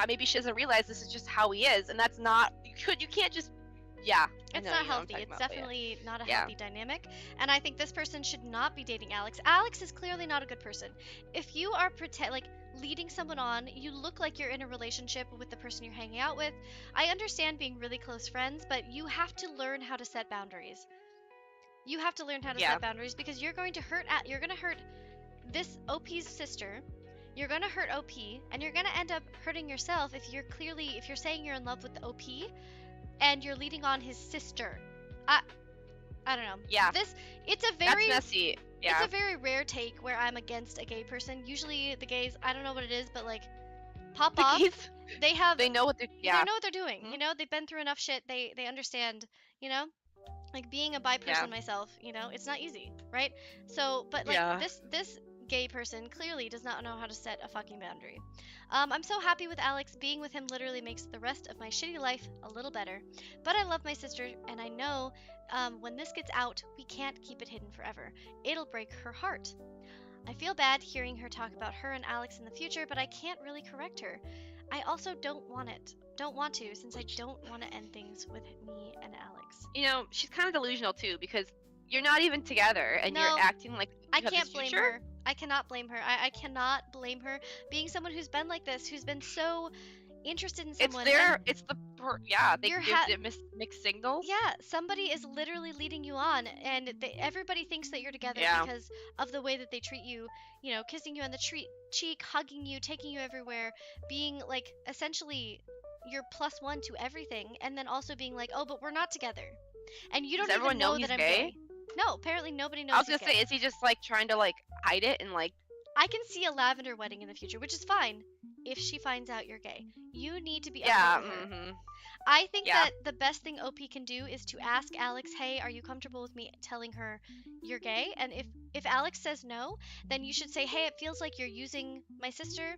maybe she doesn't realize this is just how he is, and that's not... You can't just... Yeah. It's not healthy. It's definitely not a healthy dynamic. And I think this person should not be dating Alex. Alex is clearly not a good person. If you are leading someone on, you look like you're in a relationship with the person you're hanging out with. I understand being really close friends, but you have to learn how to set boundaries. You have to learn how to set boundaries because you're going to hurt this OP's sister. You're going to hurt OP, and you're going to end up hurting yourself if you're saying you're in love with the OP and you're leading on his sister. I don't know. Yeah. It's a very That's messy. Yeah. It's a very rare take where I'm against a gay person. Usually the gays, I don't know what it is, but pop off. Gays, they know what they're They know what they're doing. Mm-hmm. You know, they've been through enough shit. They understand, you know? Like being a bi person myself, you know, it's not easy, right? So, but this gay person clearly does not know how to set a fucking boundary. I'm so happy with Alex. Being with him literally makes the rest of my shitty life a little better. But I love my sister, and I know when this gets out, we can't keep it hidden forever. It'll break her heart. I feel bad hearing her talk about her and Alex in the future, but I can't really correct her. I also don't want to, since I don't want to end things with me and Alex. You know, she's kind of delusional too, because you're not even together, and No, you're acting like you I have can't this blame future? her. I cannot blame her. I cannot blame her being someone who's been like this, who's been so interested in It's someone. their, And it's the, yeah, they you're give mixed signals. yeah, somebody is literally leading you on, and everybody thinks that you're together Yeah. because of the way that they treat you. You know, kissing you on the cheek, hugging you, taking you everywhere, being like essentially your plus one to everything, and then also being like, oh, but we're not together, and you Does don't even everyone know know he's that I'm gay? gay. No, apparently nobody knows I was he's gonna say, gay. is he just like trying to like hide it and like? I can see a lavender wedding in the future, which is fine if she finds out you're gay. You need to be Yeah. upfront with her. Mm-hmm. I think Yeah. that the best thing OP can do is to ask Alex, "Hey, are you comfortable with me telling her you're gay?" And if Alex says no, then you should say, "Hey, it feels like you're using my sister,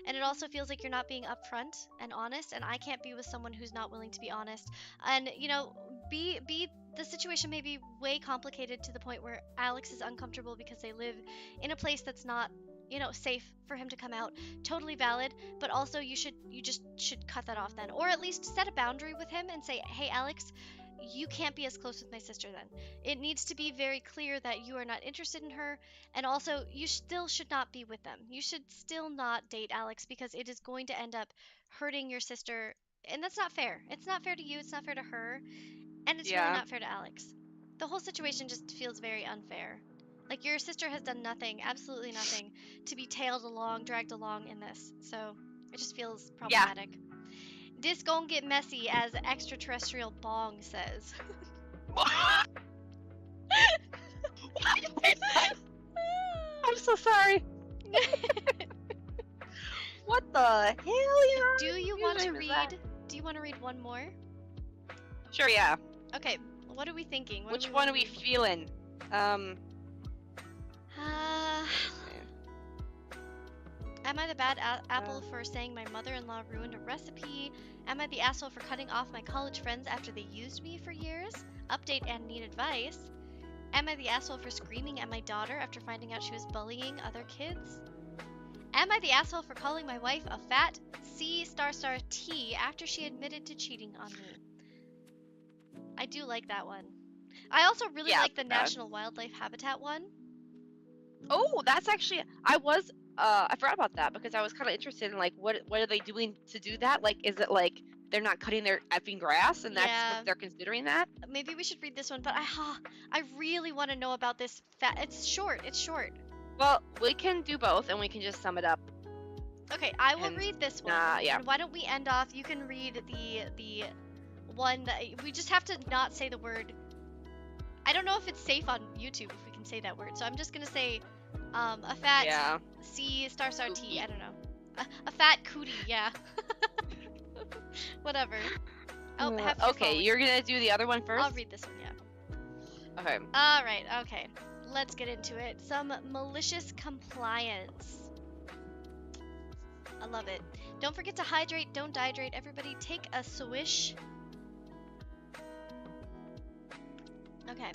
and it also feels like you're not being upfront and honest, and I can't be with someone who's not willing to be honest." And you know, be the situation may be way complicated to the point where Alex is uncomfortable because they live in a place that's not, you know, safe for him to come out. Totally valid, but also you just should cut that off then, or at least set a boundary with him and say, "Hey, Alex, you can't be as close with my sister then." It needs to be very clear that you are not interested in her, and also you still should not be with them. You should still not date Alex because it is going to end up hurting your sister, and that's not fair. It's not fair to you, it's not fair to her, and it's really Yeah. not fair to Alex. The whole situation just feels very unfair. Like, your sister has done nothing, absolutely nothing, to be tailed along, dragged along in this. So it just feels problematic. This gon' get messy, as extraterrestrial bong says. I'm so sorry. What the hell, yeah? Do you Whose want to name is that? read? Do you want to read one more? Sure, yeah. Okay. What are we thinking? What do Which we one wanna are we read? feeling? Am I the bad apple for saying my mother-in-law ruined a recipe? Am I the asshole for cutting off my college friends after they used me for years? Update and need advice. Am I the asshole for screaming at my daughter after finding out she was bullying other kids? Am I the asshole for calling my wife a fat C***T after she admitted to cheating on me? I do like that one. I also really Yeah, like the National Wildlife Habitat one. Oh, that's actually, I forgot about that because I was kind of interested in like what are they doing to do that? Like, is it like they're not cutting their effing grass and that's Yeah. what they're considering that? Maybe we should read this one, but I really want to know about this It's short. It's short. Well, we can do both and we can just sum it up. Okay, I will And, read this one. yeah. And why don't we end off? You can read the one that we just have to not say the word. I don't know if it's safe on YouTube if we can say that word. So I'm just gonna say a fat Yeah. C***T. Cookie. I don't know. A fat cootie. Yeah. Whatever. Oh, have your Okay, phone. you're gonna do the other one first? I'll read this one. Yeah. Okay. All right. Okay. Let's get into it. Some malicious compliance. I love it. Don't forget to hydrate. Don't dihydrate. Everybody take a swish. Okay.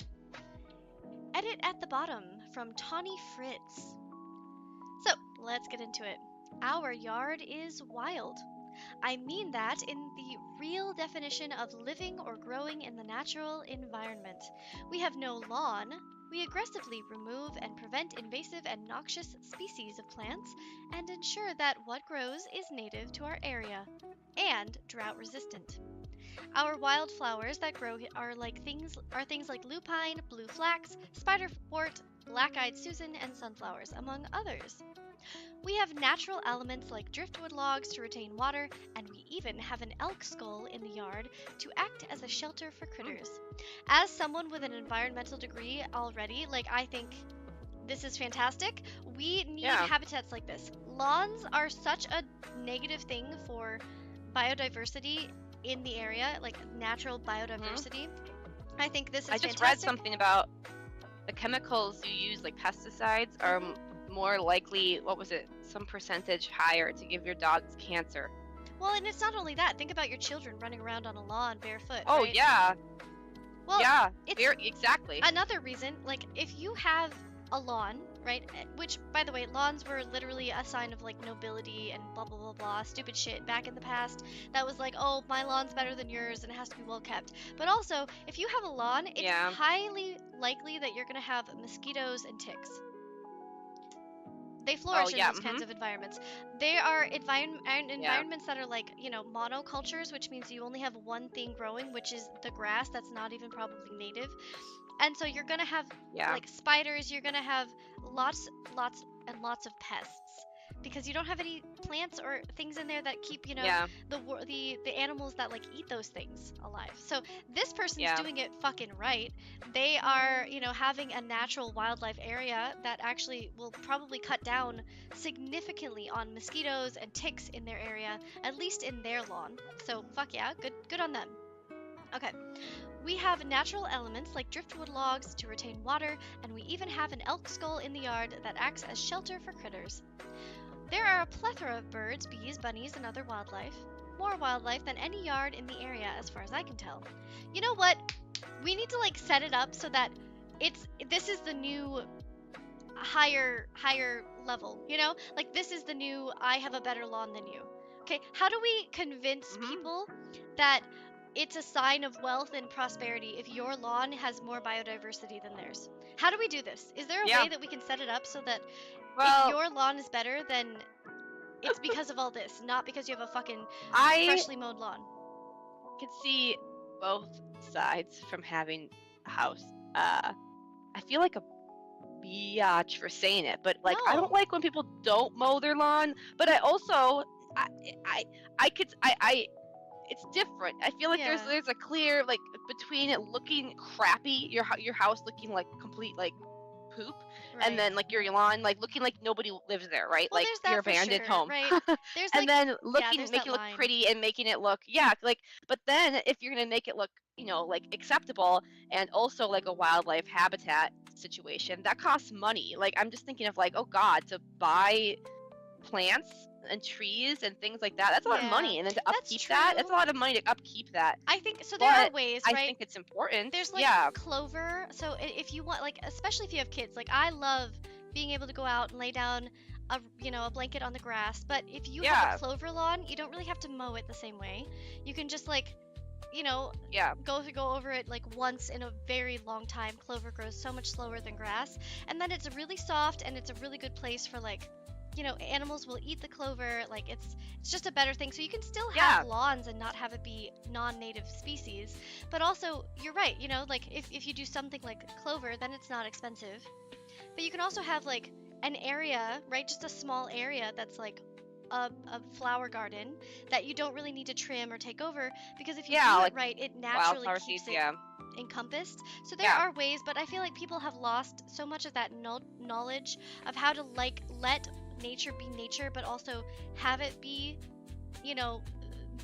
Edit at the bottom from Tawny Fritz. So, let's get into it. Our yard is wild. I mean that in the real definition of living or growing in the natural environment. We have no lawn. We aggressively remove and prevent invasive and noxious species of plants and ensure that what grows is native to our area and drought resistant. Our wildflowers that grow are things like lupine, blue flax, spiderwort, black-eyed Susan, and sunflowers, among others. We have natural elements like driftwood logs to retain water, and we even have an elk skull in the yard to act as a shelter for critters. As someone with an environmental degree already, I think this is fantastic. We need habitats like this. Lawns are such a negative thing for biodiversity in the area, like natural biodiversity. I think this is fantastic. I just read something about the chemicals you use, like pesticides, are more likely, some percentage higher to give your dogs cancer. Well, and it's not only that. Think about your children running around on a lawn barefoot. Oh, right? yeah. Well, yeah, it's exactly. Another reason, if you have a lawn, right? Which, by the way, lawns were literally a sign of like nobility and blah blah blah blah, stupid shit back in the past. That was like, oh, my lawn's better than yours and it has to be well kept. But also, if you have a lawn, it's Yeah. highly likely that you're gonna have mosquitoes and ticks. They flourish in yeah, those kinds of environments. They are environments that are like, you know, monocultures, which means you only have one thing growing, which is the grass that's not even probably native. And so you're gonna have like spiders, you're gonna have lots and lots of pests because you don't have any plants or things in there that keep, you know, the animals that like eat those things alive. So this person's doing it fucking right. They are, you know, having a natural wildlife area that actually will probably cut down significantly on mosquitoes and ticks in their area, at least in their lawn. So fuck yeah, good on them. Okay. We have natural elements like driftwood logs to retain water, and we even have an elk skull in the yard that acts as shelter for critters. There are a plethora of birds, bees, bunnies, and other wildlife. More wildlife than any yard in the area as far as I can tell. You know what? We need to like set it up so that this is the new higher level, you know? Like this is the new I have a better lawn than you. Okay, how do we convince people that it's a sign of wealth and prosperity if your lawn has more biodiversity than theirs? How do we do this? Is there a way that we can set it up so that if your lawn is better, then it's because of all this, not because you have a fucking freshly mowed lawn? I can see both sides from having a house. I feel like a biatch for saying it, but like I don't like when people don't mow their lawn. But I also, it's different. I feel like there's a clear like between it looking crappy, your house looking like complete like poop, and then like your lawn like looking like nobody lives there, right? Well, like your abandoned home, right? There's and like, then making it look pretty and making it look like. But then if you're gonna make it look, you know, like acceptable and also like a wildlife habitat situation, that costs money. Like I'm just thinking of like, oh god, to buy plants and trees and things like that, that's a lot of money, and then to upkeep that's a lot of money to upkeep that. I think so. There are ways, right? I think it's important. There's like clover. So if you want, like, especially if you have kids, like I love being able to go out and lay down a blanket on the grass. But if you have a clover lawn, you don't really have to mow it the same way. You can just like, you know, go over it like once in a very long time. Clover grows so much slower than grass, and then it's really soft and it's a really good place for like, you know, animals will eat the clover. Like it's just a better thing. So you can still have lawns and not have it be non-native species. But also, you're right, you know, like if you do something like clover, then it's not expensive. But you can also have like an area, right? Just a small area that's like a flower garden that you don't really need to trim or take over, because if you do it right, it naturally keeps it encompassed. So there are ways, but I feel like people have lost so much of that knowledge of how to like let nature be nature, but also have it be, you know,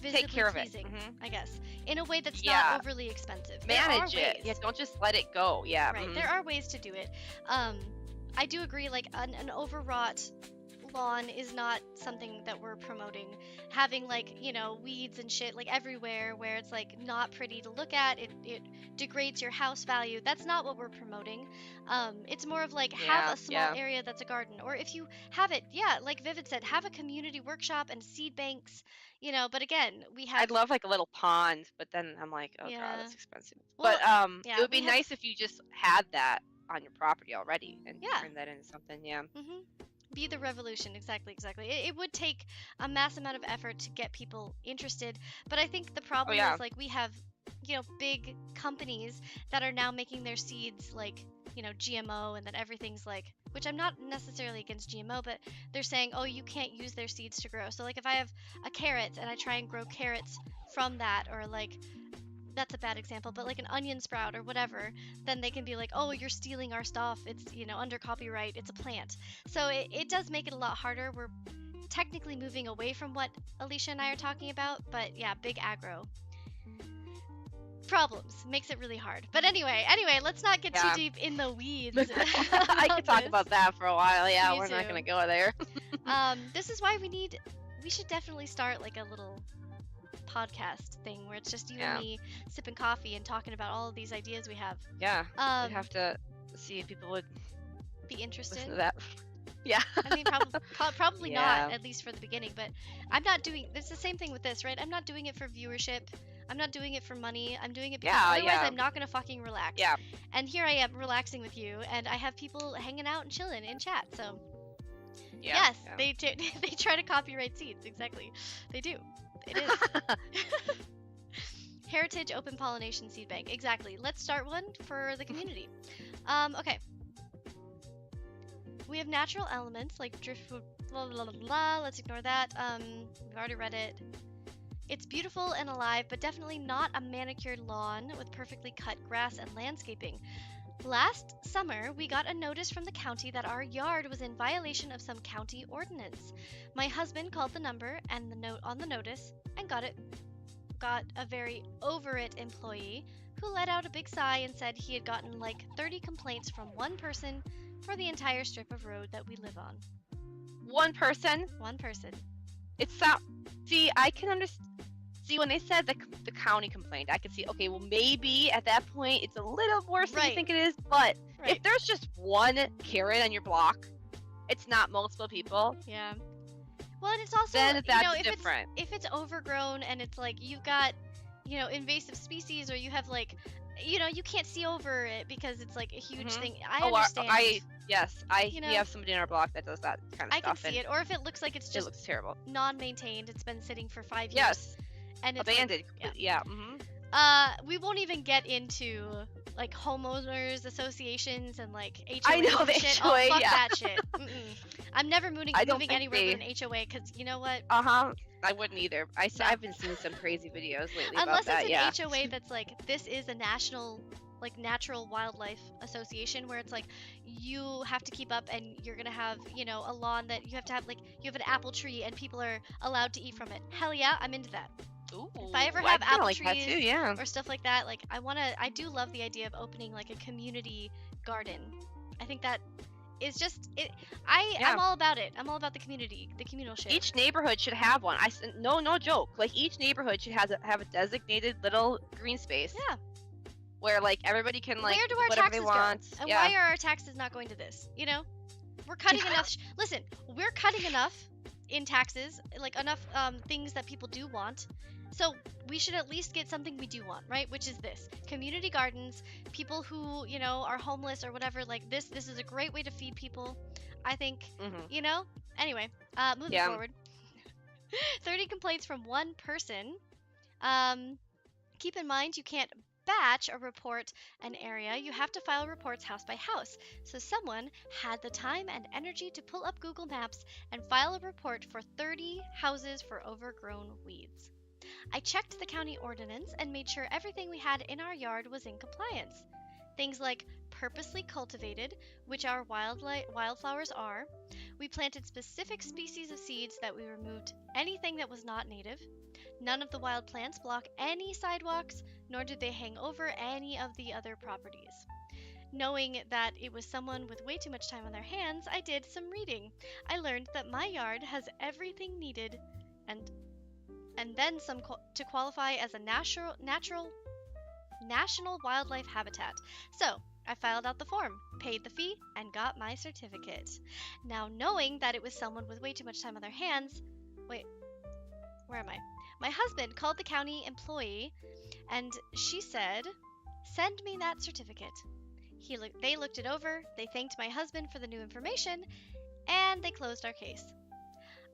visibly take care of pleasing, it, I guess, in a way that's not overly expensive. Manage it. Yeah, don't just let it go. Yeah, right. There are ways to do it. I do agree. Like an overwrought lawn is not something that we're promoting. Having like, you know, weeds and shit like everywhere where it's like not pretty to look at, it degrades your house value. That's not what we're promoting. It's more of like have a small area that's a garden, or if you have it, like Vivid said, have a community workshop and seed banks, you know. But again, we have, I'd love like a little pond, but then I'm like, oh god, that's expensive. Well, but it would be nice if you just had that on your property already and turn that into something. Be the revolution. Exactly. It would take a mass amount of effort to get people interested, but I think the problem is like we have, you know, big companies that are now making their seeds like, you know, GMO, and then everything's like, which I'm not necessarily against GMO, but they're saying, oh, you can't use their seeds to grow. So like if I have a carrot and I try and grow carrots from that, or like, that's a bad example, but like an onion sprout or whatever, then they can be like, oh, you're stealing our stuff. It's, you know, under copyright. It's a plant. So it does make it a lot harder. We're technically moving away from what Aleesha and I are talking about, but yeah, big aggro. Problems. Makes it really hard. But anyway, let's not get too deep in the weeds. I could talk about that for a while. Yeah, we're not going to go there. This is why we should definitely start like a little podcast thing where it's just you and me sipping coffee and talking about all of these ideas we have. We'd have to see if people would be interested. Listen to that. Yeah. I mean, probably Yeah. not, at least for the beginning, but I'm not doing, it's the same thing with this, right? I'm not doing it for viewership. I'm not doing it for money. I'm doing it because Yeah, otherwise yeah. I'm not going to fucking relax. Yeah. And here I am relaxing with you, and I have people hanging out and chilling in chat, so. Yeah. Yes, yeah. they try to copyright seeds, exactly. They do. It is. Heritage Open Pollination Seed Bank, exactly. Let's start one for the community. Okay. We have natural elements like driftwood, blah, blah, blah, blah. Let's ignore that. We've already read it. It's beautiful and alive, but definitely not a manicured lawn with perfectly cut grass and landscaping. Last summer, we got a notice from the county that our yard was in violation of some county ordinance. My husband called the number and the note on the notice and got a very over it employee who let out a big sigh and said he had gotten like 30 complaints from one person for the entire strip of road that we live on. One person. One person. It's see, I can understand. See, when they said the county complained, I could see, okay, well, maybe at that point it's a little worse than you think it is. But if there's just one Karen on your block, it's not multiple people. Yeah. Well, and it's also, then that's if different. If it's overgrown and it's like you've got, invasive species, or you have like, you can't see over it because it's like a huge thing. I understand. We have somebody in our block that does that kind of stuff. I can see it. Or if it looks like it's just it looks terrible, non-maintained, it's been sitting for 5 years. Yes. And it's abandoned. Like, yeah. We won't even get into like homeowners associations and like HOA. I know the shit. HOA. Oh, fuck yeah. that shit. I'm never moving anywhere with an HOA because you know what? I wouldn't either. I've been seeing some crazy videos lately about that. Unless it's an HOA that's like, this is a national, like, natural wildlife association where it's like you have to keep up and you're gonna have, a lawn that you have to have, like, you have an apple tree and people are allowed to eat from it. Hell yeah, I'm into that. Ooh, if I ever have apple like trees that too, yeah. or stuff like that, like, I do love the idea of opening like a community garden. I think that is just it. I'm all about it. I'm all about the community, the communal shit. Each neighborhood should have one. No joke. Like each neighborhood should have a designated little green space. Yeah. Where like everybody can like where do do our whatever taxes they want. go? And why are our taxes not going to this? We're cutting enough. Listen, we're cutting enough in taxes, like enough things that people do want. So we should at least get something we do want, right? Which is this: community gardens. People who are homeless or whatever, like this is a great way to feed people. I think. Anyway, moving forward. 30 complaints from one person. Keep in mind you can't batch or report an area. You have to file reports house by house. So someone had the time and energy to pull up Google Maps and file a report for 30 houses for overgrown weeds. I checked the county ordinance and made sure everything we had in our yard was in compliance. Things like purposely cultivated, which our wildflowers are. We planted specific species of seeds that we removed anything that was not native. None of the wild plants block any sidewalks, nor do they hang over any of the other properties. Knowing that it was someone with way too much time on their hands, I did some reading. I learned that my yard has everything needed and then some to qualify as a national wildlife habitat. So I filed out the form, paid the fee, and got my certificate. Now, knowing that it was someone with way too much time on their hands, wait, where am I? My husband called the county employee, and she said, "Send me that certificate." They looked it over, they thanked my husband for the new information, and they closed our case.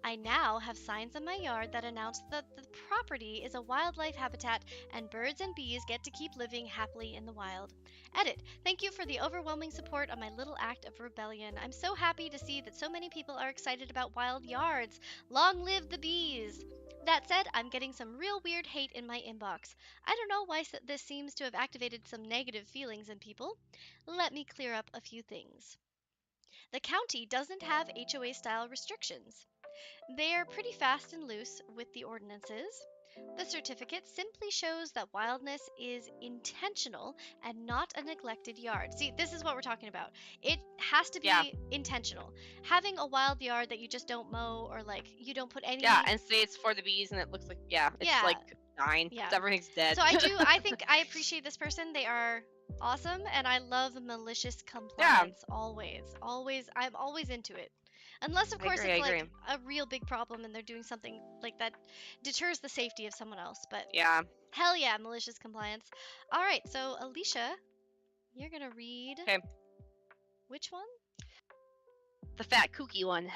I now have signs in my yard that announce that the property is a wildlife habitat and birds and bees get to keep living happily in the wild. Edit. Thank you for the overwhelming support on my little act of rebellion. I'm so happy to see that so many people are excited about wild yards. Long live the bees! That said, I'm getting some real weird hate in my inbox. I don't know why this seems to have activated some negative feelings in people. Let me clear up a few things. The county doesn't have HOA-style restrictions. They are pretty fast and loose with the ordinances. The certificate simply shows that wildness is intentional and not a neglected yard. See, this is what we're talking about. It has to be intentional. Having a wild yard that you just don't mow or like you don't put any... Yeah, and say it's for the bees and it looks like, it's like dying. Yeah. Everything's dead. So I appreciate this person. They are awesome, and I love malicious compliance. Always, I'm always into it. Unless, of course, it's like a real big problem and they're doing something like that deters the safety of someone else. But Yeah. hell yeah, malicious compliance. All right, so Aleesha, you're gonna read. Okay. Which one? The fat kooky one.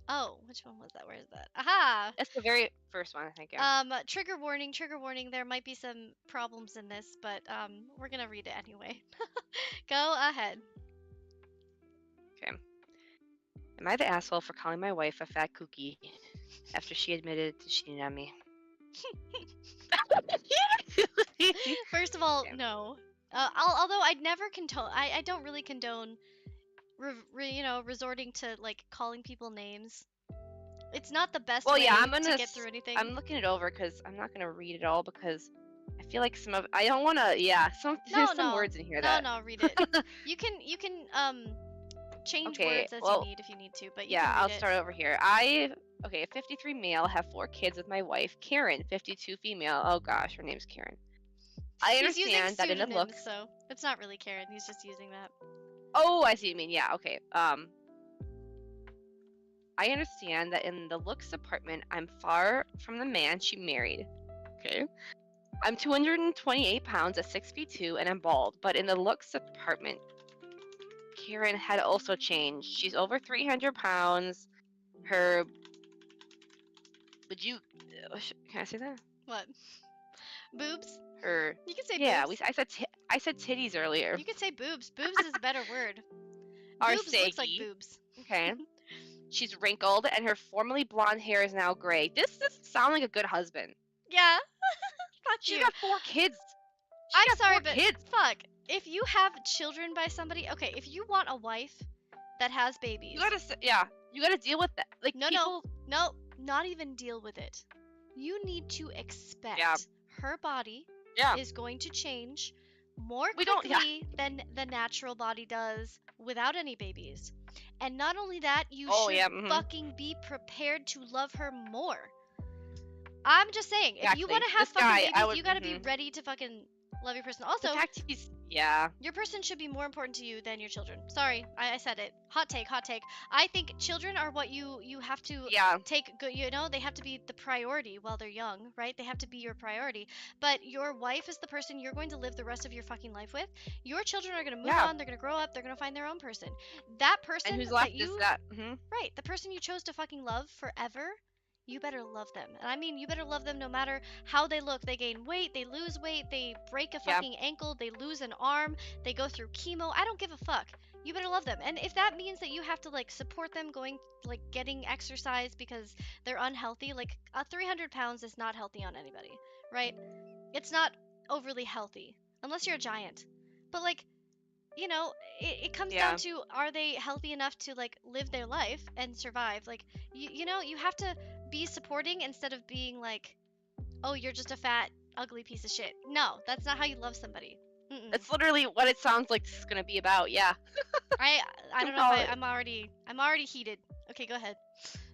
Oh, which one was that? Where is that? Aha! That's the very first one, I think. Yeah. Trigger warning, trigger warning. There might be some problems in this, but we're gonna read it anyway. Go ahead. Okay. Am I the asshole for calling my wife a fat kooky after she admitted to cheating on me? First of all, no. Although I'd never condone. I don't really condone, resorting to like calling people names. It's not the best way to get through anything. I'm looking it over because I'm not gonna read it all because I feel like some of I don't want to. Yeah, there's some words in here that. No, read it. you can change words as you need if you need to, but you can read I'll start over here. 53 male, have 4 kids with my wife, Karen, 52 female. Oh gosh, her name's Karen. I understand that in the looks, so it's not really Karen. He's just using that. Oh, I see what you mean. Yeah, okay. I understand that in the looks department, I'm far from the man she married. Okay. I'm 228 pounds at 6 feet 2, and I'm bald. But in the looks department, Karen had also changed. She's over 300 pounds. Her... Can I say that? What? Boobs? Her... You can say boobs. Yeah, I said titties earlier. You can say boobs. Boobs is a better word. Boobs looks like boobs. Okay. She's wrinkled, and her formerly blonde hair is now gray. This doesn't sound like a good husband. Yeah. She's got 4 kids. I'm sorry, but fuck. If you have children by somebody, okay, if you want a wife that has babies, you gotta deal with that. Like no, not even deal with it. You need to expect her body is going to change more quickly than the natural body does without any babies. And not only that, you should fucking be prepared to love her more. I'm just saying, if you want to have fucking babies, you gotta be ready to fucking love your person. Also, your person should be more important to you than your children. Sorry, I said it. Hot take. I think children are what you have to take good. They have to be the priority while they're young, right? They have to be your priority. But your wife is the person you're going to live the rest of your fucking life with. Your children are gonna move on. They're gonna grow up. They're gonna find their own person. That person and who's left that you is that. Right, the person you chose to fucking love forever. You better love them. And I mean, you better love them no matter how they look. They gain weight, they lose weight, they break a fucking ankle, they lose an arm, they go through chemo. I don't give a fuck. You better love them. And if that means that you have to like support them getting exercise because they're unhealthy, like 300 pounds is not healthy on anybody, right? It's not overly healthy unless you're a giant. But like, it comes down to, are they healthy enough to like live their life and survive? Like, you have to be supporting instead of being like, oh, you're just a fat, ugly piece of shit. No, that's not how you love somebody. That's literally what it sounds like this is gonna be about. Yeah. I don't know if I'm already heated. Okay, go ahead.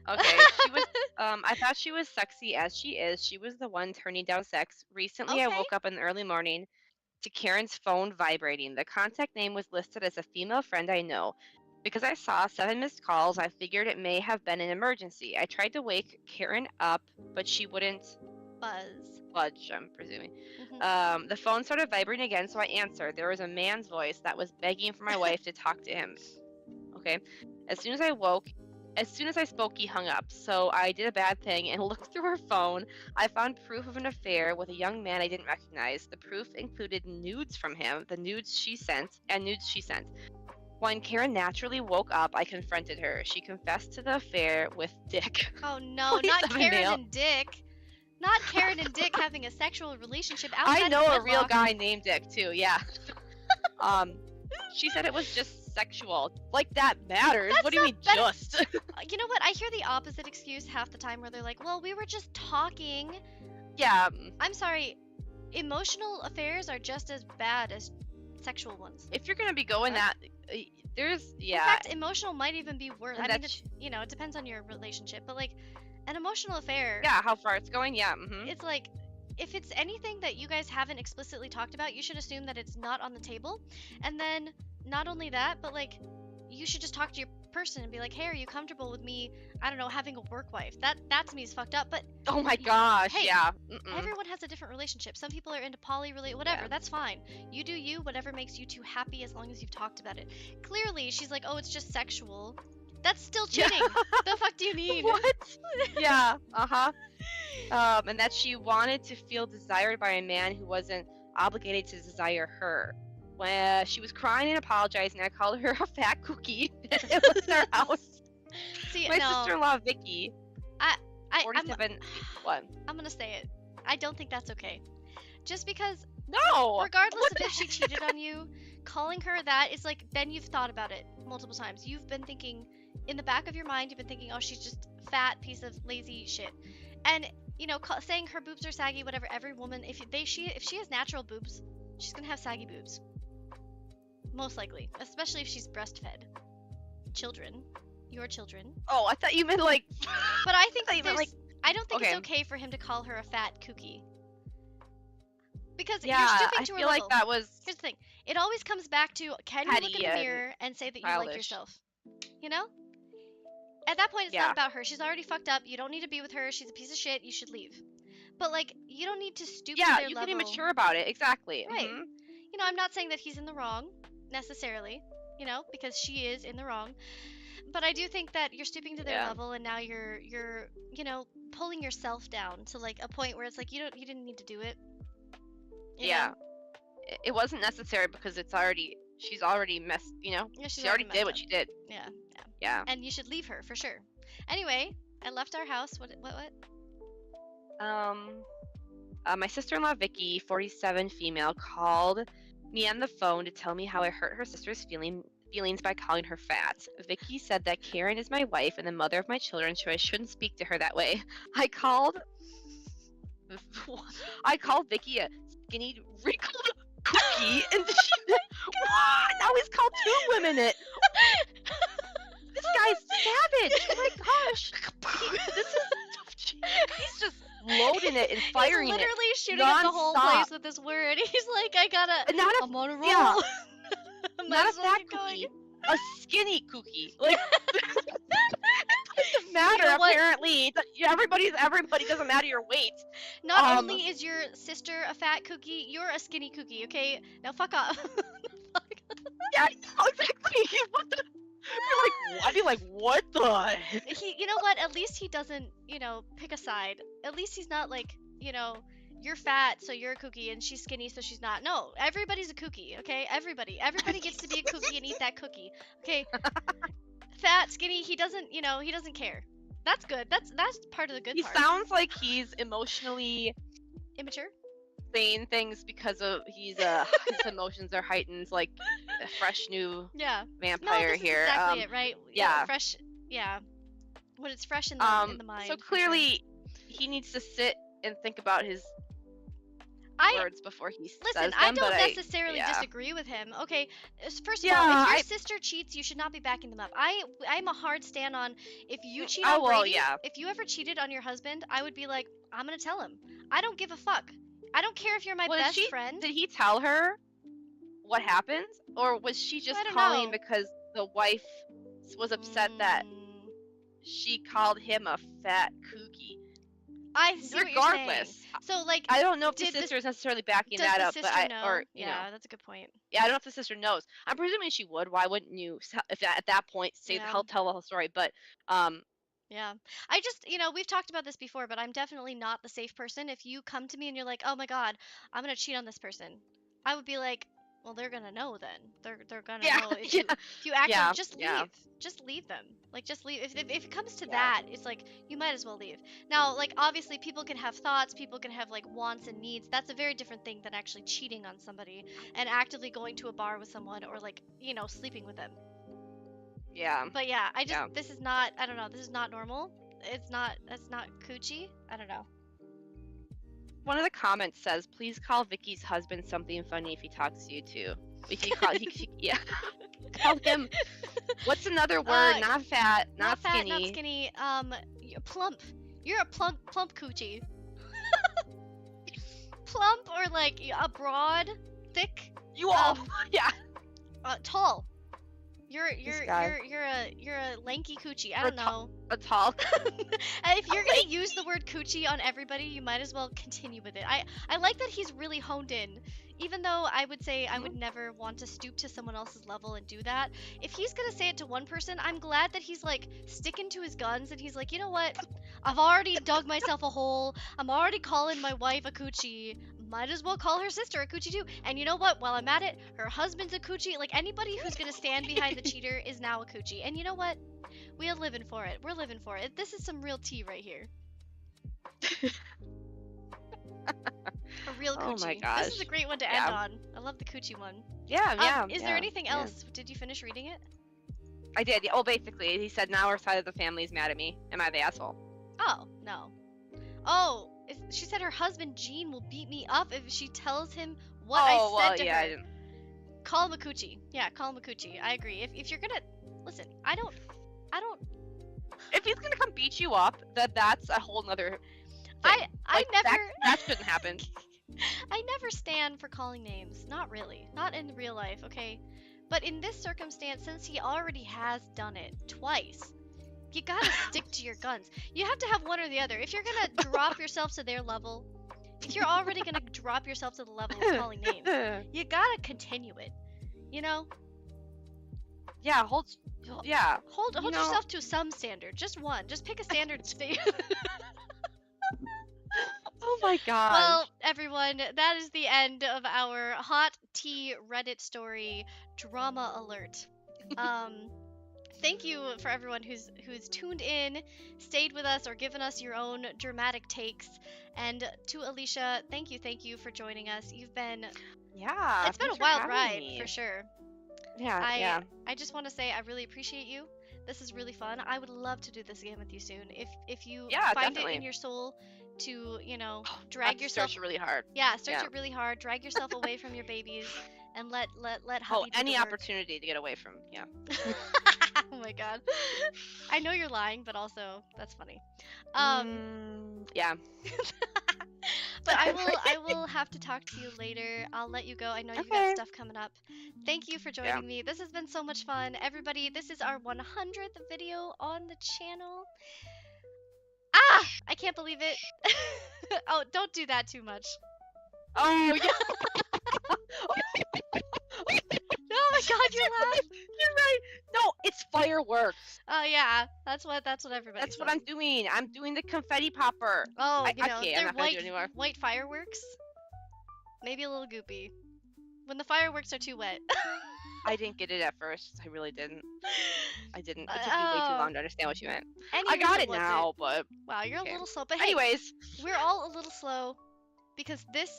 Okay, she was. I thought she was sexy as she is. She was the one turning down sex. Recently, I woke up in the early morning to Karen's phone vibrating. The contact name was listed as a female friend I know. Because I saw 7 missed calls, I figured it may have been an emergency. I tried to wake Karen up, but she wouldn't budge, I'm presuming. The phone started vibrating again, so I answered. There was a man's voice that was begging for my wife to talk to him. Okay. As soon as I spoke, he hung up. So I did a bad thing and looked through her phone. I found proof of an affair with a young man I didn't recognize. The proof included nudes from him, the nudes she sent. When Karen naturally woke up, I confronted her. She confessed to the affair with Dick. Oh no, not Karen and Dick. Not Karen and Dick having a sexual relationship outside I know of a real guy named Dick too, yeah. She said it was just sexual. Like that matters. What do you mean just? You know what? I hear the opposite excuse half the time where they're like, well, we were just talking. Yeah. I'm sorry. Emotional affairs are just as bad as sexual ones. If you're gonna be going there's In fact, emotional might even be worse. I mean, it depends on your relationship, but like an emotional affair. Yeah, how far it's going. Yeah. It's like if it's anything that you guys haven't explicitly talked about, you should assume that it's not on the table. And then not only that, but like you should just talk to your person and be like, hey, are you comfortable with me, I don't know, having a work wife? That to me is fucked up. But Oh my gosh, hey, yeah. everyone has a different relationship. Some people are into poly, whatever. Yeah. That's fine. You do you, whatever makes you two happy, as long as you've talked about it. Clearly, she's like, oh, it's just sexual. That's still cheating. The fuck do you mean? What? Yeah, and that she wanted to feel desired by a man who wasn't obligated to desire her. When she was crying and apologizing, I called her a fat cookie. It was in our house. See, My no, sister-in-law Vicky, I'm 47. What? gonna say it. I don't think that's okay. Just because, No. regardless What of the if she cheated on you, calling her that is like, then you've thought about it multiple times. You've been thinking, in the back of your mind, you've been thinking, oh, she's just fat piece of lazy shit. And you know, saying her boobs are saggy, whatever. Every woman, if she has natural boobs, she's gonna have saggy boobs. Most likely, especially if she's breastfed. Children, your children. Oh, I thought you meant like. But I think I thought you meant, there's, I don't think it's okay. okay for him to call her a fat kookie. Because Yeah, you're stooping I to her feel like level. that was. Here's the thing. It always comes back to, can you look in Petty the and mirror and say that you like childish. yourself? You know? At that point, it's Yeah. not about her. She's already fucked up. You don't need to be with her. She's a piece of shit. You should leave. But like, you don't need to stoop to Yeah, their you level. can be mature about it. Exactly. Right. Mhm. You know, I'm not saying that he's in the wrong, necessarily, you know, because she is in the wrong. But I do think that you're stooping to their Yeah. level, and now you're you know, pulling yourself down to like a point where it's like you didn't need to do it. You Yeah. know? It wasn't necessary because she's already messed. You know. Yeah, she's She already messed did what up. she did. Yeah. Yeah. And you should leave her for sure. Anyway, I left our house. What? My sister-in-law Vicky, 47 female, called me on the phone to tell me how I hurt her sister's feelings by calling her fat. Vicky said that Karen is my wife and the mother of my children, so I shouldn't speak to her that way. I called Vicky a skinny, wrinkled cookie, and she now he's called two women it. This guy's savage. Oh my gosh. He's just loading it and firing He's it. literally shooting up the whole nonstop. place with this word. He's like, I'm on a roll. yeah. Might Not a as well fat get going. cookie, a skinny cookie. Like it doesn't matter. know what? Apparently, everybody doesn't matter your weight. Not only is your sister a fat cookie, you're a skinny cookie, okay? Now fuck off. Yeah, exactly. What the? You're like, I'd be like, what the? You know what? At least he doesn't, you know, pick a side. At least he's not like, you know, you're fat, so you're a cookie, and she's skinny, so she's not. No, everybody's a cookie, okay? Everybody gets to be a cookie and eat that cookie, okay? Fat, skinny, he doesn't, you know, he doesn't care. That's good. That's part of the good He part. sounds like he's emotionally Immature? saying things because of his emotions are heightened, like a fresh new Yeah. vampire No, this here. is exactly it, right? yeah. Fresh. Yeah. When it's fresh in the mind. So for sure. clearly, he needs to sit and think about his words before he says Listen, them. I don't but necessarily yeah. disagree with him. Okay, first of Yeah, all, if your I- sister cheats, you should not be backing them up. I'm a hard stand on if you cheat Oh, on well, Brady. yeah. If you ever cheated on your husband, I would be like, I'm gonna tell him. I don't give a fuck. I don't care if you're my Was best she- friend. Did he tell her what happened, or was she just I don't calling know. because the wife was upset that Mm, she called him a fat cookie? I see what you're saying. Regardless, So like, I don't know if the Did the- sister is necessarily backing does that the up, sister but know? or Yeah, that's a good point. yeah, I don't know if the sister knows. I'm presuming she would. Why wouldn't you, if at that point, say Yeah. tell the whole story? But Yeah. I just, you know, we've talked about this before, but I'm definitely not the safe person. If you come to me and you're like, "Oh my God, I'm gonna cheat on this person," I would be like, "Well, they're gonna know then. They're gonna yeah, know if yeah, you act Yeah, on, just leave. yeah. Just leave them. Like just leave. If it comes to Yeah. that, it's like you might as well leave. Now, like obviously people can have thoughts, people can have like wants and needs. That's a very different thing than actually cheating on somebody and actively going to a bar with someone or like, you know, sleeping with them. Yeah. But yeah, I just Yeah. this is not, I don't know, this is not normal. That's not coochie. I don't know. One of the comments says, "Please call Vicky's husband something funny if he talks to you too." If you call, yeah, call him. What's another word? Not fat, not fat, skinny. not skinny. You're plump. You're a plump coochie. plump or like a broad, thick, You all. Yeah. tall. You're guy. a lanky coochie. I don't know. A tall. If you're gonna use the word coochie on everybody, you might as well continue with it. I like that he's really honed in. Even though I would say I would never want to stoop to someone else's level and do that. If he's gonna say it to one person, I'm glad that he's like sticking to his guns and he's like, you know what? I've already dug myself a hole. I'm already calling my wife a coochie. Might as well call her sister a coochie too. And you know what? While I'm at it, her husband's a coochie. Like anybody who's gonna stand behind the cheater is now a coochie. And you know what? We are living for it. We're living for it. This is some real tea right here. A real coochie. Oh my gosh. This is a great one to end on. I love the coochie one. Yeah. Is there anything else? Did you finish reading it? I did. Oh, basically, he said now our side of the family is mad at me. Am I the asshole? Oh, no. Oh, she said her husband Gene will beat me up if she tells him what I said to her. I didn't. Call him a coochie. Yeah, call him a coochie. I agree. If you're gonna listen, I don't. If he's gonna come beat you up, that's a whole nother. I never. That shouldn't happen. I never stand for calling names. Not really. Not in real life, okay? But in this circumstance, since he already has done it twice, you gotta stick to your guns. You have to have one or the other. If you're gonna drop yourself to their level, if you're already gonna drop yourself to the level of calling names, you gotta continue it. You know? Yeah, hold yourself to some standard. Just one. Just pick a standard. Stay. Oh my god. Well, everyone, that is the end of our hot tea Reddit story drama alert. Thank you for everyone who's tuned in, stayed with us, or given us your own dramatic takes. And to Aleesha, thank you for joining us. You've been it's been a wild ride for sure. Yeah. I just want to say I really appreciate you. This is really fun. I would love to do this again with you soon. If you find definitely. it in your soul to, drag yourself. Search really hard. Yeah, search it really hard. Drag yourself away from your babies and let hubby do any the work. opportunity to get away from. Yeah. Oh my god. I know you're lying, but also that's funny. Yeah. But I will have to talk to you later. I'll let you go. I know you've got stuff coming up. Thank you for joining me. This has been so much fun. Everybody, this is our 100th video on the channel. I can't believe it. Oh, don't do that too much. Oh yeah. Oh my god, you're laughing. You're right. No, it's fireworks. Oh yeah, that's what everybody. That's what I'm doing. I'm doing the confetti popper. Oh, I'm they're not gonna do it anymore. white fireworks. Maybe a little goopy. When the fireworks are too wet. I didn't get it at first. I really didn't. I didn't. It took me way too long to understand what you meant. I got it now, but wow, you're a little slow. But hey, anyways, we're all a little slow because this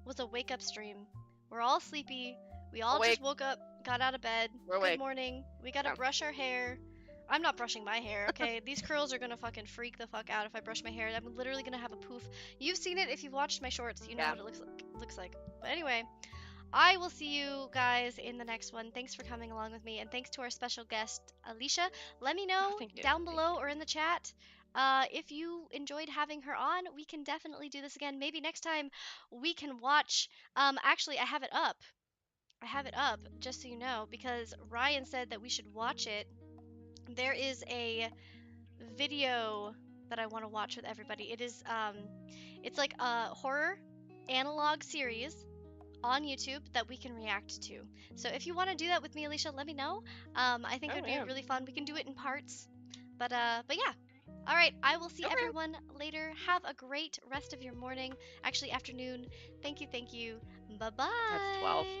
was a wake up stream. We're all sleepy. We all just woke up, got out of bed. Good morning. We gotta brush our hair. I'm not brushing my hair, okay? These curls are gonna fucking freak the fuck out if I brush my hair. I'm literally gonna have a poof. You've seen it if you've watched my shorts. You know what it looks like. But anyway, I will see you guys in the next one. Thanks for coming along with me, and thanks to our special guest, Aleesha. Let me know down below or in the chat if you enjoyed having her on. We can definitely do this again. Maybe next time we can watch. Actually, I have it up. Just so you know, because Ryan said that we should watch it. There is a video that I want to watch with everybody. It is it's like a horror analog series on YouTube that we can react to. So if you want to do that with me, Aleesha, let me know. I think it would be really fun. We can do it in parts. But yeah. All right, I will see everyone later. Have a great rest of your morning, actually afternoon. Thank you. Bye-bye. That's 12.